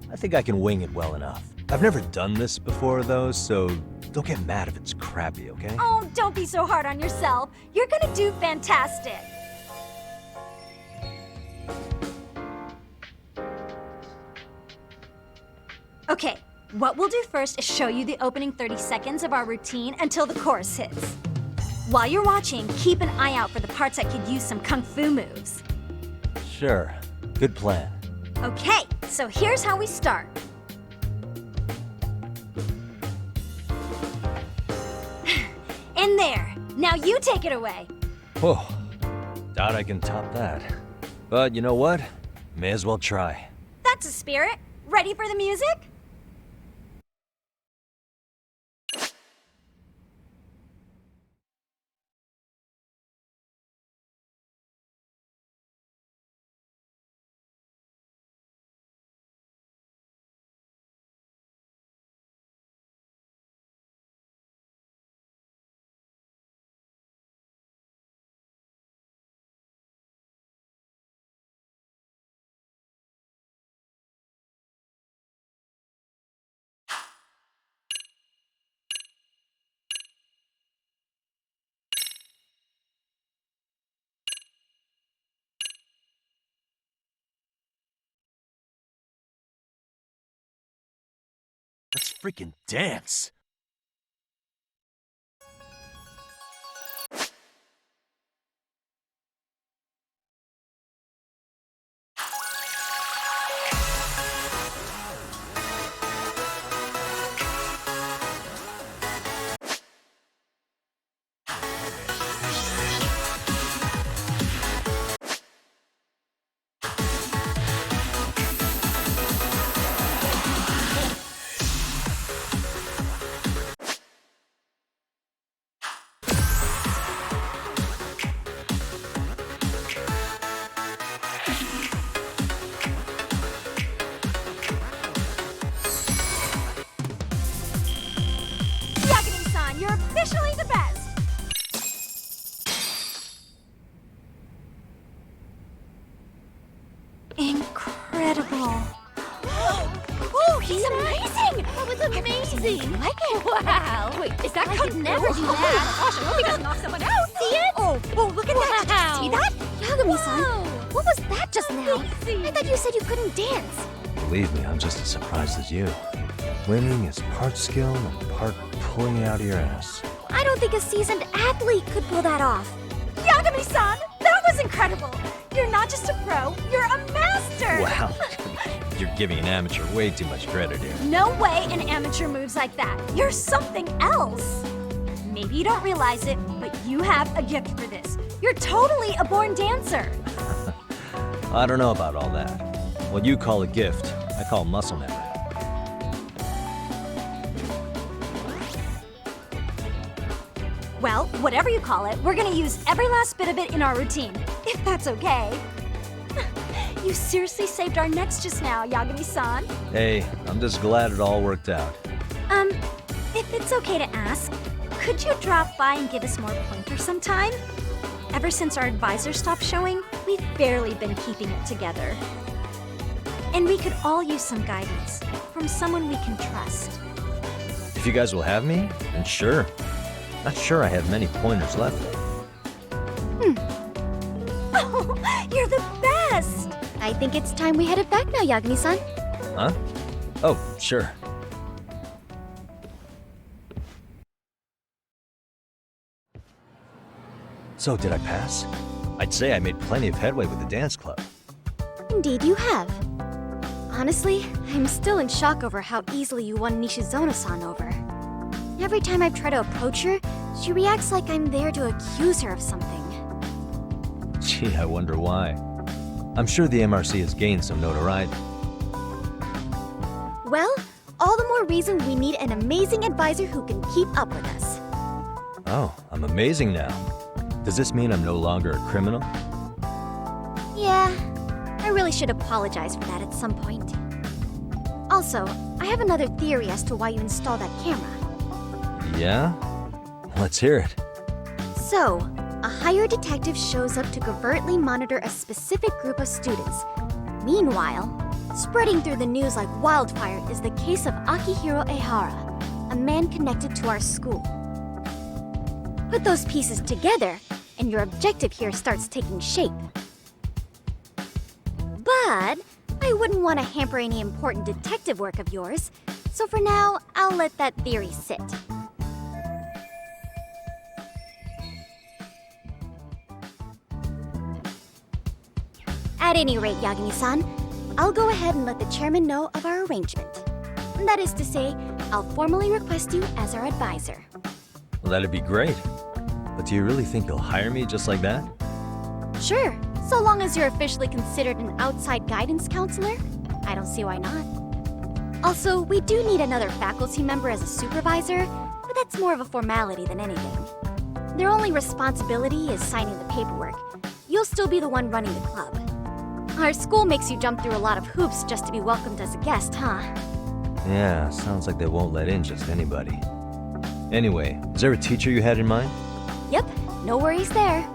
I think I can wing it well enough. I've never done this before, though, so don't get mad if it's crappy, okay? Oh, don't be so hard on yourself. You're gonna do fantastic. Okay, what we'll do first is show you the opening 30 seconds of our routine until the chorus hits. While you're watching, keep an eye out for the parts that could use some Kung Fu moves. Sure. Good plan. Okay, so here's how we start. In there. Now you take it away. Whoa. Doubt I can top that. But you know what? May as well try. That's a spirit. Ready for the music? Let's freaking dance. You're officially the best! Incredible. Oh, he's amazing! That was amazing! Like it? Wow! Wait, is that I could never do that! Gosh, I hope he doesn't knock someone out! See it? Oh, look at that! Did you see that? Yagami-san, what was that just now? I thought you said you couldn't dance. Believe me, I'm just as surprised as you. Winning is part skill and part pulling it out of your ass. I don't think a seasoned athlete could pull that off. Yagami-san, that was incredible! You're not just a pro, you're a master! Wow. You're giving an amateur way too much credit here. No way an amateur moves like that. You're something else. Maybe you don't realize it, but you have a gift for this. You're totally a born dancer. I don't know about all that. What you call a gift, I call muscle memory. Well, whatever you call it, we're gonna use every last bit of it in our routine, if that's okay. You seriously saved our necks just now, Yagami-san. Hey, I'm just glad it all worked out. If it's okay to ask, could you drop by and give us more pointers sometime? Ever since our advisor stopped showing, we've barely been keeping it together. And we could all use some guidance from someone we can trust. If you guys will have me, then sure. Not sure I have many pointers left. Oh, you're the best! I think it's time we headed back now, Yagami-san. Huh? Oh, sure. So, did I pass? I'd say I made plenty of headway with the dance club. Indeed you have. Honestly, I'm still in shock over how easily you won Nishizono-san over. Every time I've tried to approach her, she reacts like I'm there to accuse her of something. Gee, I wonder why. I'm sure the MRC has gained some notoriety. Well, all the more reason we need an amazing advisor who can keep up with us. Oh, I'm amazing now. Does this mean I'm no longer a criminal? Yeah, I really should apologize for that at some point. Also, I have another theory as to why you installed that camera. Yeah? Let's hear it. So, a hired detective shows up to covertly monitor a specific group of students. Meanwhile, spreading through the news like wildfire is the case of Akihiro Ehara, a man connected to our school. Put those pieces together, and your objective here starts taking shape. But I wouldn't want to hamper any important detective work of yours, so for now, I'll let that theory sit. At any rate, Yagami-san, I'll go ahead and let the chairman know of our arrangement. That is to say, I'll formally request you as our advisor. Well, that'd be great. But do you really think you'll hire me just like that? Sure, so long as you're officially considered an outside guidance counselor, I don't see why not. Also, we do need another faculty member as a supervisor, but that's more of a formality than anything. Their only responsibility is signing the paperwork. You'll still be the one running the club. Our school makes you jump through a lot of hoops just to be welcomed as a guest, huh? Yeah, sounds like they won't let in just anybody. Anyway, is there a teacher you had in mind? Yep, no worries there.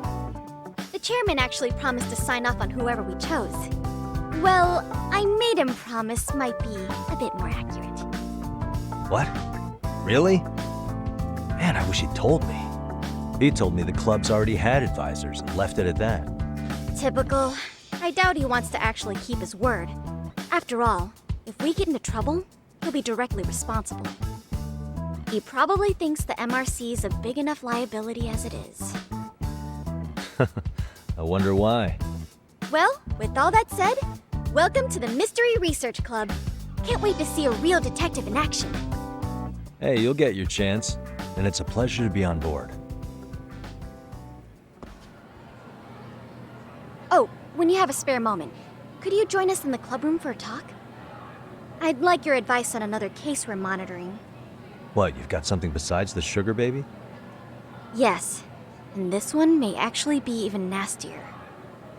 The chairman actually promised to sign off on whoever we chose. Well, I made him promise might be a bit more accurate. What? Really? Man, I wish he'd told me. He told me the club's already had advisors and left it at that. Typical. I doubt he wants to actually keep his word. After all, if we get into trouble, he'll be directly responsible. He probably thinks the MRC is a big enough liability as it is. I wonder why. Well, with all that said, welcome to the Mystery Research Club. Can't wait to see a real detective in action. Hey, you'll get your chance, and it's a pleasure to be on board. Oh, when you have a spare moment, could you join us in the club room for a talk? I'd like your advice on another case we're monitoring. What, you've got something besides the sugar baby? Yes, and this one may actually be even nastier.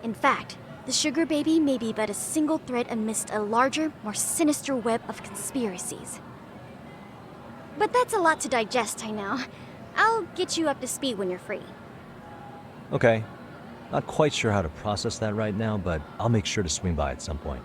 In fact, the sugar baby may be but a single thread amidst a larger, more sinister web of conspiracies. But that's a lot to digest, I know. I'll get you up to speed when you're free. Okay. Not quite sure how to process that right now, but I'll make sure to swing by at some point.